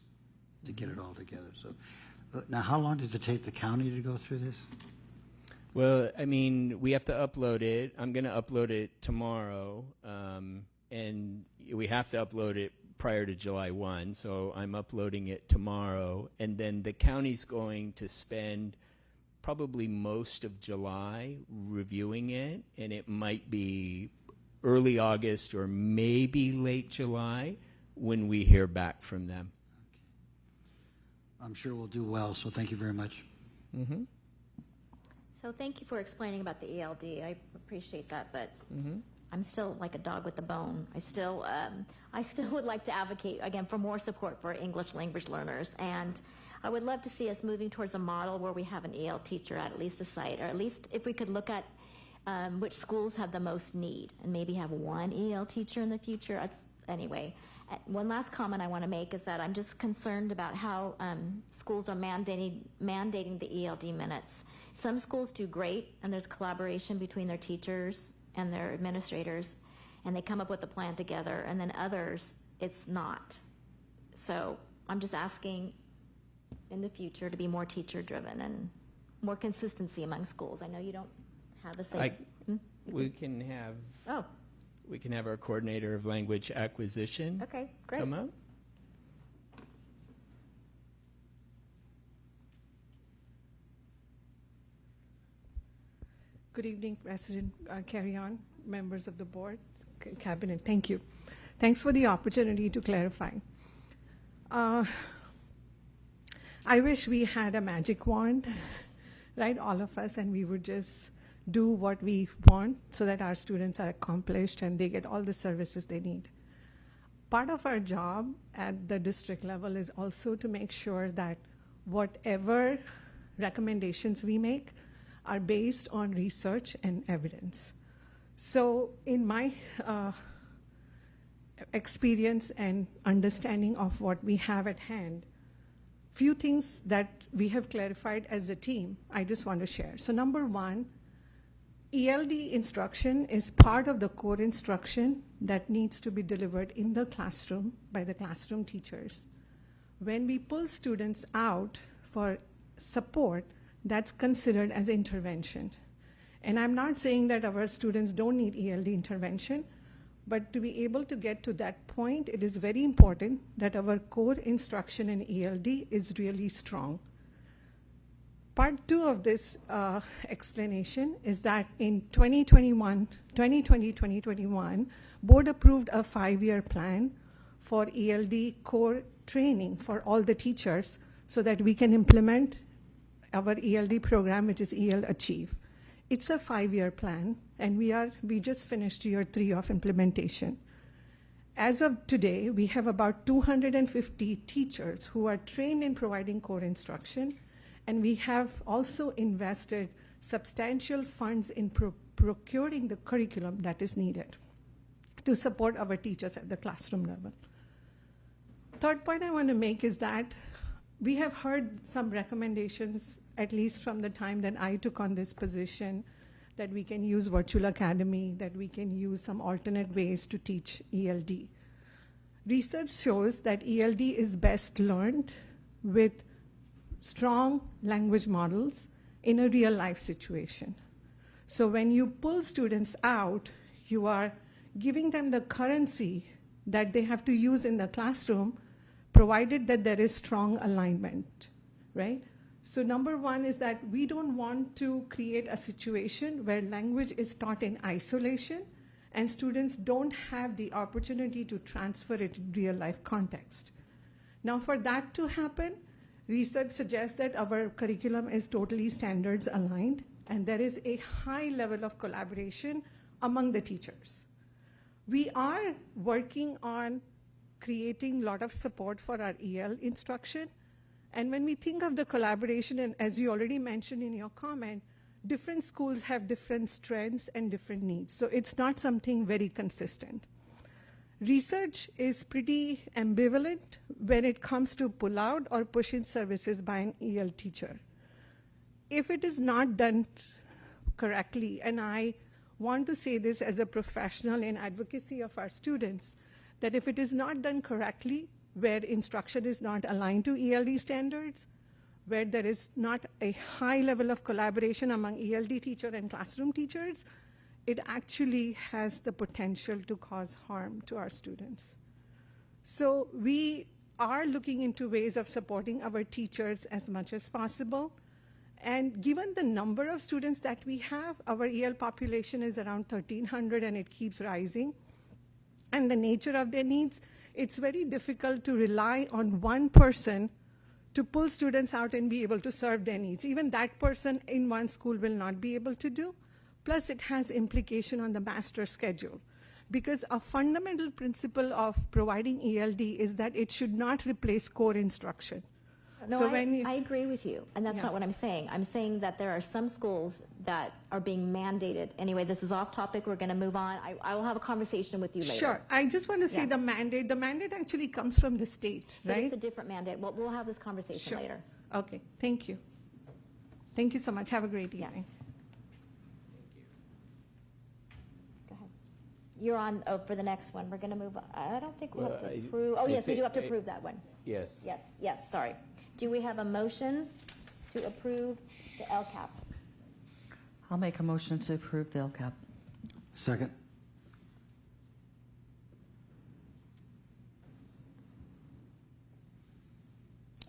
to get it all together. So, now, how long does it take the county to go through this? Well, I mean, we have to upload it. I'm going to upload it tomorrow, and we have to upload it prior to July 1, so I'm uploading it tomorrow. And then the county's going to spend probably most of July reviewing it, and it might be early August or maybe late July when we hear back from them. I'm sure we'll do well, so thank you very much. Mm-hmm. So thank you for explaining about the ELD. I appreciate that, but I'm still like a dog with a bone. I still would like to advocate, again, for more support for English language learners. And I would love to see us moving towards a model where we have an EL teacher at least a site, or at least if we could look at which schools have the most need and maybe have one EL teacher in the future. Anyway, one last comment I want to make is that I'm just concerned about how schools are mandating the ELD minutes. Some schools do great, and there's collaboration between their teachers and their administrators, and they come up with a plan together, and then others, it's not. So I'm just asking in the future to be more teacher-driven and more consistency among schools. I know you don't have the same. We can have our coordinator of language acquisition Okay, great. come up. Good evening, President Carry-On, members of the board, cabinet. Thank you. Thanks for the opportunity to clarify. I wish we had a magic wand, right, all of us, and we would just do what we want so that our students are accomplished and they get all the services they need. Part of our job at the district level is also to make sure that whatever recommendations we make are based on research and evidence. So in my experience and understanding of what we have at hand, few things that we have clarified as a team, I just want to share. So number one, ELD instruction is part of the core instruction that needs to be delivered in the classroom by the classroom teachers. When we pull students out for support, that's considered as intervention. And I'm not saying that our students don't need ELD intervention, but to be able to get to that point, it is very important that our core instruction in ELD is really strong. Part two of this explanation is that in 2020-2021, board approved a 5-year plan for ELD core training for all the teachers so that we can implement our ELD program, which is EL Achieve. It's a 5-year plan, and we just finished year 3 of implementation. As of today, we have about 250 teachers who are trained in providing core instruction, and we have also invested substantial funds in procuring the curriculum that is needed to support our teachers at the classroom level. Third point I want to make is that we have heard some recommendations, at least from the time that I took on this position, that we can use virtual academy, that we can use some alternate ways to teach ELD. Research shows that ELD is best learned with strong language models in a real life situation. So when you pull students out, you are giving them the currency that they have to use in the classroom, provided that there is strong alignment, right? So number one is that we don't want to create a situation where language is taught in isolation and students don't have the opportunity to transfer it in real life context. Now for that to happen, research suggests that our curriculum is totally standards aligned and there is a high level of collaboration among the teachers. We are working on creating a lot of support for our EL instruction. And when we think of the collaboration, and as you already mentioned in your comment, different schools have different strengths and different needs. So it's not something very consistent. Research is pretty ambivalent when it comes to pull out or push in services by an EL teacher. If it is not done correctly, and I want to say this as a professional in advocacy of our students, that if it is not done correctly, where instruction is not aligned to ELD standards, where there is not a high level of collaboration among ELD teacher and classroom teachers, it actually has the potential to cause harm to our students. So we are looking into ways of supporting our teachers as much as possible. And given the number of students that we have, our EL population is around 1,300 and it keeps rising. And the nature of their needs, it's very difficult to rely on one person to pull students out and be able to serve their needs. Even that person in one school will not be able to do. Plus, it has implication on the master schedule. Because a fundamental principle of providing ELD is that it should not replace core instruction. No, So I, when you- I agree with you, and that's Yeah. not what I'm saying. I'm saying that there are some schools that are being mandated. Anyway, this is off topic. We're going to move on. I will have a conversation with you later. Sure. I just want to say Yeah. the mandate. The mandate actually comes from the state, But right? it's a different mandate. We'll have this conversation Sure. later. Okay. Thank you. Thank you so much. Have a great evening. Go ahead. You're on for the next one. We're going to move on. I don't think we have to Well, approve. Oh, I yes, we thi- do have to I- approve that one. Yes. Yes, sorry. Do we have a motion to approve the LCAP? I'll make a motion to approve the LCAP. Second.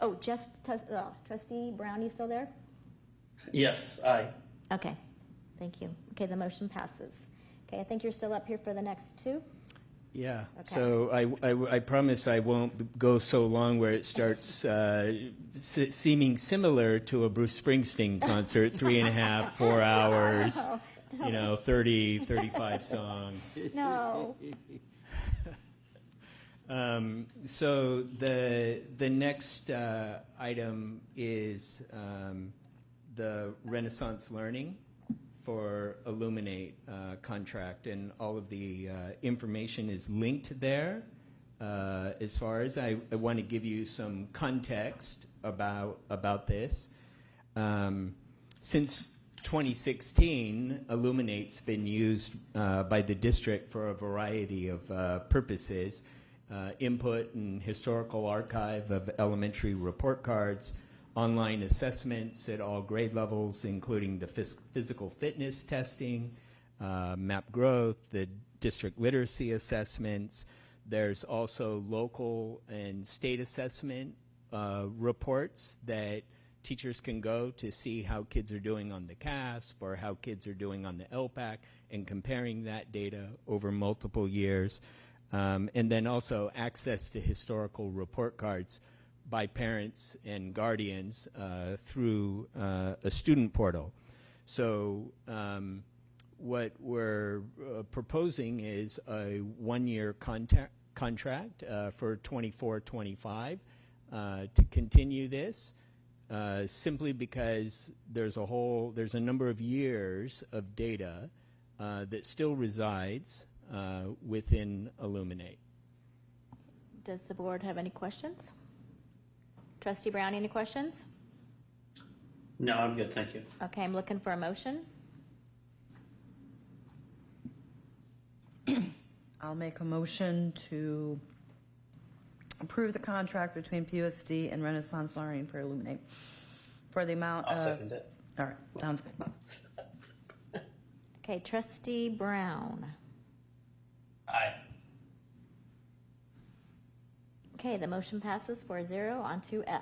Oh, Trustee Brown, you still there? Yes, aye. Okay, thank you. Okay, the motion passes. Okay, I think you're still up here for the next two? Yeah. Okay. So I promise I won't go so long where it starts seeming similar to a Bruce Springsteen concert, 3.5, 4 hours, No. 30, 35 songs. No. So the next item is the Renaissance Learning for Illuminate contract, and all of the information is linked there. As far as I want to give you some context about this. Since 2016, Illuminate's been used by the district for a variety of purposes. Input and historical archive of elementary report cards, online assessments at all grade levels, including the physical fitness testing, MAP growth, the district literacy assessments. There's also local and state assessment reports that teachers can go to see how kids are doing on the CASP or how kids are doing on the LPAC, and comparing that data over multiple years. And then also access to historical report cards by parents and guardians through a student portal. So what we're proposing is a one-year contract for 24-25 to continue this, simply because there's a number of years of data that still resides within Illuminate. Does the board have any questions? Trustee Brown, any questions? No, I'm good, thank you. Okay, I'm looking for a motion. I'll make a motion to approve the contract between PUSD and Renaissance Learning for Illuminate for the amount I'll of... second it. All right, sounds good. Okay, Trustee Brown. Aye. Okay, the motion passes 4-0 on 2F.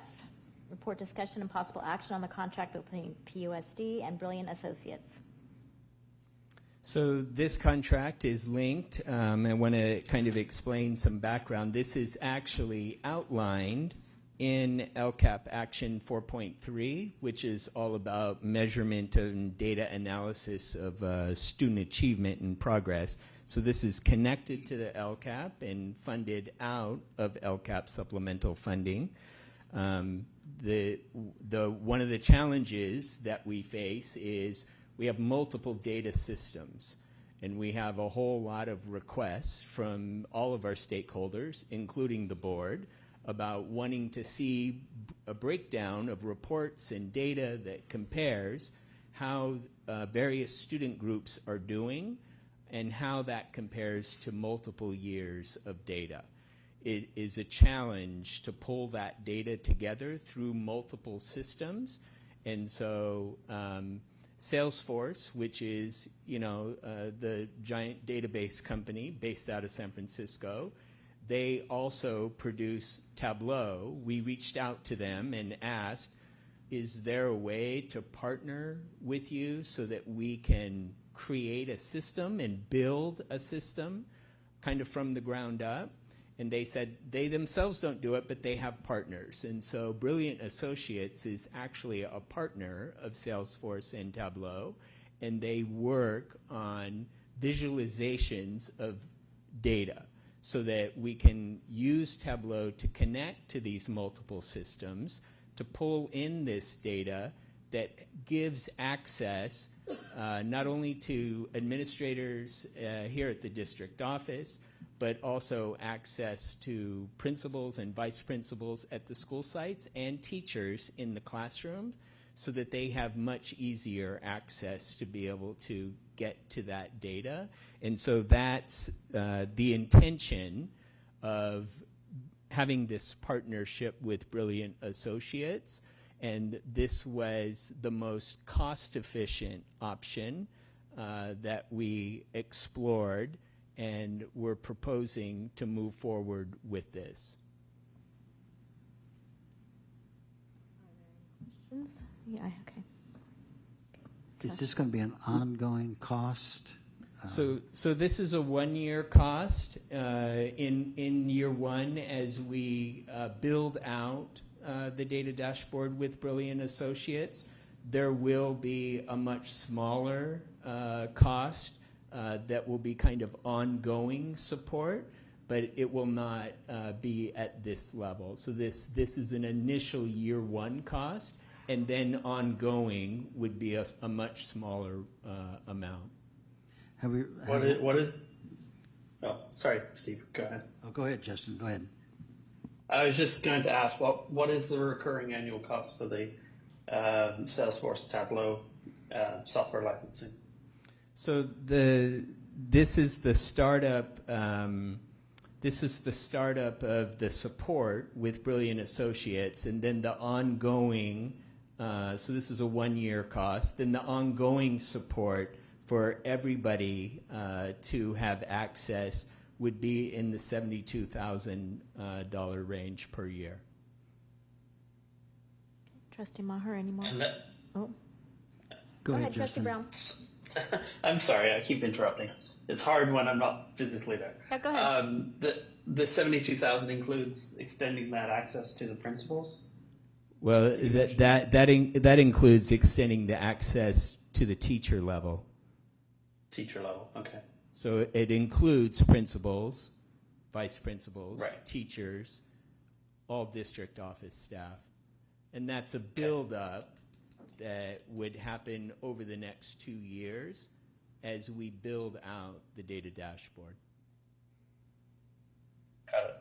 Report discussion and possible action on the contract between PUSD and Brilliant Associates. So this contract is linked. I want to kind of explain some background. This is actually outlined in LCAP Action 4.3, which is all about measurement and data analysis of student achievement and progress. So this is connected to the LCAP and funded out of LCAP supplemental funding. One of the challenges that we face is we have multiple data systems, and we have a whole lot of requests from all of our stakeholders, including the board, about wanting to see a breakdown of reports and data that compares how various student groups are doing and how that compares to multiple years of data. It is a challenge to pull that data together through multiple systems, and so Salesforce, which is the giant database company based out of San Francisco, they also produce Tableau. We reached out to them and asked, is there a way to partner with you so that we can create a system and build a system kind of from the ground up? And they said they themselves don't do it, but they have partners. And so Brilliant Associates is actually a partner of Salesforce and Tableau, and they work on visualizations of data so that we can use Tableau to connect to these multiple systems, to pull in this data that gives access not only to administrators here at the district office, but also access to principals and vice principals at the school sites and teachers in the classroom, so that they have much easier access to be able to get to that data. And so that's the intention of having this partnership with Brilliant Associates. And this was the most cost-efficient option that we explored, and we're proposing to move forward with this. Yeah, okay. Is this going to be an ongoing cost? So this is a one-year cost. In year one, as we build out the data dashboard with Brilliant Associates, there will be a much smaller cost that will be kind of ongoing support, but it will not be at this level. So this is an initial year one cost, and then ongoing would be a much smaller amount. What is? Oh, sorry, Steve. Go ahead. Oh, go ahead, Justin. Go ahead. I was just going to ask, what is the recurring annual cost for the Salesforce Tableau software licensing? So this is the startup. This is the startup of the support with Brilliant Associates, and then the ongoing. So this is a one-year cost. Then the ongoing support for everybody to have access would be in the $72,000 range per year. Trustee Maher, any more? Go ahead, Trustee Justin. Brown. I'm sorry, I keep interrupting. It's hard when I'm not physically there. Yeah, go ahead. The 72,000 includes extending that access to the principals? Well, that includes extending the access to the teacher level. Teacher level, okay. So it includes principals, vice principals, Right. teachers, all district office staff. And that's a build-up that would happen over the next 2 years as we build out the data dashboard. Got it.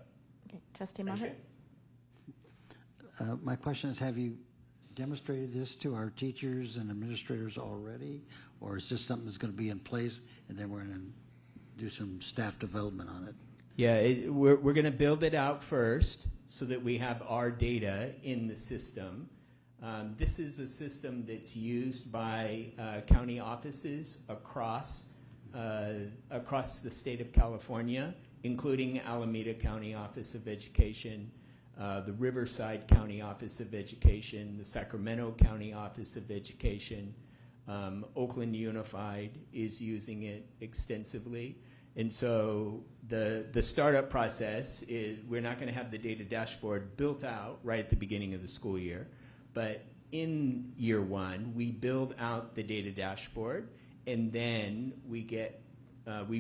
Okay, Trustee Maher. My question is, have you demonstrated this to our teachers and administrators already? Or is this something that's going to be in place and then we're going to do some staff development on it? Yeah, we're going to build it out first so that we have our data in the system. This is a system that's used by county offices across the state of California, including Alameda County Office of Education, the Riverside County Office of Education, the Sacramento County Office of Education. Oakland Unified is using it extensively. And so the startup process is, we're not going to have the data dashboard built out right at the beginning of the school year, but in year one, we build out the data dashboard, and then we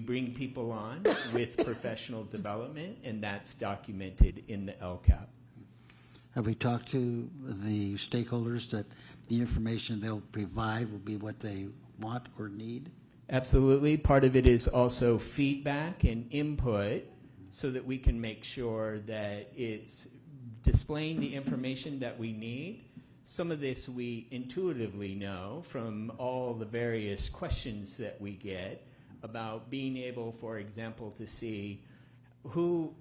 bring people on with professional development, and that's documented in the LCAP. Have we talked to the stakeholders that the information they'll provide will be what they want or need? Absolutely. Part of it is also feedback and input so that we can make sure that it's displaying the information that we need. Some of this we intuitively know from all the various questions that we get about being able, for example, to see who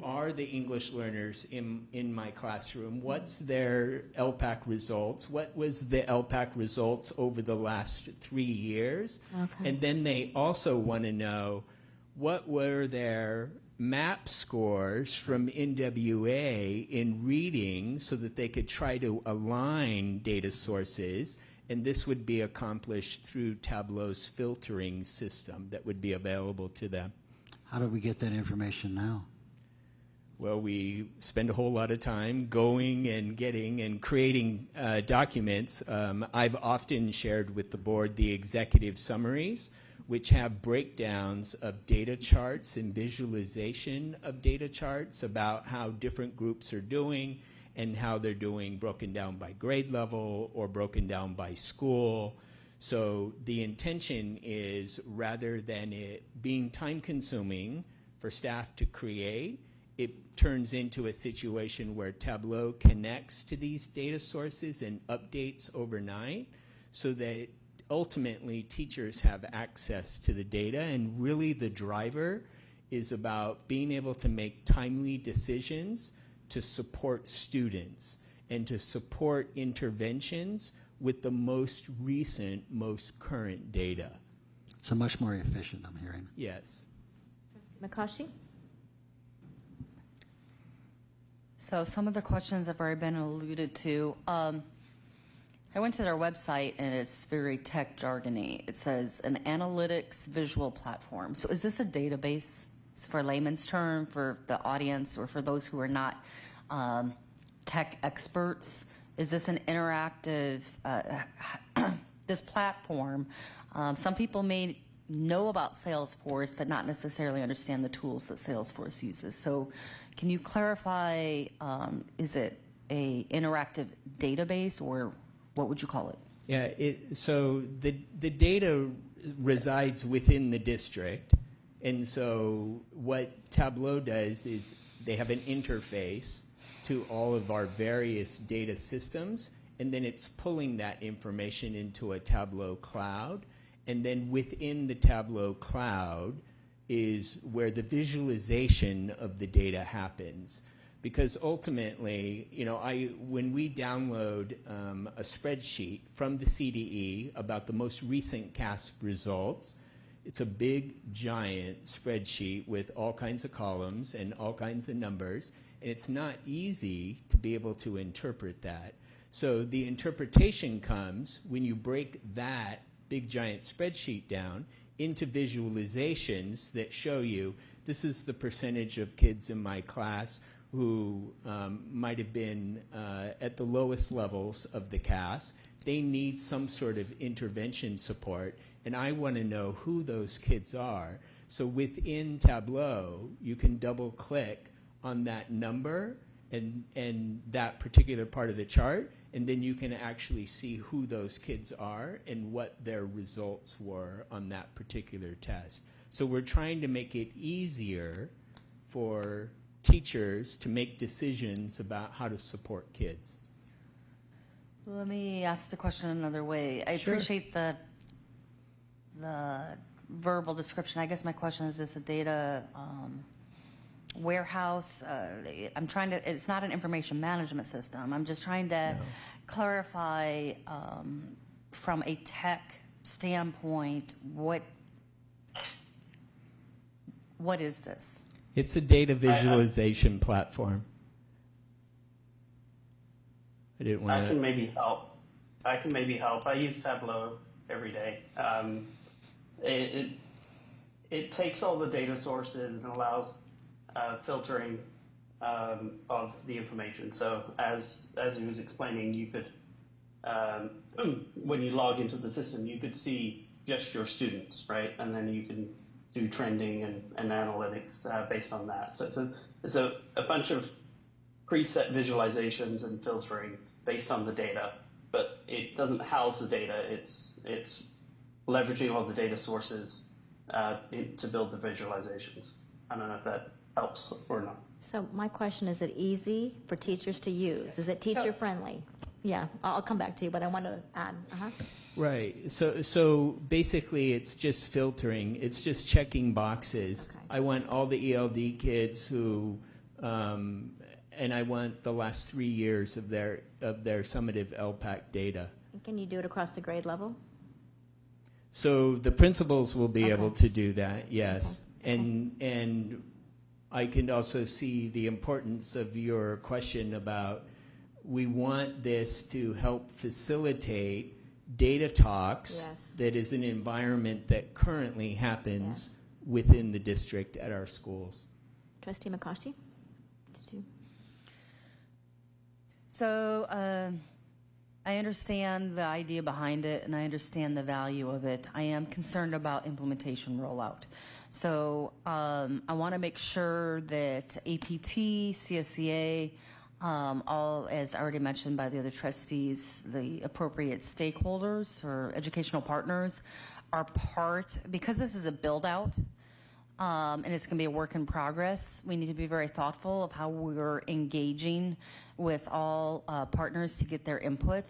are the English learners in my classroom? What's their LPAC results? What was the LPAC results over the last 3 years? Okay. And then they also want to know what were their MAP scores from NWA in reading so that they could try to align data sources. And this would be accomplished through Tableau's filtering system that would be available to them. How do we get that information now? Well, we spend a whole lot of time going and getting and creating documents. I've often shared with the board the executive summaries, which have breakdowns of data charts and visualization of data charts about how different groups are doing and how they're doing, broken down by grade level or broken down by school. So the intention is, rather than it being time-consuming for staff to create, it turns into a situation where Tableau connects to these data sources and updates overnight, so that ultimately teachers have access to the data. And really the driver is about being able to make timely decisions to support students and to support interventions with the most recent, most current data. So much more efficient, I'm hearing. Trustee Yes. McCoshy? So some of the questions have already been alluded to. I went to their website and it's very tech jargony. It says an analytics visual platform. So is this a database? For layman's term, for the audience, or for those who are not tech experts? Is this an interactive, this platform? Some people may know about Salesforce, but not necessarily understand the tools that Salesforce uses. So can you clarify, is it a interactive database, or what would you call it? Yeah, so the data resides within the district. And so what Tableau does is they have an interface to all of our various data systems, and then it's pulling that information into a Tableau cloud. And then within the Tableau cloud is where the visualization of the data happens. Because ultimately, you know, when we download a spreadsheet from the CDE about the most recent CASP results, it's a big, giant spreadsheet with all kinds of columns and all kinds of numbers, and it's not easy to be able to interpret that. So the interpretation comes when you break that big, giant spreadsheet down into visualizations that show you, this is the percentage of kids in my class who might have been at the lowest levels of the CAS. They need some sort of intervention support, and I want to know who those kids are. So within Tableau, you can double click on that number and that particular part of the chart, and then you can actually see who those kids are and what their results were on that particular test. So we're trying to make it easier for teachers to make decisions about how to support kids. Let me ask the question another way. I Sure. appreciate the verbal description. I guess my question is this a data warehouse? I'm trying to, it's not an information management system. I'm just trying to clarify from a tech standpoint, what is this? It's a data visualization platform. I didn't want to. I can maybe help. I use Tableau every day. It takes all the data sources and allows filtering of the information. So as he was explaining, you could when you log into the system, you could see just your students, right? And then you can do trending and analytics based on that. So it's a bunch of preset visualizations and filtering based on the data, but it doesn't house the data. It's leveraging all the data sources to build the visualizations. I don't know if that helps or not. So my question, is it easy for teachers to use? Is it teacher friendly? Yeah, I'll come back to you, but I want to add. Right. So basically, it's just filtering. It's just checking boxes. Okay. I want all the ELD kids who, and I want the last 3 years of their summative LPAC data. Can you do it across the grade level? So the principals will be able to do that. Yes, and I can also see the importance of your question about, we want this to help facilitate data talks. Yes. That is an environment that currently happens within the district at our schools. Trustee McCoshy? So I understand the idea behind it, and I understand the value of it. I am concerned about implementation rollout. So I want to make sure that APT, CSEA, all, as already mentioned by the other trustees, the appropriate stakeholders or educational partners are part, because this is a build-out, and it's going to be a work in progress. We need to be very thoughtful of how we're engaging with all partners to get their input.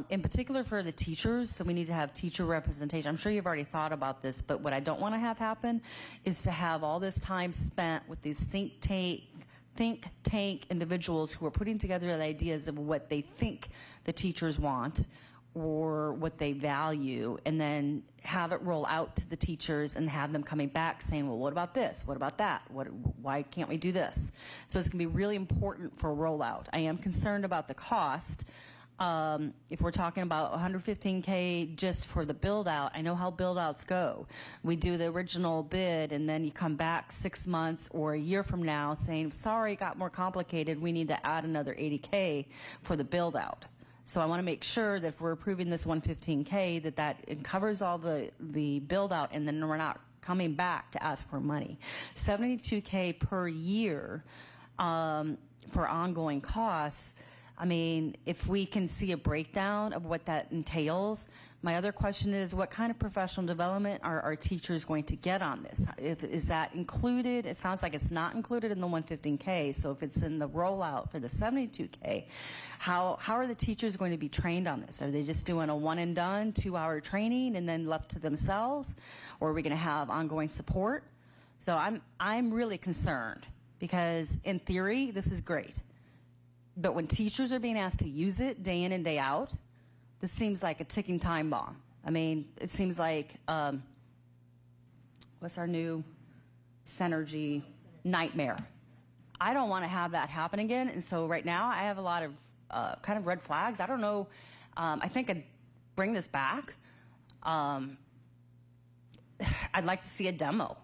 In particular for the teachers, so we need to have teacher representation. I'm sure you've already thought about this, but what I don't want to have happen is to have all this time spent with these think tank individuals who are putting together the ideas of what they think the teachers want or what they value, and then have it roll out to the teachers and have them coming back saying, well, what about this? What about that? Why can't we do this? So it's going to be really important for a rollout. I am concerned about the cost. If we're talking about $115K just for the build out, I know how build outs go. We do the original bid and then you come back 6 months or a year from now saying, sorry, it got more complicated. We need to add another $80K for the build out. So I want to make sure that if we're approving this $115K, that it covers all the build out, and then we're not coming back to ask for money. $72K per year for ongoing costs. I mean, if we can see a breakdown of what that entails. My other question is, what kind of professional development are our teachers going to get on this? Is that included? It sounds like it's not included in the $115K. So if it's in the rollout for the $72K, how are the teachers going to be trained on this? Are they just doing a one and done 2-hour training and then left to themselves? Or are we going to have ongoing support? So I'm really concerned, because in theory, this is great. But when teachers are being asked to use it day in and day out, this seems like a ticking time bomb. I mean, it seems like, what's our new Synergy nightmare? I don't want to have that happen again. And so right now I have a lot of kind of red flags. I don't know. I think I'd bring this back. I'd like to see a demo.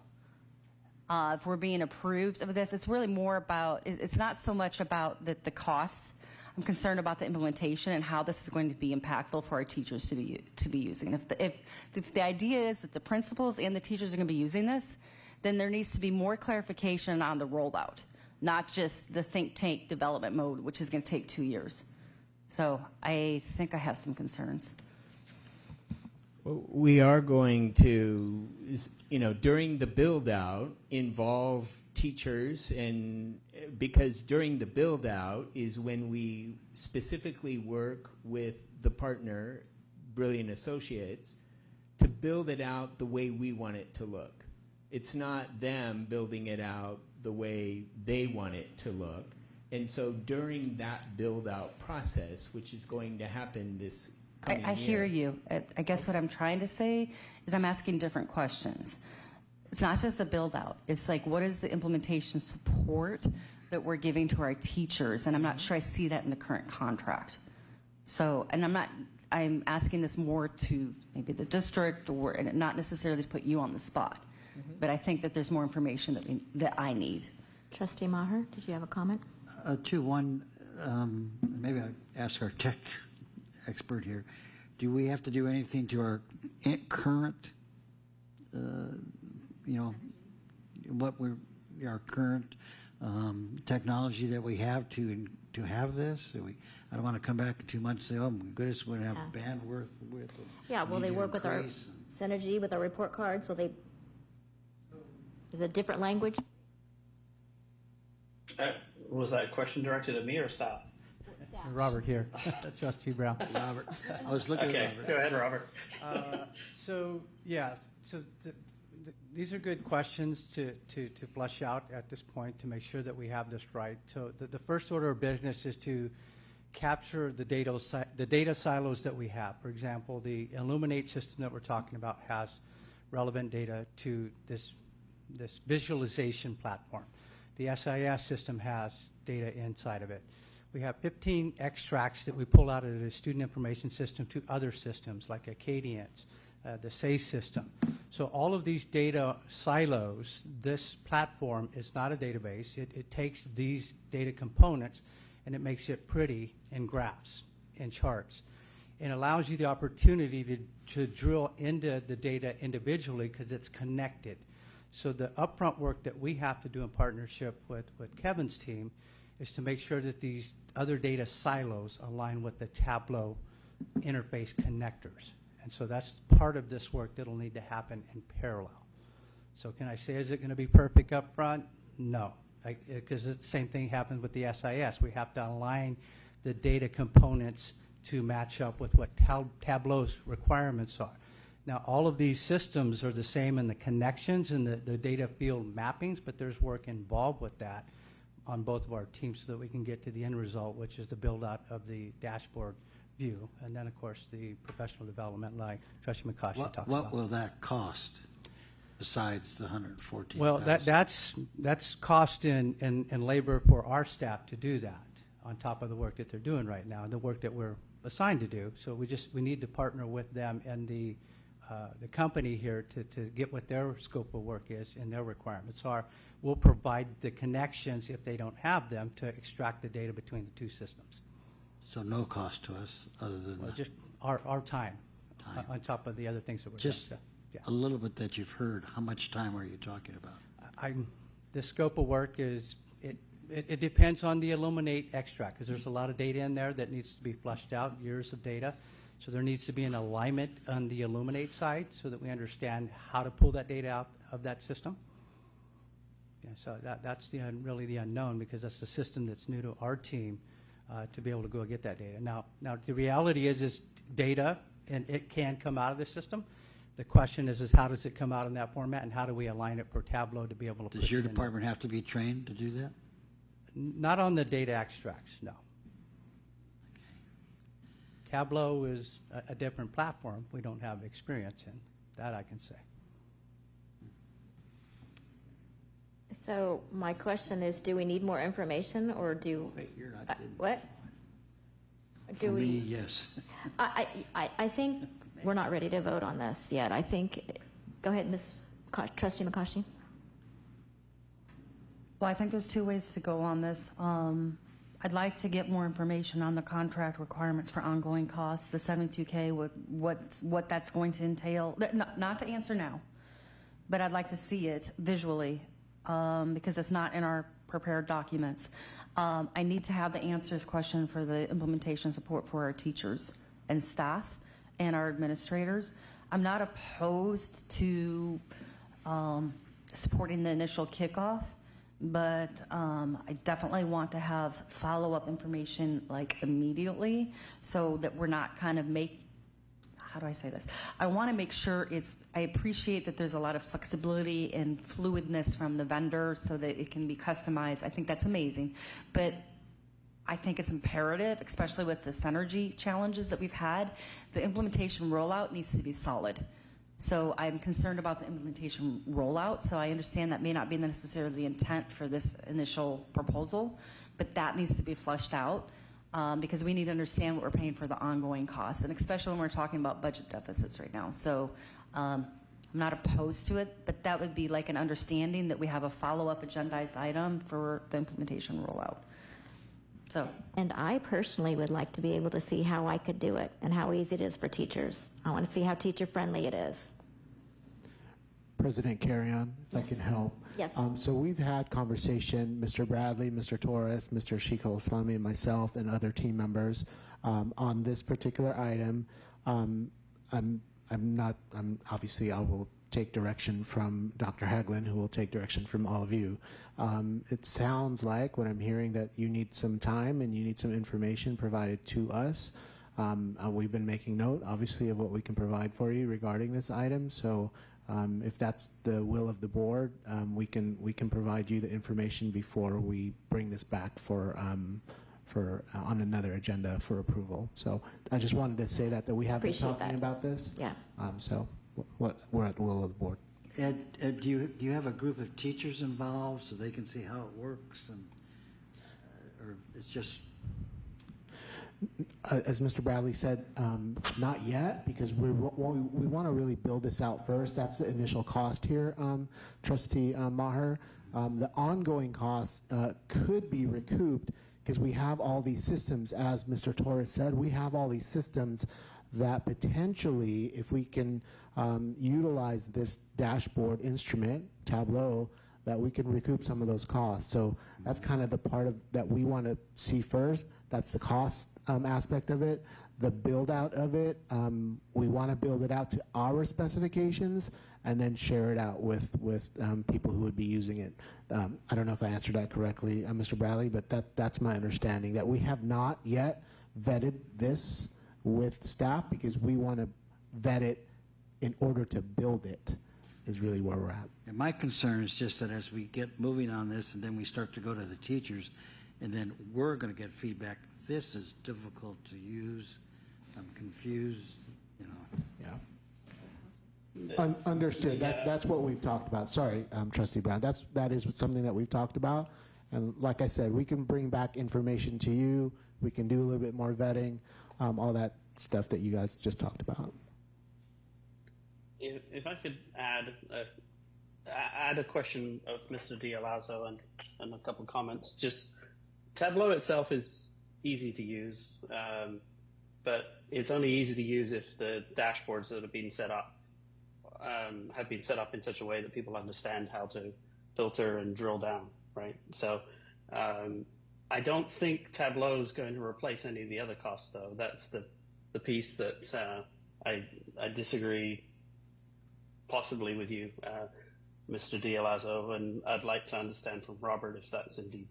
If we're being approved of this, it's really more about, it's not so much about the costs. I'm concerned about the implementation and how this is going to be impactful for our teachers to be using. If the idea is that the principals and the teachers are going to be using this, then there needs to be more clarification on the rollout, not just the think tank development mode, which is going to take 2 years. So I think I have some concerns. We are going to, during the build out, involve teachers, and because during the build out is when we specifically work with the partner, Brilliant Associates, to build it out the way we want it to look. It's not them building it out the way they want it to look. And so during that build out process, which is going to happen this I hear you. I guess what I'm trying to say is I'm asking different questions. It's not just the build out. It's like, what is the implementation support that we're giving to our teachers? And I'm not sure I see that in the current contract. So, and I'm asking this more to maybe the district, or and not necessarily to put you on the spot. But I think that there's more information that I need. Trustee Maher, did you have a comment? One, maybe I'll ask our tech expert here. Do we have to do anything to our current, our current technology that we have to have this? I don't want to come back in 2 months and say, oh my goodness, we're going to have bandwidth with. Yeah, will they work with our Synergy, with our report cards? Will they? Is it a different language? Was that question directed at me or staff? Robert here. Trustee Brown. Robert. I was looking at Robert. Go ahead, Robert. These are good questions to flush out at this point to make sure that we have this right. So the first order of business is to capture the data silos that we have. For example, the Illuminate system that we're talking about has relevant data to this visualization platform. The SIS system has data inside of it. We have 15 extracts that we pull out of the student information system to other systems like Acadians, the SACE system. So all of these data silos, this platform is not a database. It takes these data components and it makes it pretty in graphs and charts. And allows you the opportunity to drill into the data individually because it's connected. So the upfront work that we have to do in partnership with Kevin's team is to make sure that these other data silos align with the Tableau interface connectors. And so that's part of this work that'll need to happen in parallel. So can I say, is it going to be perfect up front? No, because the same thing happens with the SIS. We have to align the data components to match up with what Tableau's requirements are. Now, all of these systems are the same in the connections and the data field mappings, but there's work involved with that on both of our teams so that we can get to the end result, which is the build-out of the dashboard view. And then, of course, the professional development like Trustee McCoskey talks about. What will that cost besides the $114,000? Well, that's cost in labor for our staff to do that on top of the work that they're doing right now and the work that we're assigned to do. So we need to partner with them and the company here to get what their scope of work is and their requirements are. We'll provide the connections if they don't have them to extract the data between the two systems. So no cost to us other than just our time on top of the other things that we're just doing. Yeah. A little bit that you've heard. How much time are you talking about? The scope of work is it depends on the Illuminate extract because there's a lot of data in there that needs to be flushed out, years of data. So there needs to be an alignment on the Illuminate side so that we understand how to pull that data out of that system. Yeah, so that's really the unknown because that's the system that's new to our team to be able to go get that data. Now the reality is data, and it can come out of the system. The question is how does it come out in that format, and how do we align it for Tableau to be able to? Does your department have to be trained to do that? Not on the data extracts, no. Tableau is a different platform we don't have experience in. That I can say. So my question is, do we need more information or do... Wait, you're not kidding. What? For me, yes. I think we're not ready to vote on this yet. I think... Go ahead, Trustee McCoskey. Well, I think there's two ways to go on this. I'd like to get more information on the contract requirements for ongoing costs, the 72K, what that's going to entail. Not to answer now, but I'd like to see it visually because it's not in our prepared documents. I need to have the answers question for the implementation support for our teachers and staff and our administrators. I'm not opposed to supporting the initial kickoff, but I definitely want to have follow-up information like immediately so that we're not kind of how do I say this? I want to make sure I appreciate that there's a lot of flexibility and fluidness from the vendor so that it can be customized. I think that's amazing. But I think it's imperative, especially with the synergy challenges that we've had, the implementation rollout needs to be solid. So I'm concerned about the implementation rollout. So I understand that may not be necessarily the intent for this initial proposal, but that needs to be flushed out because we need to understand what we're paying for the ongoing costs, and especially when we're talking about budget deficits right now. So I'm not opposed to it, but that would be like an understanding that we have a follow-up agendized item for the implementation rollout. So. And I personally would like to be able to see how I could do it and how easy it is for teachers. I want to see how teacher-friendly it is. President Carrion, if I can help. Yes. So we've had conversation, Mr. Bradley, Mr. Torres, Mr. Sheikh Al-Islami, and myself, and other team members on this particular item. Obviously I will take direction from Dr. Haglund, who will take direction from all of you. It sounds like what I'm hearing that you need some time and you need some information provided to us. We've been making note, obviously, of what we can provide for you regarding this item. So if that's the will of the board, we can provide you the information before we bring this back for on another agenda for approval. So I just wanted to say that we have been talking about this. Yeah. So we're at the will of the board. Ed, do you have a group of teachers involved so they can see how it works, and or it's just? As Mr. Bradley said, not yet, because we want to really build this out first. That's the initial cost here, Trustee Maher. The ongoing costs could be recouped because we have all these systems, as Mr. Torres said, we have all these systems that potentially, if we can utilize this dashboard instrument, Tableau, that we can recoup some of those costs. So that's kind of the part of that we want to see first. That's the cost aspect of it. The build out of it, we want to build it out to our specifications and then share it out with people who would be using it. I don't know if I answered that correctly, Mr. Bradley, but that's my understanding, that we have not yet vetted this with staff because we want to vet it in order to build it, is really where we're at. And my concern is just that as we get moving on this and then we start to go to the teachers and then we're going to get feedback, this is difficult to use, I'm confused, you know. Yeah. Understood. That's what we've talked about. Sorry, Trustee Brown. That is something that we've talked about. And like I said, we can bring back information to you. We can do a little bit more vetting, all that stuff that you guys just talked about. If I could add a question of Mr. D'Alazzo and a couple comments. Just Tableau itself is easy to use, but it's only easy to use if the dashboards that have been set up in such a way that people understand how to filter and drill down, right? So I don't think Tableau is going to replace any of the other costs, though. That's the piece that I disagree possibly with you, Mr. D'Alazzo, and I'd like to understand from Robert if that's indeed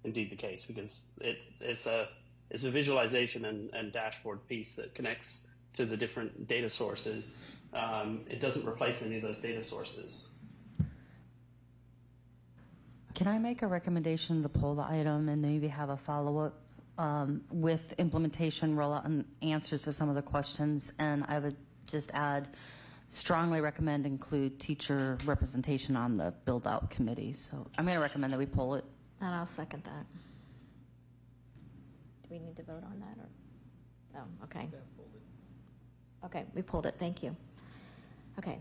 the case, because it's a visualization and dashboard piece that connects to the different data sources. It doesn't replace any of those data sources. Can I make a recommendation to pull the item and maybe have a follow-up with implementation, rollout, and answers to some of the questions? And I would just add, strongly recommend include teacher representation on the build-out committee. So I'm going to recommend that we pull it. And I'll second that. Do we need to vote on that? Or? Oh, okay. Okay, we pulled it. Thank you. Okay,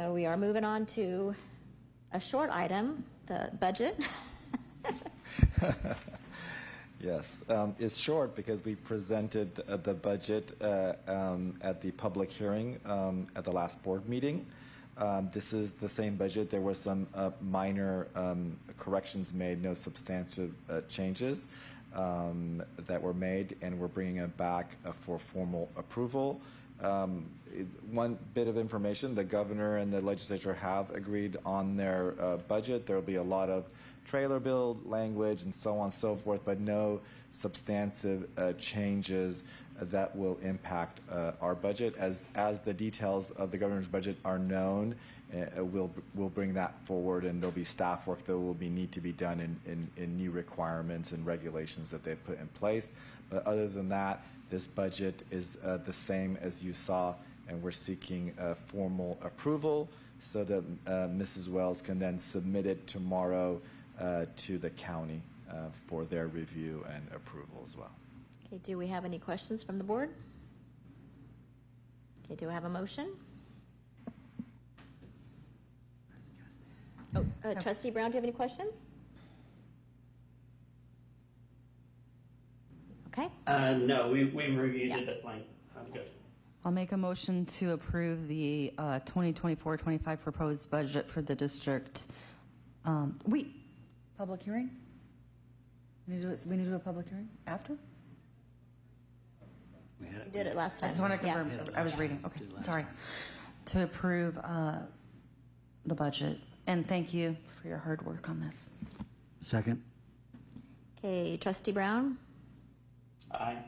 we are moving on to a short item, the budget. Yes, it's short because we presented the budget at the public hearing at the last board meeting. This is the same budget. There were some minor corrections made, no substantive changes that were made, and we're bringing it back for formal approval. One bit of information, the governor and the legislature have agreed on their budget. There will be a lot of trailer build language and so on and so forth, but no substantive changes that will impact our budget. As the details of the governor's budget are known, we'll bring that forward, and there'll be staff work that will need to be done in new requirements and regulations that they've put in place. But other than that, this budget is the same as you saw, and we're seeking formal approval so that Mrs. Wells can then submit it tomorrow to the county for their review and approval as well. Okay, do we have any questions from the board? Okay, do we have a motion? Oh, Trustee Brown, do you have any questions? Okay. No, we reviewed it at length. I'm good. I'll make a motion to approve the 2024-25 proposed budget for the district. Public hearing? We need to do a public hearing after? We did it last time. I just want to confirm. Yeah. I was reading. Okay, sorry. To approve the budget. And thank you for your hard work on this. Second. Okay, Trustee Brown? Aye.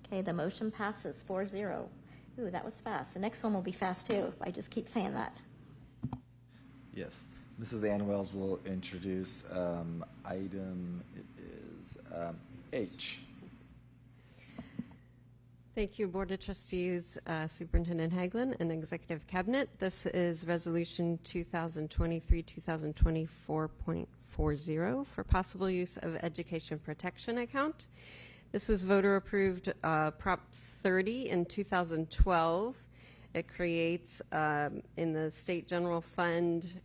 Okay, the motion passes 4-0. Ooh, that was fast. The next one will be fast too, if I just keep saying that. Yes. Mrs. Ann Wells will introduce item, it is H. Thank you, Board of Trustees, Superintendent Haglund, and Executive Cabinet. This is Resolution 2023-2024.40 for possible use of Education Protection Account. This was voter approved Prop 30 in 2012. It creates in the State General Fund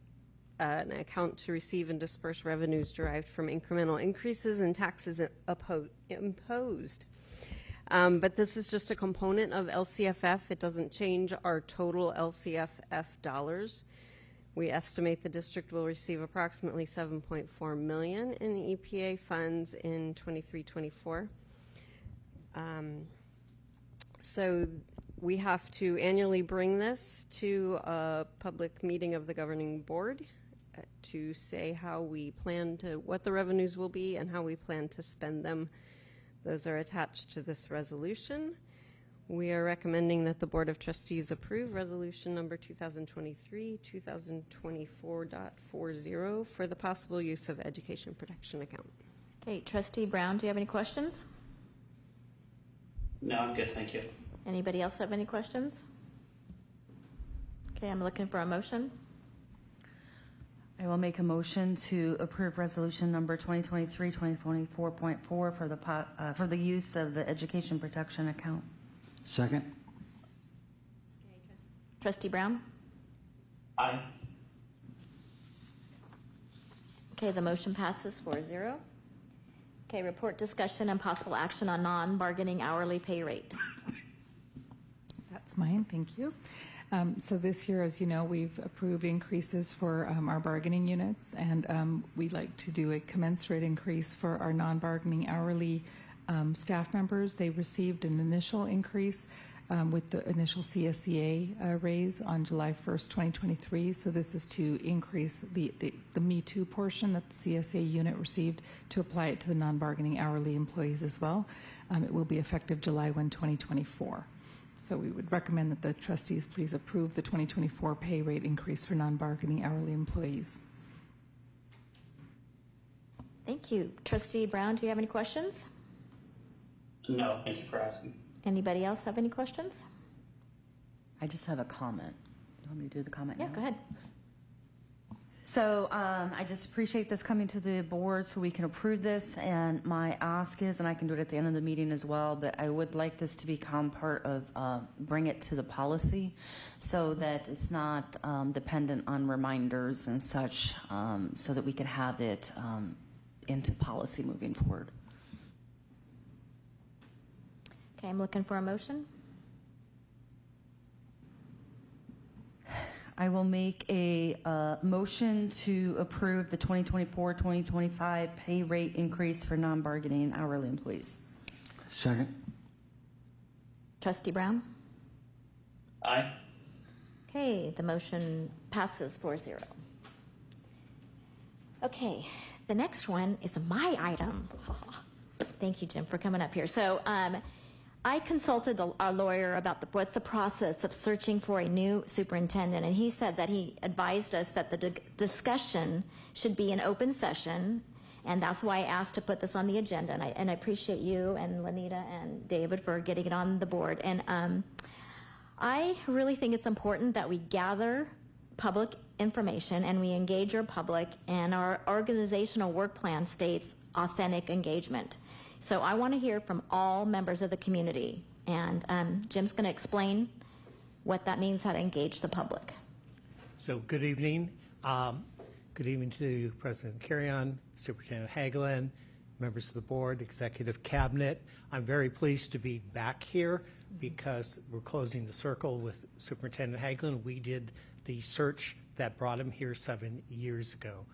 an account to receive and disperse revenues derived from incremental increases in taxes imposed. But this is just a component of LCFF. It doesn't change our total LCFF dollars. We estimate the district will receive approximately $7.4 million in EPA funds in 23-24. So we have to annually bring this to a public meeting of the governing board to say how we plan to, what the revenues will be and how we plan to spend them. Those are attached to this resolution. We are recommending that the Board of Trustees approve resolution number 2023-2024.40 for the possible use of education protection account. Okay, Trustee Brown, do you have any questions? No, I'm good, thank you. Anybody else have any questions? Okay, I'm looking for a motion. I will make a motion to approve resolution number 2023-2024.4 for the use of the education protection account. Second? Trustee Brown? Aye. Okay, the motion passes 4-0. Okay, report, discussion, and possible action on non-bargaining hourly pay rate. That's mine, thank you. So this year, as you know, we've approved increases for our bargaining units, and we'd like to do a commensurate increase for our non-bargaining hourly staff members. They received an initial increase with the initial CSEA raise on July 1st, 2023. So this is to increase the Me Too portion that the CSEA unit received to apply it to the non-bargaining hourly employees as well. It will be effective July 1, 2024. So we would recommend that the trustees please approve the 2024 pay rate increase for non-bargaining hourly employees. Thank you. Trustee Brown, do you have any questions? No, thank you for asking. Anybody else have any questions? I just have a comment. You want me to do the comment now? Yeah, go ahead. So I just appreciate this coming to the board so we can approve this. And my ask is, and I can do it at the end of the meeting as well, but I would like this to become part of, bring it to the policy so that it's not dependent on reminders and such, so that we can have it into policy moving forward. Okay, I'm looking for a motion. I will make a motion to approve the 2024-2025 pay rate increase for non-bargaining hourly employees. Second? Trustee Brown? Aye. Okay, the motion passes 4-0. Okay, the next one is my item. Thank you, Jim, for coming up here. So I consulted a lawyer about what's the process of searching for a new superintendent, and he said that he advised us that the discussion should be an open session, and that's why I asked to put this on the agenda, and I appreciate you and Lanita and David for getting it on the board. And I really think it's important that we gather public information and we engage our public, and our organizational work plan states authentic engagement. So I want to hear from all members of the community, and Jim's going to explain what that means, how to engage the public. So good evening. Good evening to President Carrion, Superintendent Haglund, members of the board, executive cabinet. I'm very pleased to be back here because we're closing the circle with Superintendent Haglund. We did the search that brought him here 7 years ago.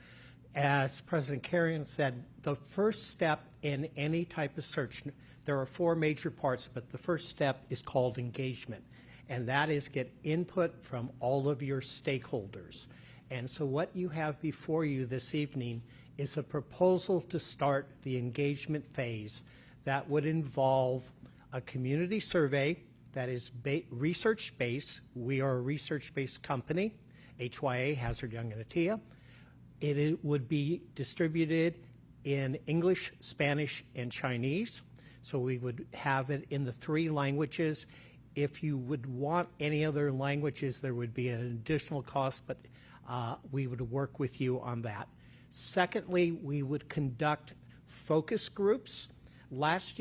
As President Carrion said, the first step in any type of search, there are 4 major parts, but the first step is called engagement, and that is get input from all of your stakeholders. And so what you have before you this evening is a proposal to start the engagement phase that would involve a community survey that is research-based. We are a research-based company, HYA, Hazard, Young, and Atia. It would be distributed in English, Spanish, and Chinese. So we would have it in the 3 languages. If you would want any other languages, there would be an additional cost, but we would work with you on that. Secondly, we would conduct focus groups. Last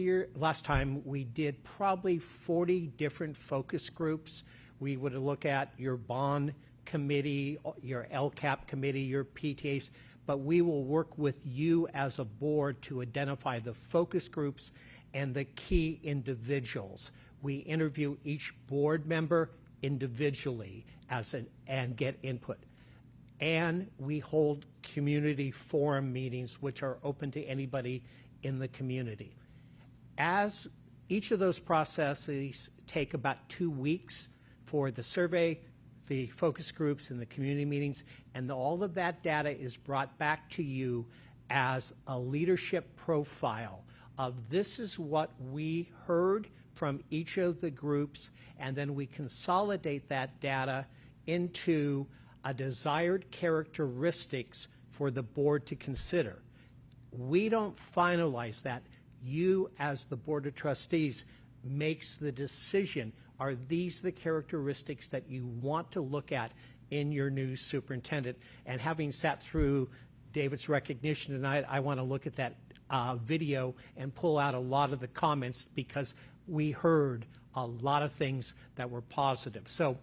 time we did probably 40 different focus groups. We would look at your bond committee, your LCAP committee, your PTAs, but we will work with you as a board to identify the focus groups and the key individuals. We interview each board member individually and get input. And we hold community forum meetings, which are open to anybody in the community. As each of those processes take about 2 weeks for the survey, the focus groups, and the community meetings, and all of that data is brought back to you as a leadership profile of this is what we heard from each of the groups, and then we consolidate that data into a desired characteristics for the board to consider. We don't finalize that. You, as the Board of Trustees, makes the decision. Are these the characteristics that you want to look at in your new superintendent? And having sat through David's recognition tonight, I want to look at that video and pull out a lot of the comments because we heard a lot of things that were positive. So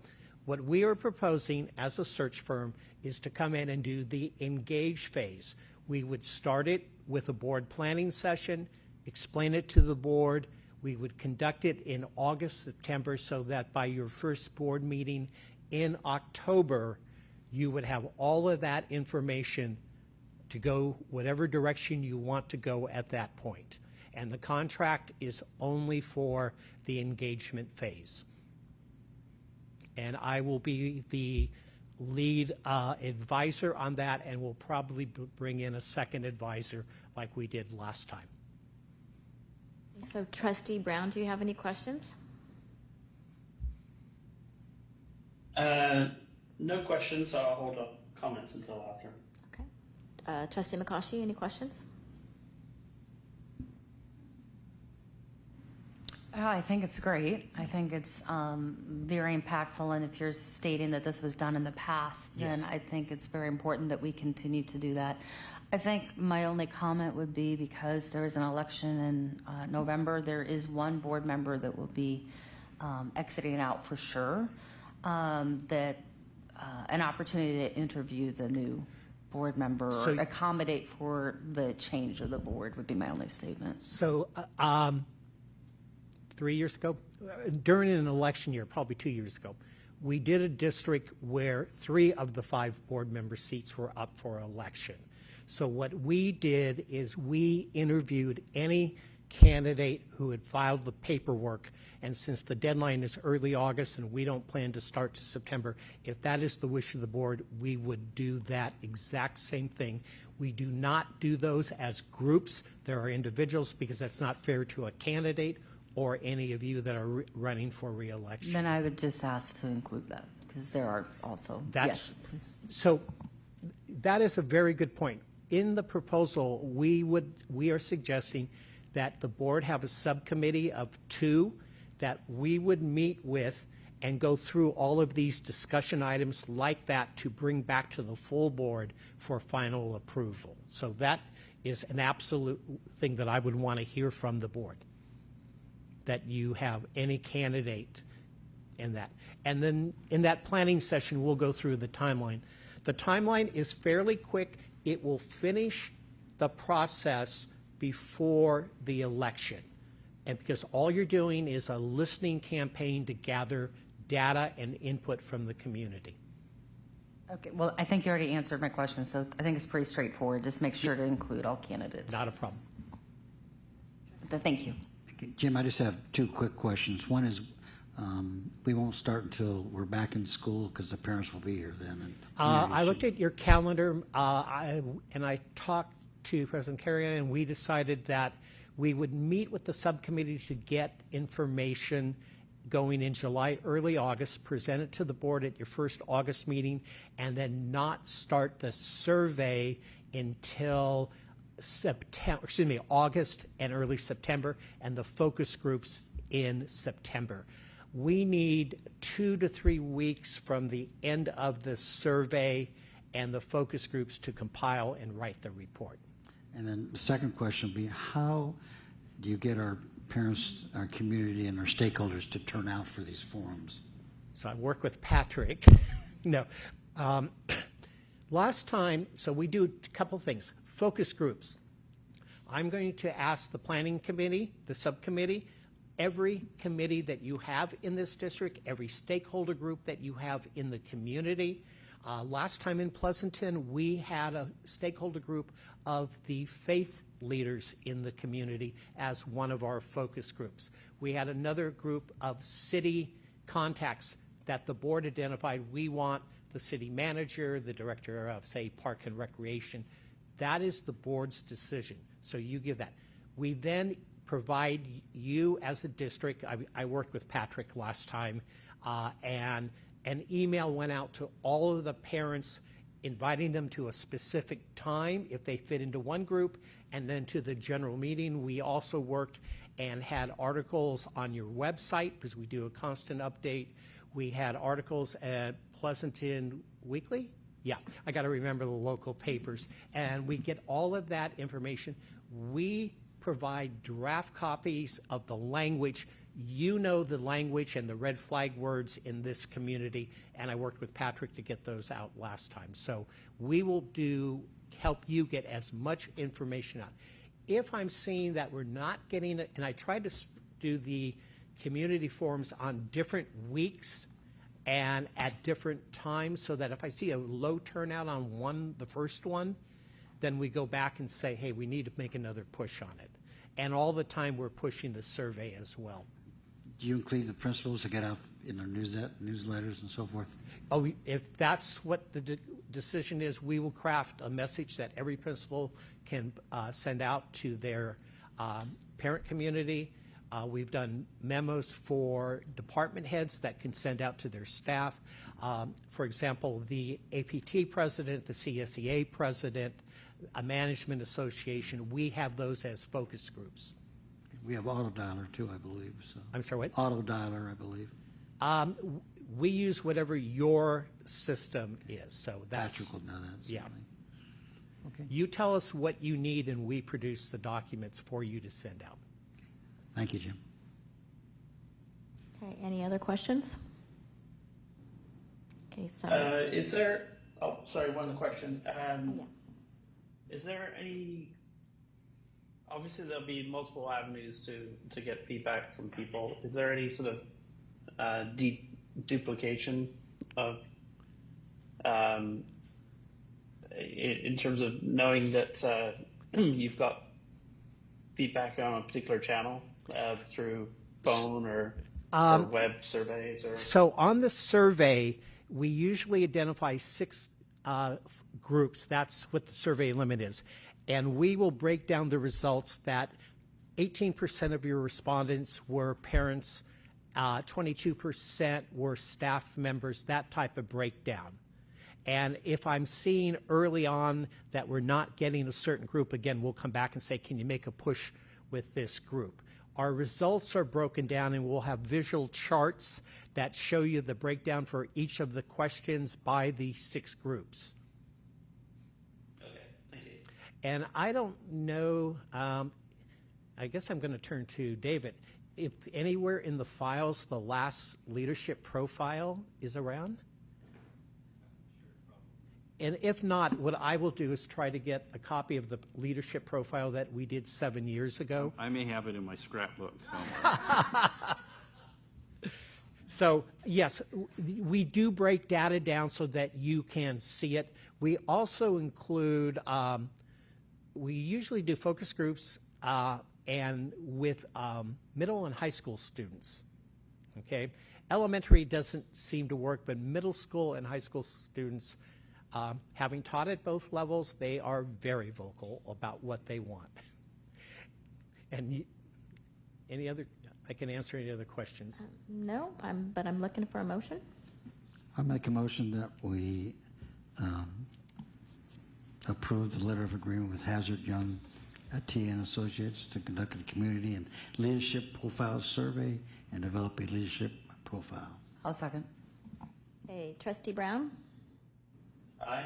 what we are proposing as a search firm is to come in and do the engage phase. We would start it with a board planning session, explain it to the board. We would conduct it in August, September, so that by your first board meeting in October, you would have all of that information to go whatever direction you want to go at that point. And the contract is only for the engagement phase. And I will be the lead advisor on that, and we'll probably bring in a second advisor like we did last time. So Trustee Brown, do you have any questions? No questions, so I'll hold up comments until after. Okay. Trustee McCaughey, any questions? Oh, I think it's great. I think it's very impactful, and if you're stating that this was done in the past, then Yes. I think it's very important that we continue to do that. I think my only comment would be because there is an election in November, there is one board member that will be exiting out for sure, that an opportunity to interview the new board member or accommodate for the change of the board would be my only statement. So 3 years ago, during an election year, probably 2 years ago, we did a district where 3 of the 5 board member seats were up for election. So what we did is we interviewed any candidate who had filed the paperwork, and since the deadline is early August and we don't plan to start to September, if that is the wish of the board, we would do that exact same thing. We do not do those as groups. There are individuals because that's not fair to a candidate or any of you that are running for re-election. Then I would just ask to include that because there are also, yes, please. So that is a very good point. In the proposal, we are suggesting that the board have a subcommittee of 2 that we would meet with and go through all of these discussion items like that to bring back to the full board for final approval. So that is an absolute thing that I would want to hear from the board, that you have any candidate in that. And then in that planning session, we'll go through the timeline. The timeline is fairly quick. It will finish the process before the election. And because all you're doing is a listening campaign to gather data and input from the community. Okay, well, I think you already answered my question, so I think it's pretty straightforward. Just make sure to include all candidates. Not a problem. Thank you. Okay, Jim, I just have 2 quick questions. One is, we won't start until we're back in school because the parents will be here then. And I looked at your calendar, and I talked to President Carrion, and we decided that we would meet with the subcommittee to get information going in July, early August, present it to the board at your first August meeting, and then not start the survey until August and early September, and the focus groups in September. We need 2 to 3 weeks from the end of the survey and the focus groups to compile and write the report. And then the second question would be, how do you get our parents, our community, and our stakeholders to turn out for these forums? So I work with Patrick No. Last time, so we do a couple things. Focus groups. I'm going to ask the planning committee, the subcommittee, every committee that you have in this district, every stakeholder group that you have in the community. Last time in Pleasanton, we had a stakeholder group of the faith leaders in the community as one of our focus groups. We had another group of city contacts that the board identified. We want the city manager, the director of, say, Park and Recreation. That is the board's decision. So you give that. We then provide you as a district. I worked with Patrick last time, and an email went out to all of the parents inviting them to a specific time if they fit into one group, and then to the general meeting. We also worked and had articles on your website because we do a constant update. We had articles at Pleasanton Weekly. Yeah, I got to remember the local papers. And we get all of that information. We provide draft copies of the language. You know the language and the red flag words in this community, and I worked with Patrick to get those out last time. So we will help you get as much information out. If I'm seeing that we're not getting it, and I tried to do the community forums on different weeks and at different times, so that if I see a low turnout on the first one, then we go back and say, hey, we need to make another push on it. And all the time we're pushing the survey as well. Do you include the principals to get out in our newsletters and so forth? Oh, if that's what the decision is, we will craft a message that every principal can send out to their parent community. We've done memos for department heads that can send out to their staff. For example, the APT president, the CSEA president, a management association, we have those as focus groups. We have auto dialer too, I believe. So. I'm sorry, what? Auto dialer, I believe. We use whatever your system is. So that's Patrick will know that. Yeah. Okay. You tell us what you need, and we produce the documents for you to send out. Thank you, Jim. Okay, any other questions? Okay, so. Is there, oh, sorry, one other question. Is there any, obviously there'll be multiple avenues to get feedback from people. Is there any sort of duplication of, in terms of knowing that you've got feedback on a particular channel through phone or web surveys? Or So on the survey, we usually identify 6 groups. That's what the survey limit is. And we will break down the results that 18% of your respondents were parents, 22% were staff members, that type of breakdown. And if I'm seeing early on that we're not getting a certain group, again, we'll come back and say, can you make a push with this group? Our results are broken down, and we'll have visual charts that show you the breakdown for each of the questions by the 6 groups. Okay, thank you. And I don't know, I guess I'm going to turn to David. If anywhere in the files the last leadership profile is around? And if not, what I will do is try to get a copy of the leadership profile that we did 7 years ago. I may have it in my scrapbook somewhere. So, yes, we do break data down so that you can see it. We also include, we usually do focus groups and with middle and high school students, okay? Elementary doesn't seem to work, but middle school and high school students, having taught at both levels, they are very vocal about what they want. And any other, I can answer any other questions. No, but I'm looking for a motion. I make a motion that we approve the letter of agreement with Hazard Young T and Associates to conduct a community and leadership profile survey and develop a leadership profile. I'll second. Hey, Trustee Brown? Aye.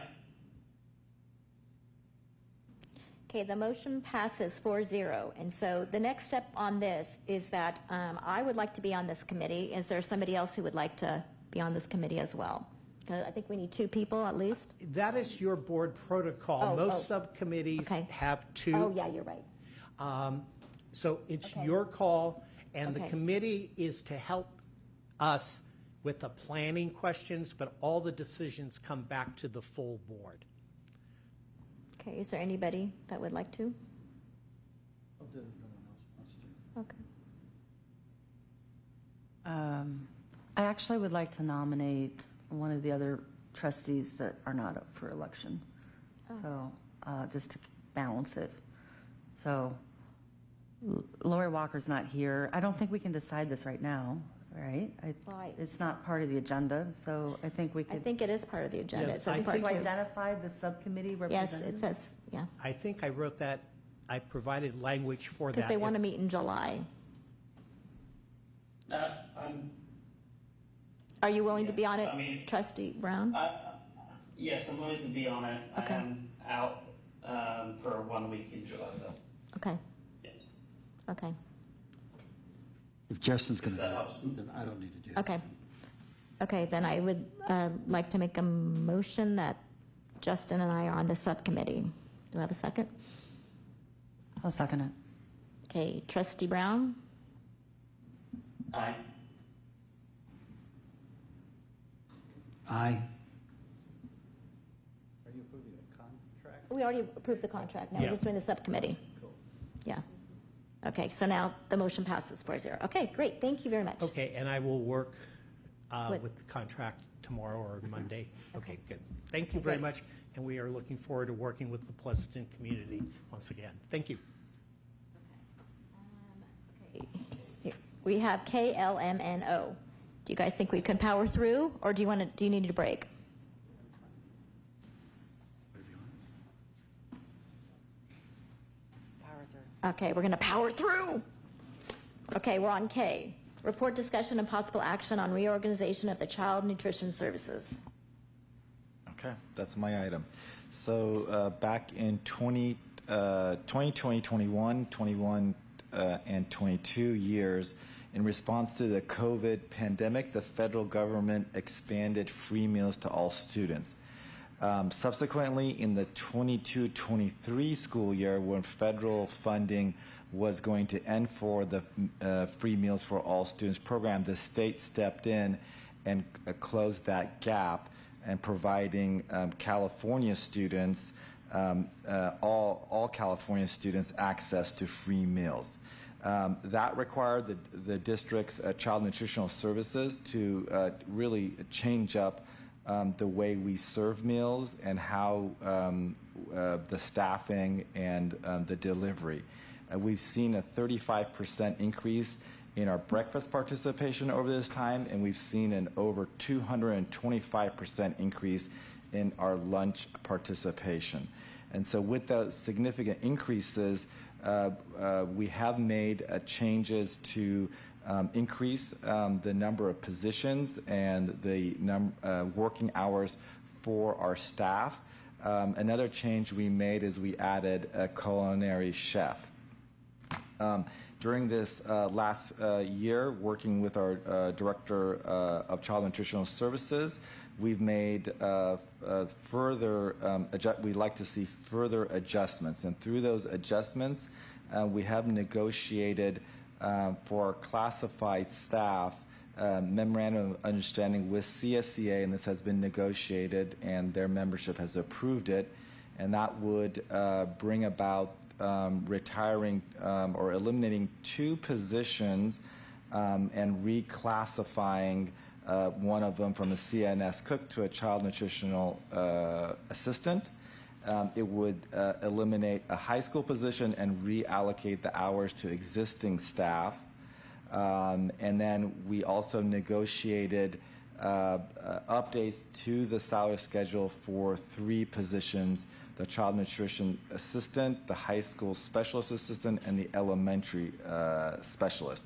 Okay, the motion passes 4-0. And so the next step on this is that I would like to be on this committee. Is there somebody else who would like to be on this committee as well? I think we need 2 people at least. That is your board protocol. Most subcommittees have 2. Oh, yeah, you're right. So it's your call, and the committee is to help us with the planning questions, but all the decisions come back to the full board. Okay, is there anybody that would like to? Okay. I actually would like to nominate one of the other trustees that are not up for election. So just to balance it. So Lori Walker's not here. I don't think we can decide this right now, right? It's not part of the agenda, so I think we could. I think it is part of the agenda. Yeah, It says I part think 2. Identify the subcommittee Yes, representative? it says, yeah. I think I wrote that, I provided language for that. Because they want to meet in July. Are you willing to be on it, Trustee Brown? Yes, I'm willing to be on it. Okay. I am out for 1 week in July, though. Okay. Yes. Okay. If Justin's going to do it, then I don't need to do it. Okay. Okay, then I would like to make a motion that Justin and I are on the subcommittee. Do I have a second? I'll second it. Okay, Trustee Brown? Aye. Aye. Are you approving the contract? We already approved the contract. Now we're Yeah. just doing the subcommittee. Yeah. Okay, so now the motion passes 4-0. Okay, great. Thank you very much. Okay, and I will work With- with the contract tomorrow or Monday. Okay, good. Thank you Okay, very great. much, and we are looking forward to working with the Pleasanton community once again. Thank you. Here, we have KLMNO. Do you guys think we can power through, or do you need a break? Okay, we're going to power through. Okay, we're on K. Report, discussion, and possible action on reorganization of the child nutrition services. Okay, that's my item. So back in 2020, 21, and 22 years, in response to the COVID pandemic, the federal government expanded free meals to all students. Subsequently, in the 22-23 school year, when federal funding was going to end for the free meals for all students program, the state stepped in and closed that gap and providing California students, all California students, access to free meals. That required the district's child nutritional services to really change up the way we serve meals and how the staffing and the delivery. We've seen a 35% increase in our breakfast participation over this time, and we've seen an over 225% increase in our lunch participation. And so with those significant increases, we have made changes to increase the number of positions and the working hours for our staff. Another change we made is we added a culinary chef. During this last year, working with our Director of Child Nutritional Services, we've made we'd like to see further adjustments. And through those adjustments, we have negotiated for classified staff memorandum of understanding with CSCA, and this has been negotiated, and their membership has approved it, and that would bring about retiring or eliminating 2 positions and reclassifying one of them from a CNS cook to a child nutritional assistant. It would eliminate a high school position and reallocate the hours to existing staff. And then we also negotiated updates to the salary schedule for 3 positions: the child nutrition assistant, the high school specialist assistant, and the elementary specialist.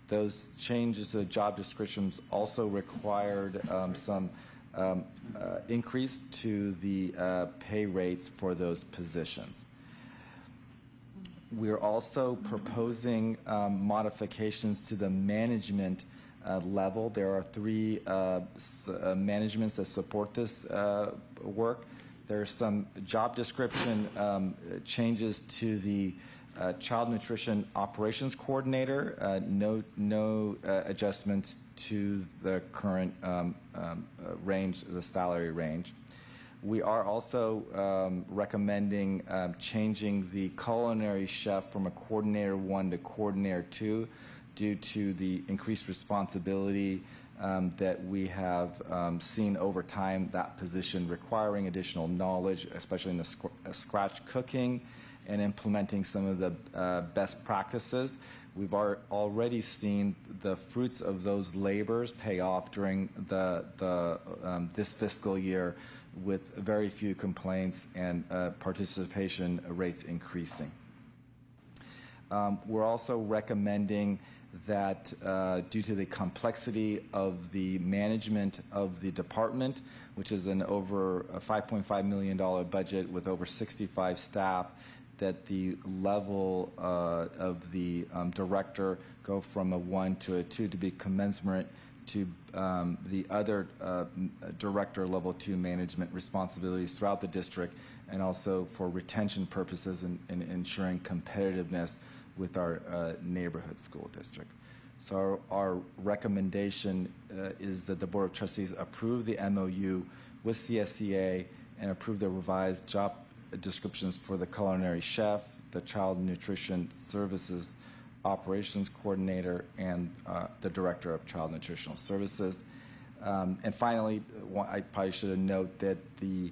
Those changes to job descriptions also required some increase to the pay rates for those positions. We're also proposing modifications to the management level. There are 3 managements that support this work. There's some job description changes to the Child Nutrition Operations Coordinator. No adjustments to the current range, the salary range. We are also recommending changing the culinary chef from a coordinator 1 to coordinator 2 due to the increased responsibility that we have seen over time, that position requiring additional knowledge, especially in the scratch cooking and implementing some of the best practices. We've already seen the fruits of those labors pay off during this fiscal year, with very few complaints and participation rates increasing. We're also recommending that due to the complexity of the management of the department, which is an over a $5.5 million budget with over 65 staff, that the level of the director go from a 1 to a 2 to be commensurate to the other director level 2 management responsibilities throughout the district, and also for retention purposes and ensuring competitiveness with our neighborhood school district. So our recommendation is that the Board of Trustees approve the MOU with CSEA and approve the revised job descriptions for the culinary chef, the Child Nutrition Services Operations Coordinator, and the Director of Child Nutritional Services. And finally, I probably should note that the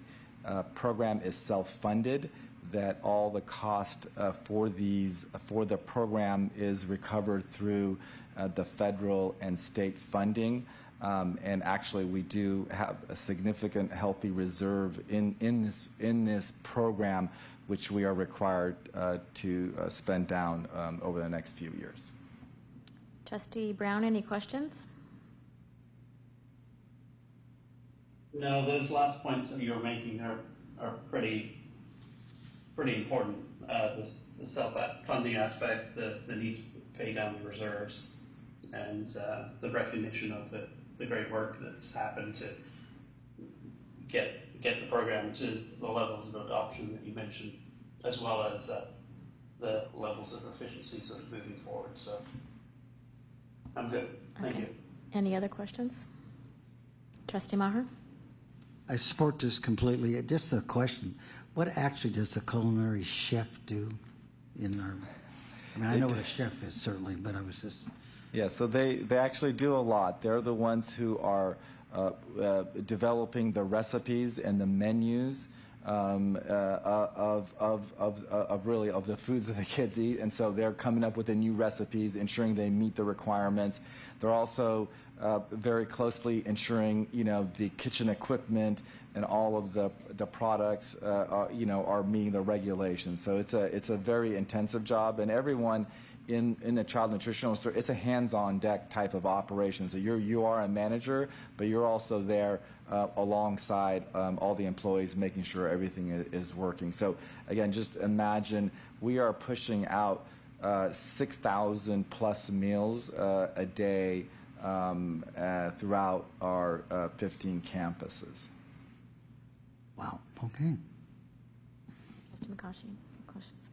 program is self-funded, that all the cost for the program is recovered through the federal and state funding. And actually, we do have a significant healthy reserve in this program, which we are required to spend down over the next few years. Trustee Brown, any questions? No, those last points that you were making are pretty important. The self-funding aspect, the need to pay down the reserves, and the recognition of the great work that's happened to get the program to the levels of adoption that you mentioned, as well as the levels of efficiency sort of moving forward. So I'm good. Thank you. Any other questions? Trustee Maher? I support this completely. Just a question. What actually does the culinary chef do in our, I mean, I know what a chef is, certainly, but I was just... Yeah, so they actually do a lot. They're the ones who are developing the recipes and the menus of the foods that the kids eat, and so they're coming up with the new recipes, ensuring they meet the requirements. They're also very closely ensuring, the kitchen equipment and all of the products, are meeting the regulations. So it's a very intensive job, and everyone in the child nutritional store, it's a hands-on deck type of operation. So you are a manager, but you're also there alongside all the employees, making sure everything is working. So again, just imagine we are pushing out 6,000 plus meals a day throughout our 15 campuses. Wow. Okay. Mr. McCaughey, questions?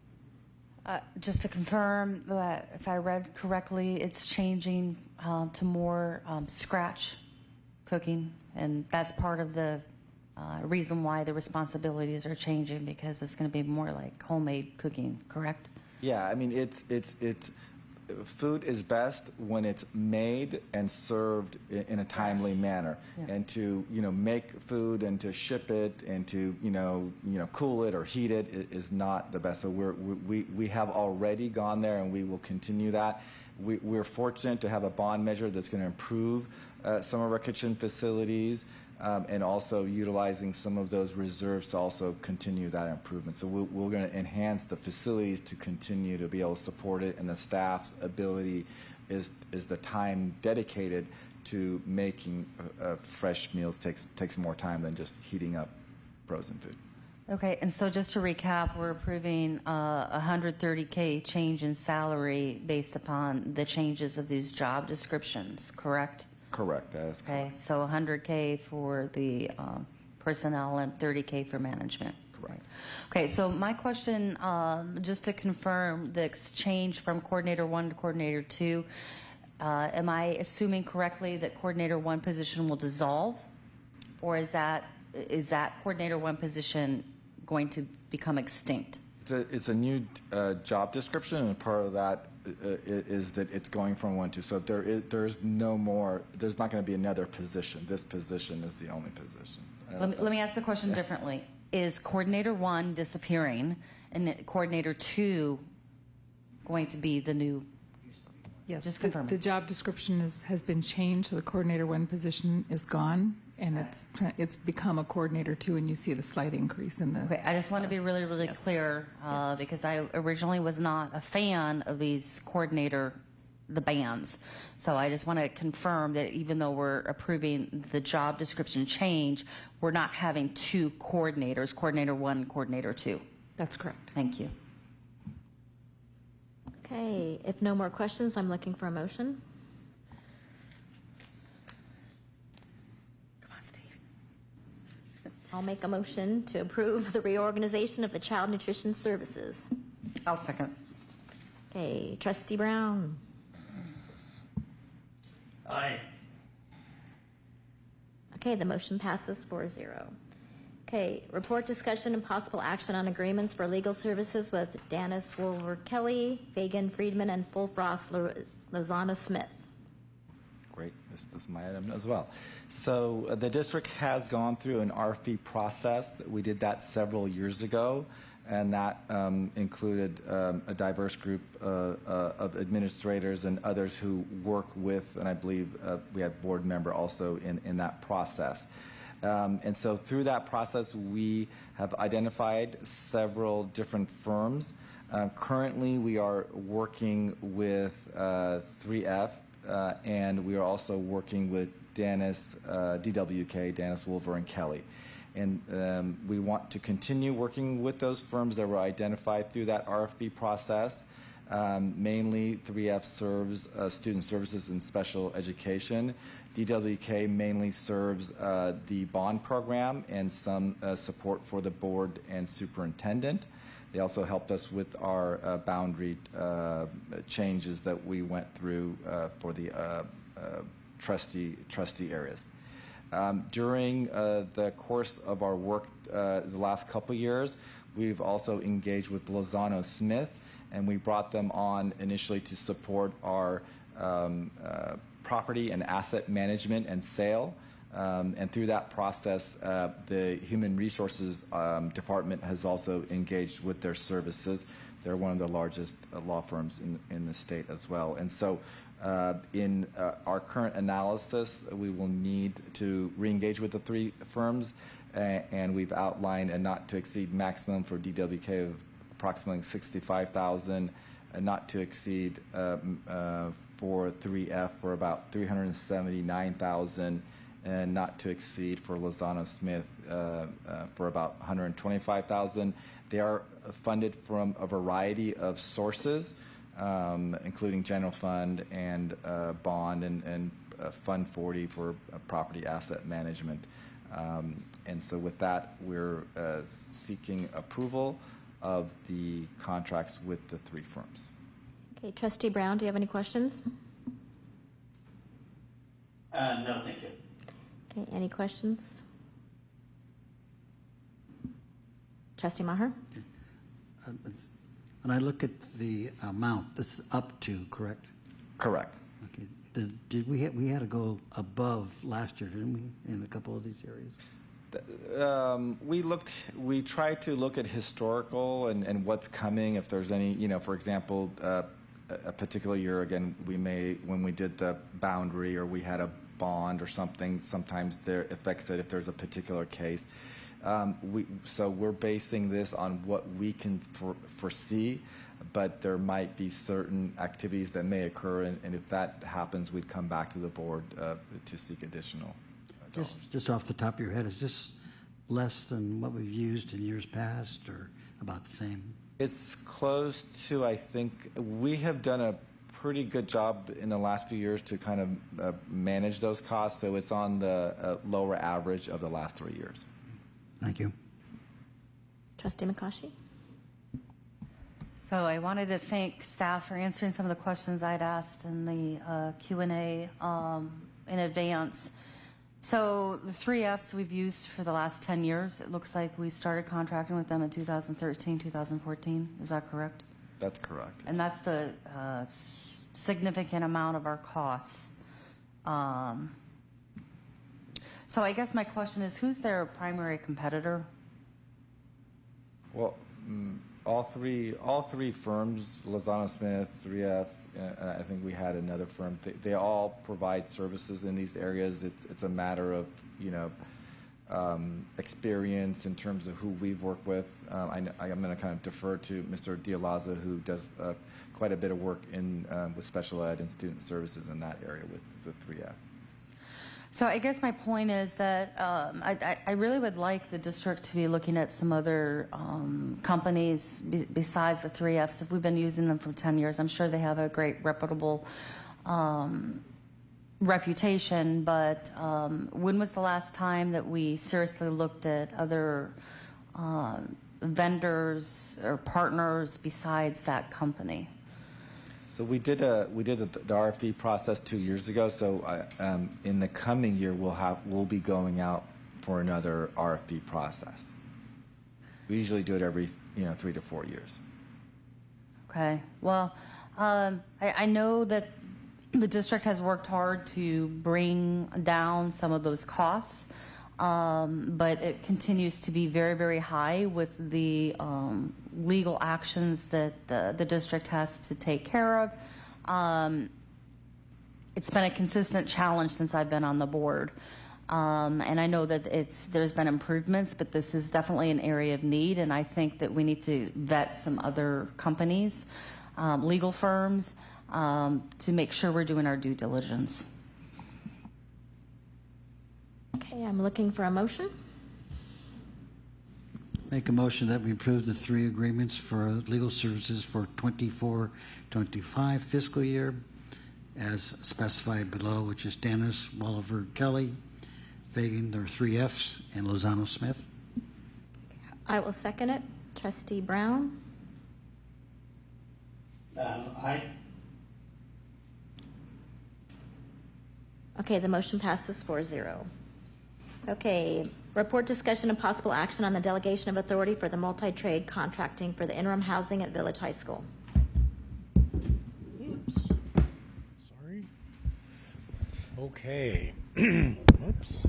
Just to confirm that if I read correctly, it's changing to more scratch cooking, and that's part of the reason why the responsibilities are changing, because it's going to be more like homemade cooking, correct? Yeah, I mean, it's food is best when it's made and served in a timely manner. Yeah. And to make food and to ship it and to cool it or heat it is not the best. So we have already gone there, and we will continue that. We're fortunate to have a bond measure that's going to improve some of our kitchen facilities, and also utilizing some of those reserves to also continue that improvement. So we're going to enhance the facilities to continue to be able to support it, and the staff's ability is the time dedicated to making fresh meals takes more time than just heating up frozen food. Okay, and so just to recap, we're approving a $130K change in salary based upon the changes of these job descriptions, correct? Correct, that is correct. Okay, so $100K for the personnel and $30K for management. Correct. Okay, so my question, just to confirm the exchange from Coordinator 1 to Coordinator 2, am I assuming correctly that Coordinator 1 position will dissolve? Or is that Coordinator 1 position going to become extinct? It's a new job description, and part of that is that it's going from 1 to 2. So there's no more. There's not going to be another position. This position is the only position. Let me ask the question differently. Is Coordinator 1 disappearing, and Coordinator 2 going to be the new? Yes, Just confirm. The job description has been changed, so the Coordinator 1 position is gone, and it's become a Coordinator 2, and you see the slight increase in the... Okay, I just want to be really, really clear, because I originally was not a fan of these the bands. So I just want to confirm that even though we're approving the job description change, we're not having two coordinators, Coordinator 1, Coordinator 2. That's correct. Thank you. Okay, if no more questions, I'm looking for a motion. Come on, Steve. I'll make a motion to approve the reorganization of the Child Nutrition Services. I'll second. Okay, Trustee Brown. Aye. Okay, the motion passes 4-0. Okay, report, discussion, and possible action on agreements for legal services with Dennis Wolver Kelly, Fagan Friedman, and Full Frost Lozana Smith. Great. This is my item as well. So the district has gone through an RFP process. We did that several years ago, and that included a diverse group of administrators and others who work with, and I believe we had board member also in that process. And so through that process, we have identified several different firms. Currently, we are working with 3F, and we are also working with DWK, Dennis Wolver and Kelly. And we want to continue working with those firms that were identified through that RFP process. Mainly, 3F serves student services and special education. DWK mainly serves the bond program and some support for the board and superintendent. They also helped us with our boundary changes that we went through for the trustee areas. During the course of our work the last couple years, we've also engaged with Lozano Smith, and we brought them on initially to support our property and asset management and sale. And through that process, the Human Resources Department has also engaged with their services. They're one of the largest law firms in the state as well. And so in our current analysis, we will need to re-engage with the three firms, and we've outlined a not to exceed maximum for DWK of approximately $65,000, and not to exceed for 3F for about $379,000, and not to exceed for Lozano Smith for about $125,000. They are funded from a variety of sources, including general fund and bond and Fund 40 for property asset management. And so with that, we're seeking approval of the contracts with the three firms. Okay, Trustee Brown, do you have any questions? No, thank you. Okay, any questions? Trustee Maher? When I look at the amount, that's up to, correct? Correct. Okay. We had to go above last year, didn't we, in a couple of these areas? We try to look at historical and what's coming. If there's any, for example, a particular year, again, when we did the boundary or we had a bond or something, sometimes there affects it if there's a particular case. So we're basing this on what we can foresee, but there might be certain activities that may occur, and if that happens, we'd come back to the board to seek additional. Just off the top of your head, is this less than what we've used in years past, or about the same? It's close to, I think, we have done a pretty good job in the last few years to kind of manage those costs, so it's on the lower average of the last 3 years. Thank you. Trustee McCaughey? So I wanted to thank staff for answering some of the questions I'd asked in the Q&A in advance. So the 3Fs we've used for the last 10 years, it looks like we started contracting with them in 2013, 2014. Is that correct? That's correct. And that's the significant amount of our costs. So I guess my question is, who's their primary competitor? Well, all three firms, Lozano Smith, 3F, I think we had another firm. They all provide services in these areas. It's a matter of, experience in terms of who we've worked with. I'm going to kind of defer to Mr. Dialaza, who does quite a bit of work with special ed and student services in that area with 3F. So I guess my point is that I really would like the district to be looking at some other companies besides the 3Fs. If we've been using them for 10 years, I'm sure they have a great reputable reputation, but when was the last time that we seriously looked at other vendors or partners besides that company? So we did the RFP process 2 years ago. So in the coming year, we'll be going out for another RFP process. We usually do it every 3 to 4 years. Okay. Well, I know that the district has worked hard to bring down some of those costs, but it continues to be very, very high with the legal actions that the district has to take care of. It's been a consistent challenge since I've been on the board. And I know that there's been improvements, but this is definitely an area of need, and I think that we need to vet some other companies, legal firms, to make sure we're doing our due diligence. Okay, I'm looking for a motion. Make a motion that we approve the 3 agreements for legal services for 24-25 fiscal year as specified below, which is Dennis, Walliver, Kelly, Fagan, there are 3Fs, and Lozano Smith. I will second it. Trustee Brown? Aye. Okay, the motion passes 4-0. Okay, report, discussion, and possible action on the delegation of authority for the multi-trade contracting for the interim housing at Village High School. Oops. Sorry. Okay. Oops.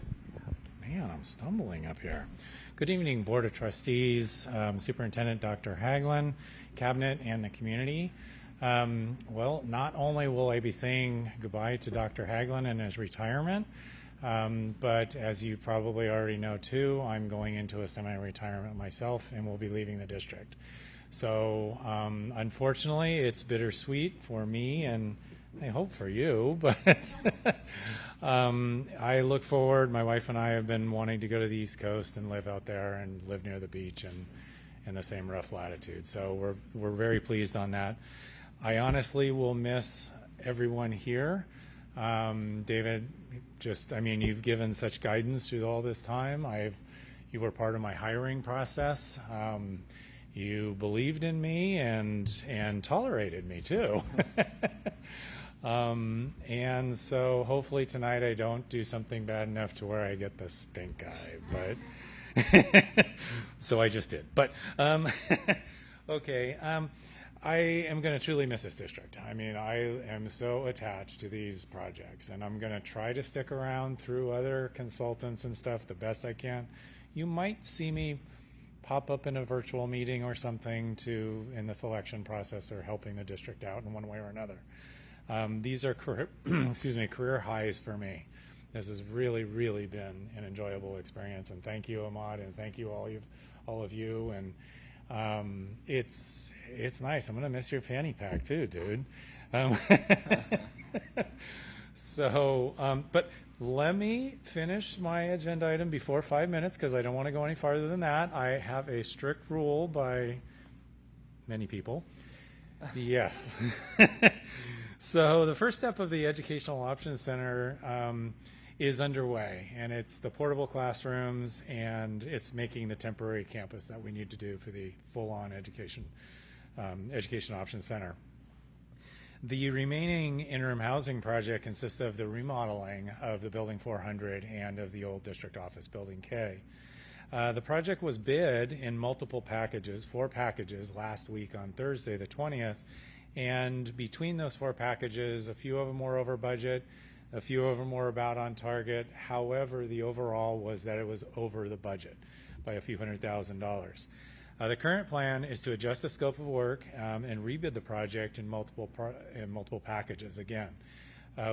Man, I'm stumbling up here. Good evening, Board of Trustees, Superintendent Dr. Haglund, Cabinet, and the community. Well, not only will I be saying goodbye to Dr. Haglund in his retirement, but as you probably already know too, I'm going into a semi-retirement myself and will be leaving the district. So unfortunately, it's bittersweet for me and I hope for you, but I look forward, my wife and I have been wanting to go to the East Coast and live out there and live near the beach and in the same rough latitude. So we're very pleased on that. I honestly will miss everyone here. David, you've given such guidance through all this time. You were part of my hiring process. You believed in me and tolerated me too. And so hopefully tonight I don't do something bad enough to where I get the stink eye, but so I just did. But okay. I am going to truly miss this district. I mean, I am so attached to these projects, and I'm going to try to stick around through other consultants and stuff the best I can. You might see me pop up in a virtual meeting or something in the selection process or helping the district out in one way or another. These are career highs for me. This has really, really been an enjoyable experience, and thank you, Ahmad, and thank you all of you. And it's nice. I'm gonna miss your fanny pack too, dude. So, but let me finish my agenda item before 5 minutes because I don't want to go any farther than that. I have a strict rule by many people. Yes. So the first step of the Educational Options Center is underway, and it's the portable classrooms, and it's making the temporary campus that we need to do for the full-on Education Options Center. The remaining interim housing project consists of the remodeling of the Building 400 and of the old district office, Building K. The project was bid in multiple packages, 4 packages, last week on Thursday, the 20th. And between those 4 packages, a few of them were over budget, a few of them were about on target. However, the overall was that it was over the budget by a few $100,000. The current plan is to adjust the scope of work and rebid the project in multiple packages again.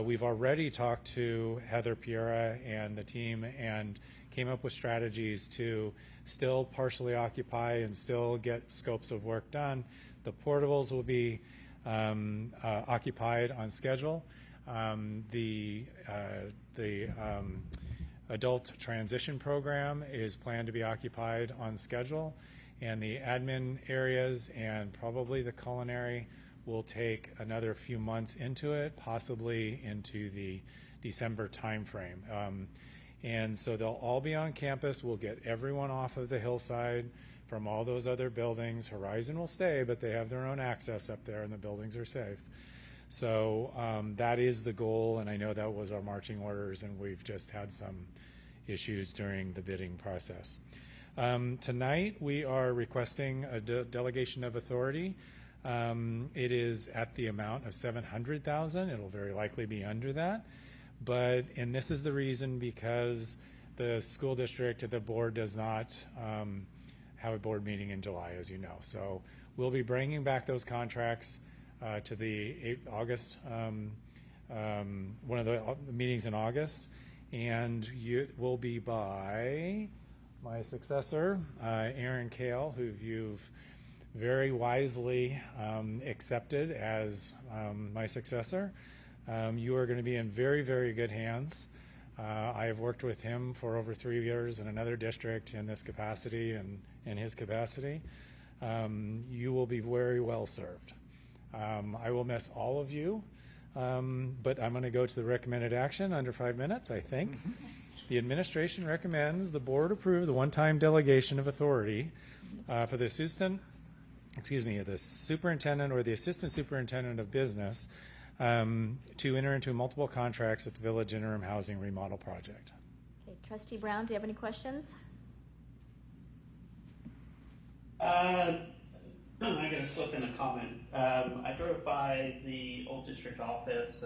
We've already talked to Heather Piera and the team and came up with strategies to still partially occupy and still get scopes of work done. The portables will be occupied on schedule. The adult transition program is planned to be occupied on schedule, and the admin areas and probably the culinary will take another few months into it, possibly into the December timeframe. And so they'll all be on campus. We'll get everyone off of the hillside from all those other buildings. Horizon will stay, but they have their own access up there, and the buildings are safe. So that is the goal, and I know that was our marching orders, and we've just had some issues during the bidding process. Tonight we are requesting a delegation of authority. It is at the amount of $700,000. It'll very likely be under that, and this is the reason because the school district, the board does not have a board meeting in July, as you know. So we'll be bringing back those contracts to the August, one of the meetings in August, and it will be by my successor, Aaron Kale, who you've very wisely accepted as my successor. You are going to be in very, very good hands. I have worked with him for over 3 years in another district in this capacity and in his capacity. You will be very well served. I will miss all of you, but I'm going to go to the recommended action under 5 minutes, I think. The administration recommends the board approve the one-time delegation of authority for the the superintendent or the assistant superintendent of business to enter into multiple contracts at the Village Interim Housing Remodel Project. Okay, Trustee Brown, do you have any questions? I'm going to slip in a comment. I drove by the old district office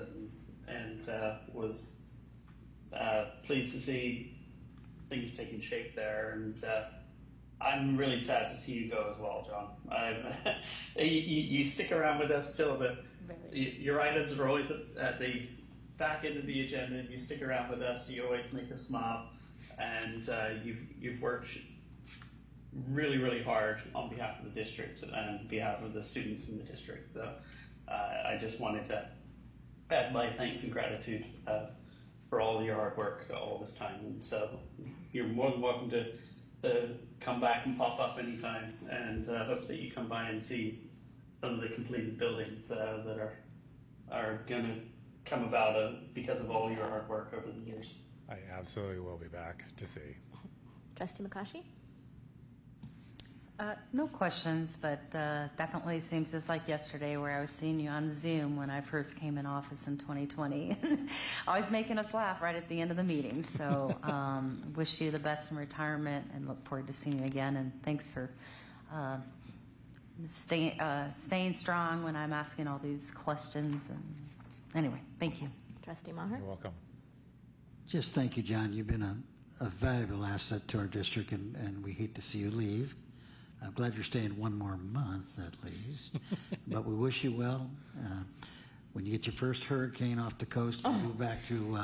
and was pleased to see things taking shape there, and I'm really sad to see you go as well, John. You stick around with us still, but your items are always at the back end of the agenda, and you stick around with us. You always make us smile, and you've worked really, really hard on behalf of the district and on behalf of the students in the district. So I just wanted to add my thanks and gratitude for all your hard work all this time. And so you're more than welcome to come back and pop up anytime, and hope that you come by and see some of the completed buildings that are going to come about because of all your hard work over the years. I absolutely will be back to see. Trustee McCaughey? No questions, but definitely seems just like yesterday where I was seeing you on Zoom when I first came in office in 2020. Always making us laugh right at the end of the meeting. So wish you the best in retirement and look forward to seeing you again. And thanks for staying strong when I'm asking all these questions. And anyway, thank you. Trustee Maher? You're welcome. Just thank you, John. You've been a valuable asset to our district, and we hate to see you leave. I'm glad you're staying one more month at least, but we wish you well. When you get your first hurricane off the coast and move back to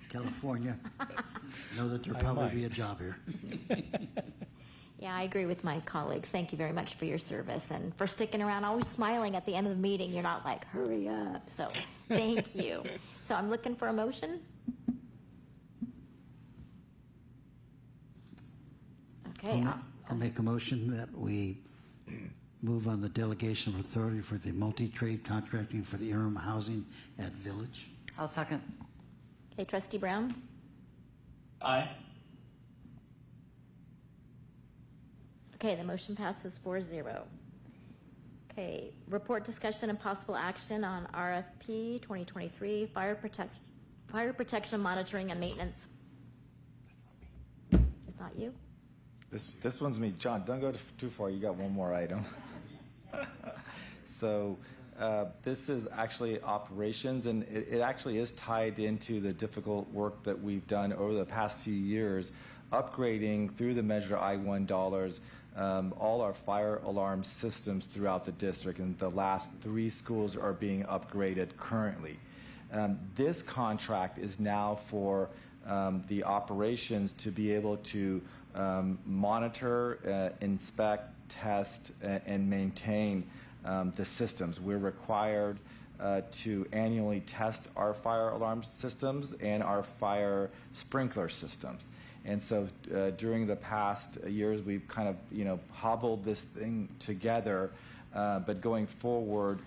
California, know that there'll probably be a job here. Yeah, I agree with my colleagues. Thank you very much for your service and for sticking around, always smiling at the end of the meeting. You're not like, hurry up. So thank you. So I'm looking for a motion. Okay. I'll make a motion that we move on the delegation of authority for the multi-trade contracting for the interim housing at Village. I'll second. Okay, Trustee Brown? Aye. Okay, the motion passes 4-0. Okay, report, discussion, and possible action on RFP 2023 fire protection monitoring and maintenance. It's not you? This one's me. John, don't go too far. You got one more item. So this is actually operations, and it actually is tied into the difficult work that we've done over the past few years, upgrading through the Measure I-1 dollars all our fire alarm systems throughout the district, and the last 3 schools are being upgraded currently. This contract is now for the operations to be able to monitor, inspect, test, and maintain the systems. We're required to annually test our fire alarm systems and our fire sprinkler systems. And so during the past years, we've kind of, hobbled this thing together. But going forward,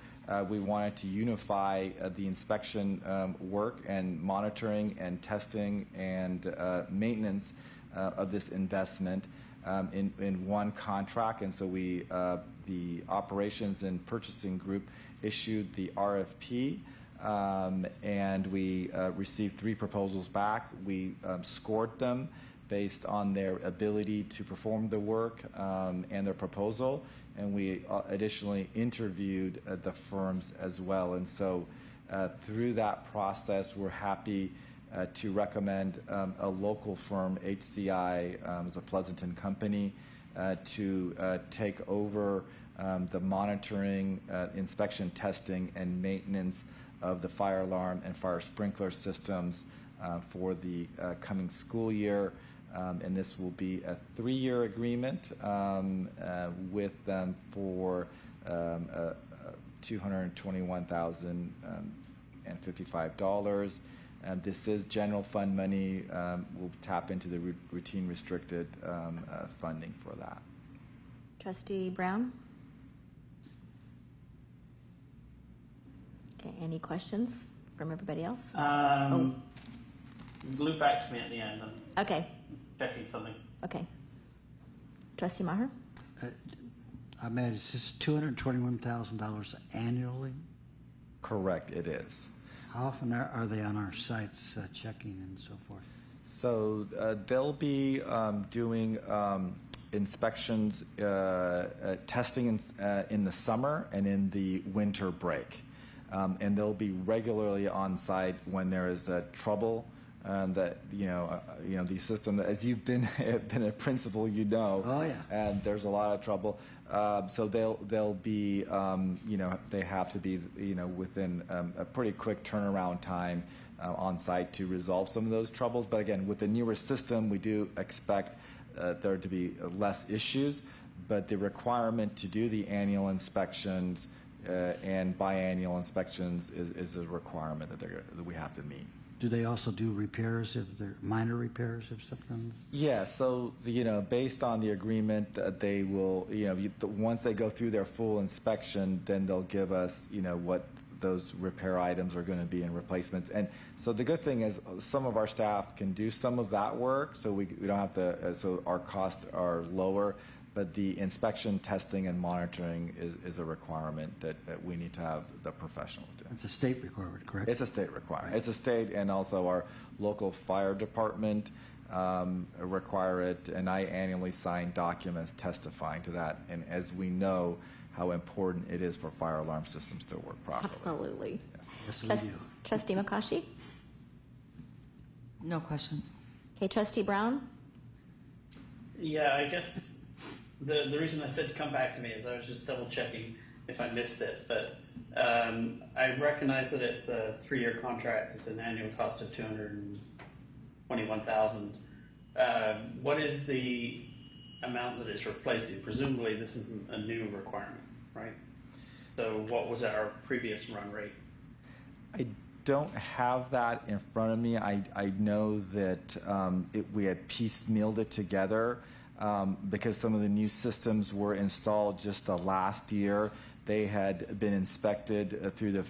we wanted to unify the inspection work and monitoring and testing and maintenance of this investment in one contract. And so the operations and purchasing group issued the RFP. And we received 3 proposals back. We scored them based on their ability to perform the work and their proposal. And we additionally interviewed the firms as well. And so through that process, we're happy to recommend a local firm, HCI, is a Pleasanton company, to take over the monitoring, inspection, testing, and maintenance of the fire alarm and fire sprinkler systems for the coming school year. And this will be a 3-year agreement with them for $221,055. This is general fund money. We'll tap into the routine restricted funding for that. Trustee Brown? Okay, any questions from everybody else? Loop back to me at the end. Okay. Checking something. Okay. Trustee Maher? Ahmed, is this $221,000 annually? Correct, it is. How often are they on our sites checking and so forth? So they'll be doing inspections, testing in the summer and in the winter break. And they'll be regularly on site when there is trouble. That the system, as you've been a principal, Oh yeah. And there's a lot of trouble. So they'll be they have to be within a pretty quick turnaround time on site to resolve some of those troubles. But again, with the newer system, we do expect there to be less issues. But the requirement to do the annual inspections and biannual inspections is a requirement that we have to meet. Do they also do repairs if they're minor repairs if something's? Yeah, so based on the agreement, they will once they go through their full inspection, then they'll give us what those repair items are going to be and replacements. And so the good thing is some of our staff can do some of that work, so we don't have to. So our costs are lower. But the inspection, testing, and monitoring is a requirement that we need to have the professionals do. It's a state requirement, correct? It's a state requirement. Right. It's a state, and also our local fire department require it, and I annually sign documents testifying to that. And as we know how important it is for fire alarm systems to work properly. Absolutely. Yes, we do. Trustee McCaughey? No questions. Okay, Trustee Brown? Yeah, I guess the reason I said to come back to me is I was just double checking if I missed it, but I recognize that it's a 3-year contract. It's an annual cost of $221,000. What is the amount that it's replacing? Presumably this isn't a new requirement, right? So what was our previous run rate? don't have that in front of me. I know that we had piecemealed it together because some of the new systems were installed just the last year. They had been inspected through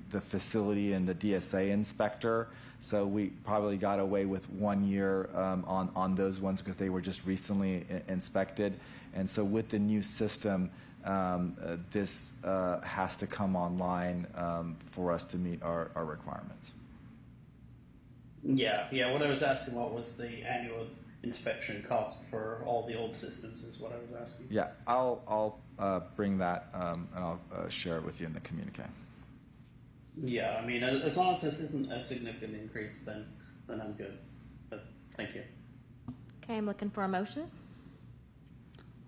the facility and the DSA inspector. So we probably got away with 1 year on those ones because they were just recently inspected. And so with the new system, this has to come online for us to meet our requirements. Yeah. What I was asking, what was the annual inspection cost for all the old systems is what I was asking. Yeah, I'll bring that and I'll share it with you in the communique. Yeah, I mean, as long as this isn't a significant increase, then I'm good. But thank you. Okay, I'm looking for a motion.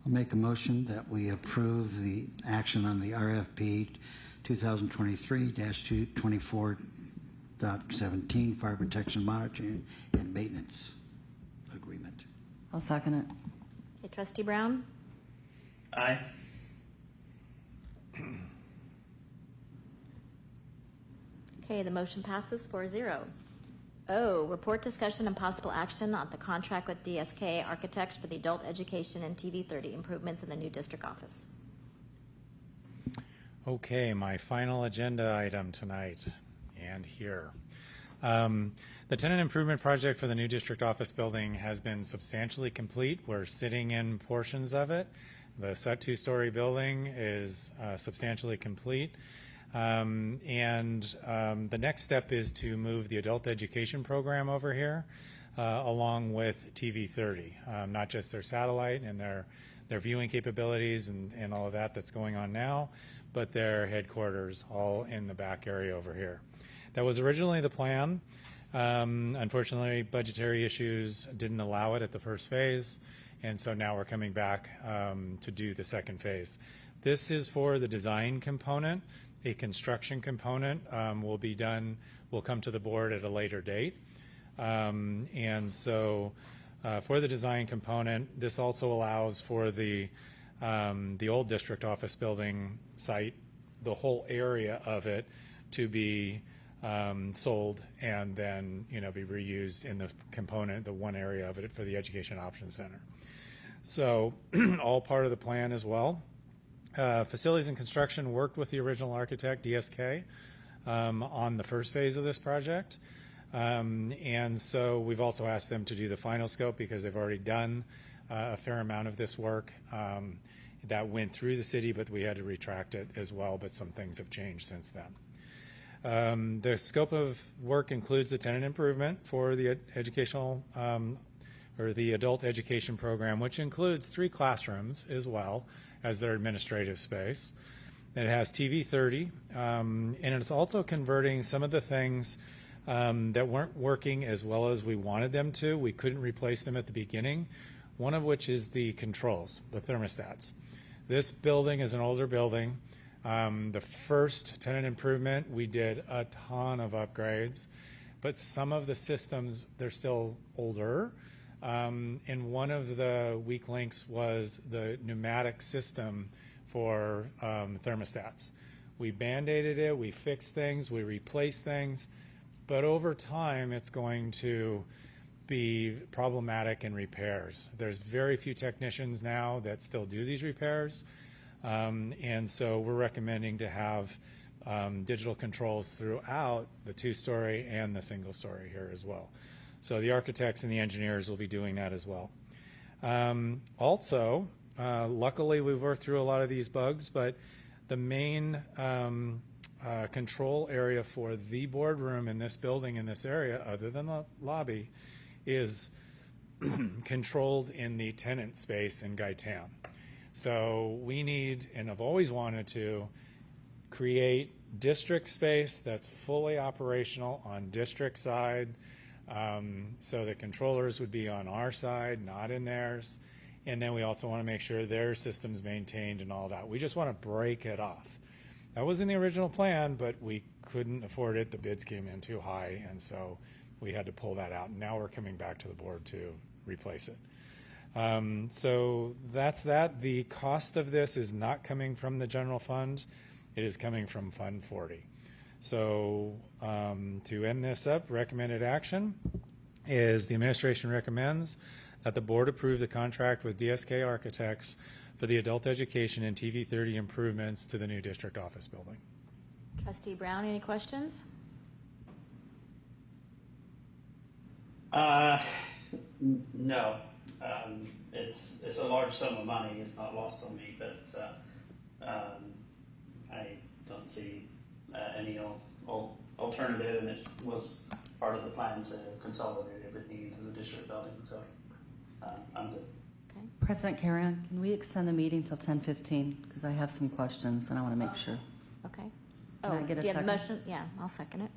I'll make a motion that we approve the action on the RFP 2023-224.17 fire protection monitoring and maintenance agreement. I'll second it. Okay, Trustee Brown? Aye. Okay, the motion passes 4-0. O, report discussion and possible action on the contract with DSK Architects for the adult education and TV 30 improvements in the new district office. Okay, my final agenda item tonight and here. The tenant improvement project for the new district office building has been substantially complete. We're sitting in portions of it. The set 2-story building is substantially complete. The next step is to move the adult education program over here along with TV 30, not just their satellite and their viewing capabilities and all of that that's going on now, but their headquarters all in the back area over here. That was originally the plan. Unfortunately, budgetary issues didn't allow it at the first phase, and so now we're coming back to do the second phase. This is for the design component. A construction component will come to the board at a later date. And so for the design component, this also allows for the old district office building site, the whole area of it, to be sold and then be reused in the component, the one area of it for the Education Options Center. So all part of the plan as well. Facilities and Construction worked with the original architect, DSK, on the first phase of this project. And so we've also asked them to do the final scope because they've already done a fair amount of this work that went through the city, but we had to retract it as well, but some things have changed since then. The scope of work includes the tenant improvement for the educational or the adult education program, which includes 3 classrooms as well as their administrative space. It has TV 30, and it's also converting some of the things that weren't working as well as we wanted them to. We couldn't replace them at the beginning, one of which is the controls, the thermostats. This building is an older building. The first tenant improvement, we did a ton of upgrades, but some of the systems, they're still older. And one of the weak links was the pneumatic system for thermostats. We band-aided it, we fixed things, we replaced things, but over time it's going to be problematic in repairs. There's very few technicians now that still do these repairs, and so we're recommending to have digital controls throughout the 2-story and the 1-story here as well. So the architects and the engineers will be doing that as well. Also, luckily we've worked through a lot of these bugs, but the main control area for the boardroom in this building, in this area, other than the lobby, is controlled in the tenant space in Guytown. So we need, and I've always wanted to, create district space that's fully operational on district side, so the controllers would be on our side, not in theirs. And then we also want to make sure their system's maintained and all that. We just want to break it off. That was in the original plan, but we couldn't afford it. The bids came in too high, and so we had to pull that out. And now we're coming back to the board to replace it. So that's that. The cost of this is not coming from the general fund. It is coming from Fund 40. So to end this up, recommended action is the administration recommends that the board approve the contract with DSK Architects for the adult education and TV 30 improvements to the new district office building. Trustee Brown, any questions? No. It's a large sum of money. It's not lost on me, but I don't see any alternative, and it was part of the plan to consolidate everything into the district building, so I'm good. President Karen, can we extend the meeting till 10:15? Because I have some questions and I want to make sure. Okay. Can I get a do you have second? motion? Yeah, I'll second it.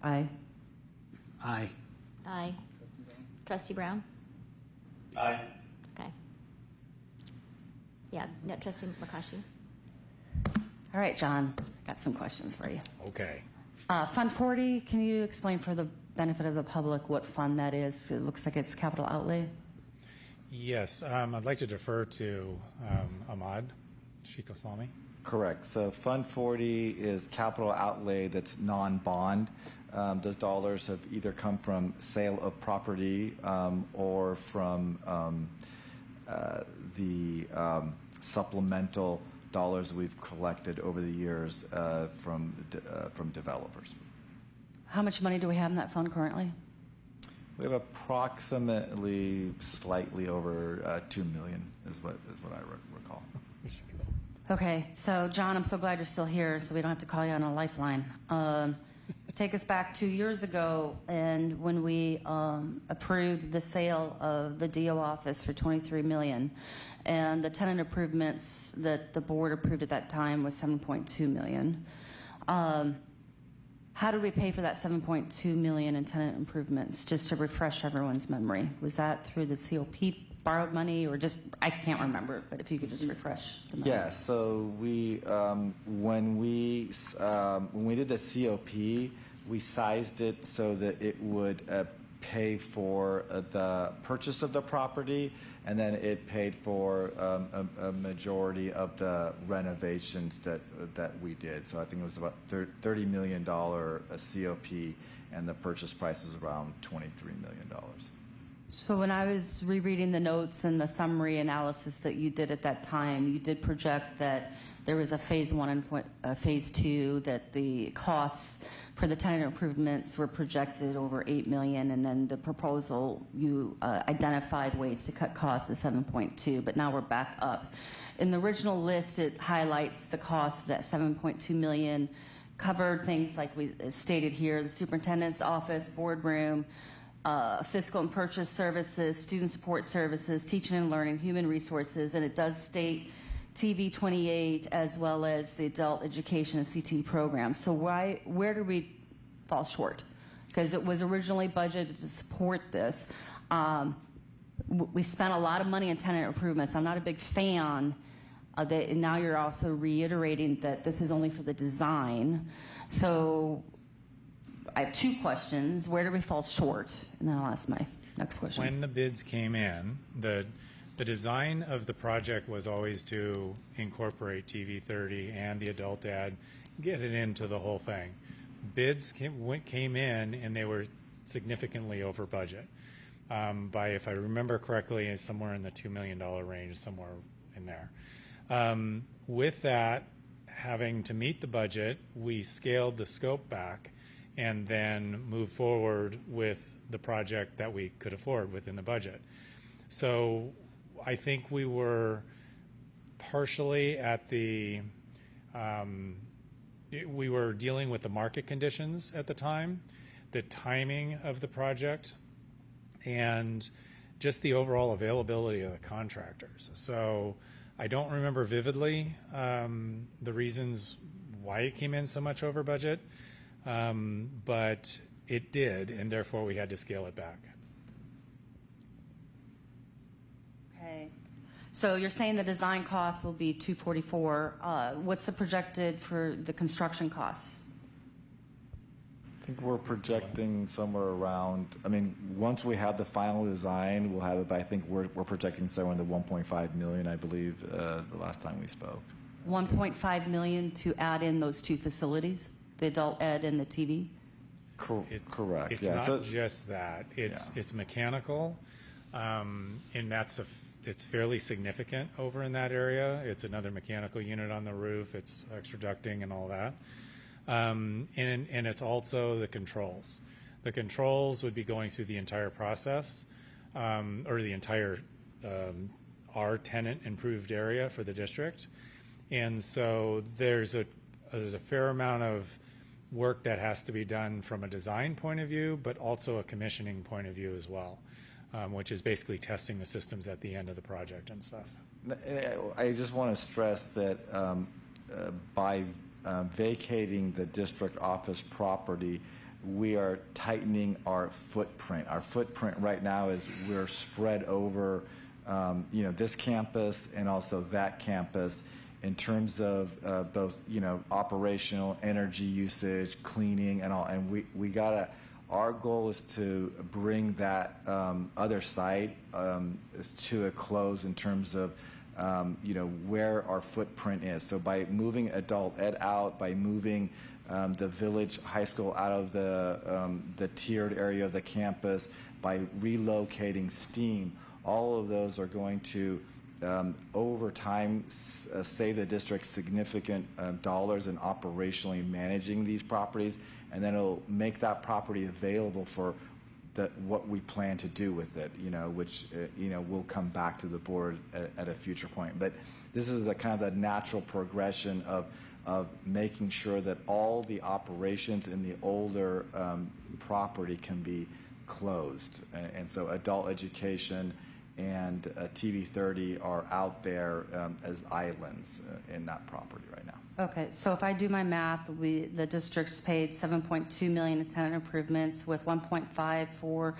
Aye. Aye. Aye. Trustee Brown? Aye. Okay. Yeah, no, Trustee McCaughey? All right, John, got some questions for you. Okay. Fund 40, can you explain for the benefit of the public what fund that is? It looks like it's capital outlay. Yes, I'd like to defer to Ahmad Sheikh Islami. Correct. So Fund 40 is capital outlay that's non-bond. Those dollars have either come from sale of property or from the supplemental dollars we've collected over the years from developers. How much money do we have in that fund currently? We have approximately slightly over $2 million is what I recall. Okay, so John, I'm so glad you're still here, so we don't have to call you on a lifeline. Take us back 2 years ago, and when we approved the sale of the DO office for $23 million, and the tenant improvements that the board approved at that time was $7.2 million. How did we pay for that $7.2 million in tenant improvements? Just to refresh everyone's memory, was that through the COP borrowed money, or just, I can't remember, but if you could just refresh the memory. Yeah, so we when we did the COP, we sized it so that it would pay for the purchase of the property, and then it paid for a majority of the renovations that we did. So I think it was about $30 million COP, and the purchase price was around $23 million. So when I was rereading the notes and the summary analysis that you did at that time, you did project that there was a phase 1 and phase 2, that the costs for the tenant improvements were projected over $8 million, and then the proposal, you identified ways to cut costs to 7.2, but now we're back up. In the original list, it highlights the cost of that 7.2 million, covered things like we stated here, the superintendent's office, boardroom, fiscal and purchase services, student support services, teaching and learning, human resources, and it does state TV 28 as well as the adult education and CT program. So where do we fall short? Because it was originally budgeted to support this. We spent a lot of money on tenant improvements. I'm not a big fan of that, and now you're also reiterating that this is only for the design. So I have two questions. Where do we fall short? And then I'll ask my next question. When the bids came in, the design of the project was always to incorporate TV 30 and the adult ed, get it into the whole thing. Bids came in, and they were significantly over budget. By, if I remember correctly, it's somewhere in the $2 million range, somewhere in there. With that, having to meet the budget, we scaled the scope back and then moved forward with the project that we could afford within the budget. So I think we were partially at the, we were dealing with the market conditions at the time, the timing of the project, and just the overall availability of the contractors. So I don't remember vividly the reasons why it came in so much over budget, but it did, and therefore we had to scale it back. Okay. So you're saying the design costs will be $244. What's the projected for the construction costs? I think we're projecting somewhere around, I mean, once we have the final design, we'll have it, but I think we're projecting somewhere in the 1.5 million, I believe, the last time we spoke. 1.5 million to add in those two facilities, the adult ed and the TV? Correct. It's yeah. not just that. It's mechanical, and it's fairly significant over in that area. It's another mechanical unit on the roof. It's extra ducting and all that, and it's also the controls. The controls would be going through the entire process, or the entire our tenant improved area for the district, and so there's a fair amount of work that has to be done from a design point of view, but also a commissioning point of view as well, which is basically testing the systems at the end of the project and stuff. I just want to stress that by vacating the district office property, we are tightening our footprint. Our footprint right now is we're spread over, this campus and also that campus in terms of both, operational, energy usage, cleaning, and all. And we gotta. Our goal is to bring that other site to a close in terms of, where our footprint is. So by moving adult ed out, by moving the village high school out of the tiered area of the campus, by relocating STEAM, all of those are going to, over time, save the district significant dollars in operationally managing these properties, and then it'll make that property available for what we plan to do with it, which will come back to the board at a future point. But this is the kind of the natural progression of making sure that all the operations in the older property can be closed. And so adult education and TV30 are out there as islands in that property right now. Okay, so if I do my math, the district's paid $7.2 million in tenant improvements, with $1.5 for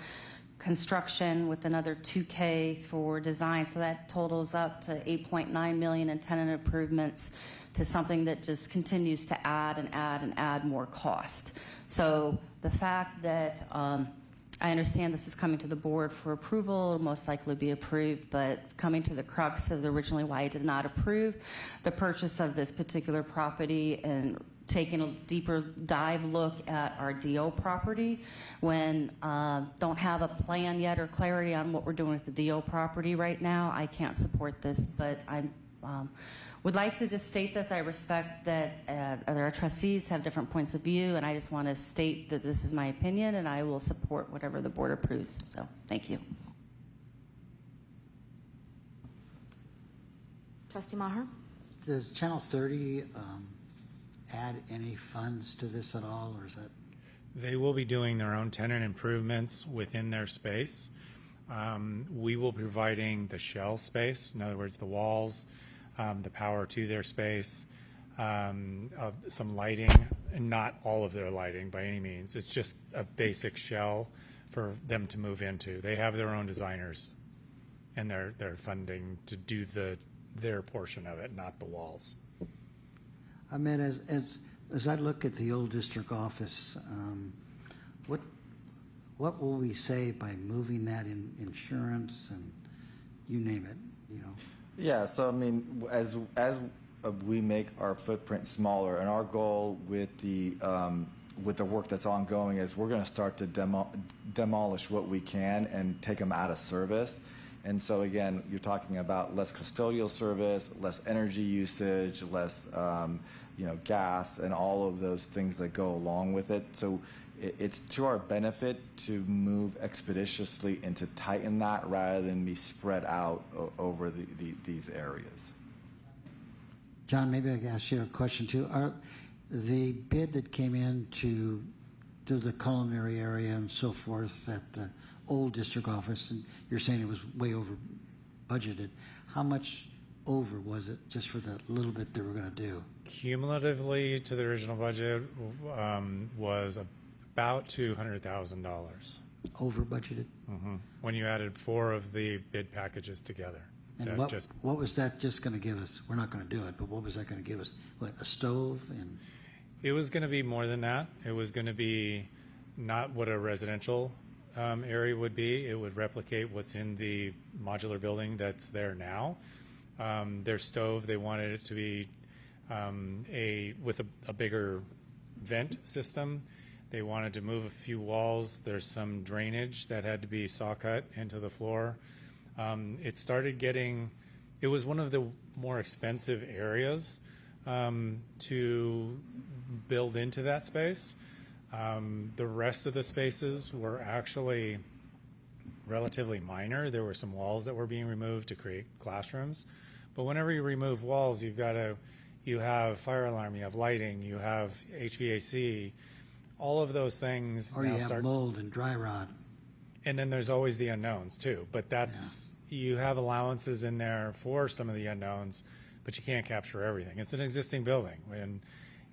construction, with another $2K for design. So that totals up to $8.9 million in tenant improvements, to something that just continues to add and add and add more cost. So the fact that I understand this is coming to the board for approval, it'll most likely be approved, but coming to the crux of originally why I did not approve the purchase of this particular property and taking a deeper dive look at our DO property, when don't have a plan yet or clarity on what we're doing with the DO property right now, I can't support this. But I would like to just state this. I respect that other trustees have different points of view, and I just want to state that this is my opinion, and I will support whatever the board approves. So thank you. Trustee Maher? Does Channel 30 add any funds to this at all, or is that? They will be doing their own tenant improvements within their space. We will be providing the shell space, in other words, the walls, the power to their space, some lighting, and not all of their lighting by any means. It's just a basic shell for them to move into. They have their own designers, and they're funding to do their portion of it, not the walls. I mean, as I look at the old district office, what will we save by moving that in insurance and you name it, Yeah, so I mean, as we make our footprint smaller, and our goal with the work that's ongoing is we're going to start to demolish what we can and take them out of service. And so again, you're talking about less custodial service, less energy usage, less gas, and all of those things that go along with it. So it's to our benefit to move expeditiously and to tighten that rather than be spread out over these areas. John, maybe I can ask you a question too. The bid that came in to do the culinary area and so forth at the old district office, and you're saying it was way over budgeted. How much over was it just for the little bit they were going to do? Cumulatively to the original budget was about $200,000. Over budgeted? Mm-hmm. When you added 4 of the bid packages together. And what was that just going to give us? We're not going to do it, but what was that going to give us? What, a stove? And it was going to be more than that. It was going to be not what a residential area would be. It would replicate what's in the modular building that's there now. Their stove, they wanted it to be with a bigger vent system. They wanted to move a few walls. There's some drainage that had to be saw cut into the floor. It was one of the more expensive areas to build into that space. The rest of the spaces were actually relatively minor. There were some walls that were being removed to create classrooms. But whenever you remove walls, you have fire alarm, you have lighting, you have HVAC, all of those things. Or you have mold and dry rot. And then there's always the unknowns too. But you have allowances in there for some of the unknowns, but you can't capture everything. It's an existing building.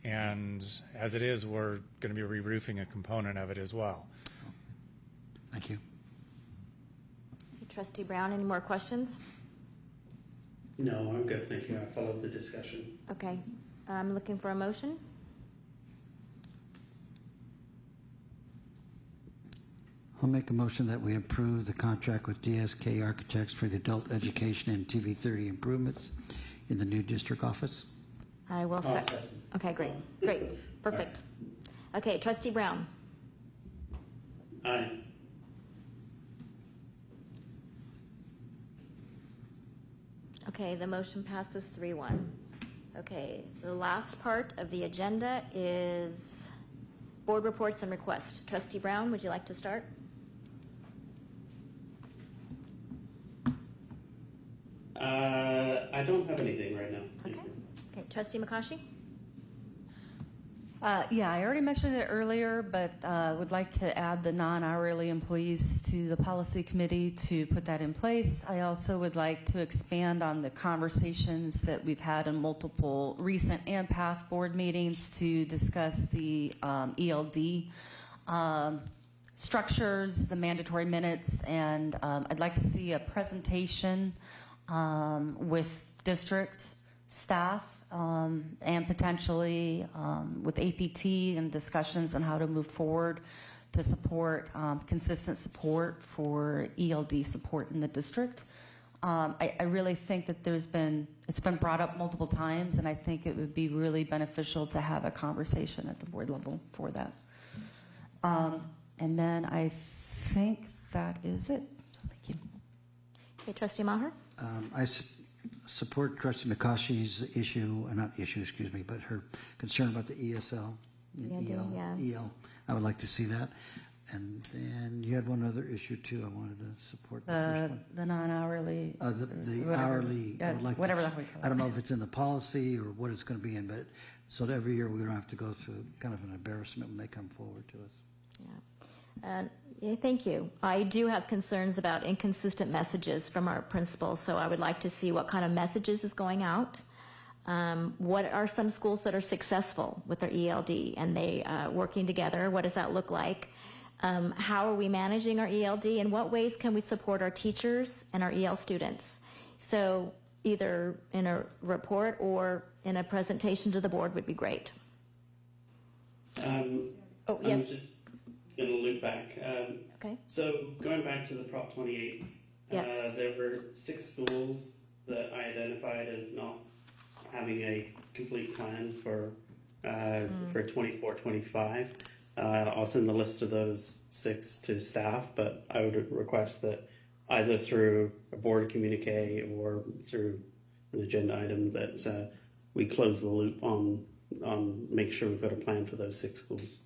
And as it is, we're going to be re-roofing a component of it as well. Thank you. Trustee Brown, any more questions? No, I'm good, thank you. I followed the discussion. Okay, I'm looking for a motion. I'll make a motion that we approve the contract with DSK Architects for the adult education and TV 30 improvements in the new district office. I will second. Okay, great, perfect. Okay, Trustee Brown. Aye. Okay, the motion passes 3-1. Okay, the last part of the agenda is board reports and requests. Trustee Brown, would you like to start? I don't have anything right now. Okay, Trustee McCaughey? Yeah, I already mentioned it earlier, but would like to add the non-hourly employees to the policy committee to put that in place. I also would like to expand on the conversations that we've had in multiple recent and past board meetings to discuss the ELD structures, the mandatory minutes, and I'd like to see a presentation with district staff and potentially with APT and discussions on how to move forward to support consistent support for ELD support in the district. I really think that it's been brought up multiple times, and I think it would be really beneficial to have a conversation at the board level for that. And then I think that is it. Thank you. Okay, Trustee Maher? I support Trustee McCaughey's but her concern about the ESL, EL. I would like to see that. And then you had one other issue too. I wanted to support the first one. The non-hourly. The hourly. Yeah, I would like whatever to, that we call it. I don't know if it's in the policy or what it's going to be in, but so that every year we don't have to go through kind of an embarrassment when they come forward to us. Yeah, thank you. I do have concerns about inconsistent messages from our principals, so I would like to see what kind of messages is going out. What are some schools that are successful with their ELD and they working together? What does that look like? How are we managing our ELD? In what ways can we support our teachers and our EL students? So either in a report or in a presentation to the board would be great. I'm just going to loop back. Okay. So going back to the Prop 28, there were 6 schools that I identified as not having a complete plan for 24-25. I'll send the list of those 6 to staff, but I would request that either through a board communique or through an agenda item that we close the loop on make sure we've got a plan for those 6 schools.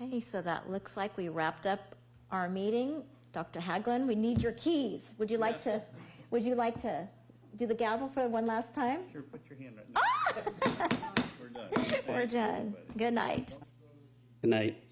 Okay, so that looks like we wrapped up our meeting. Dr. Haglund, we need your keys. Would you like to do the gavel for one last time? Sure, put your hand right now. We're done. We're done. Good night. Good night.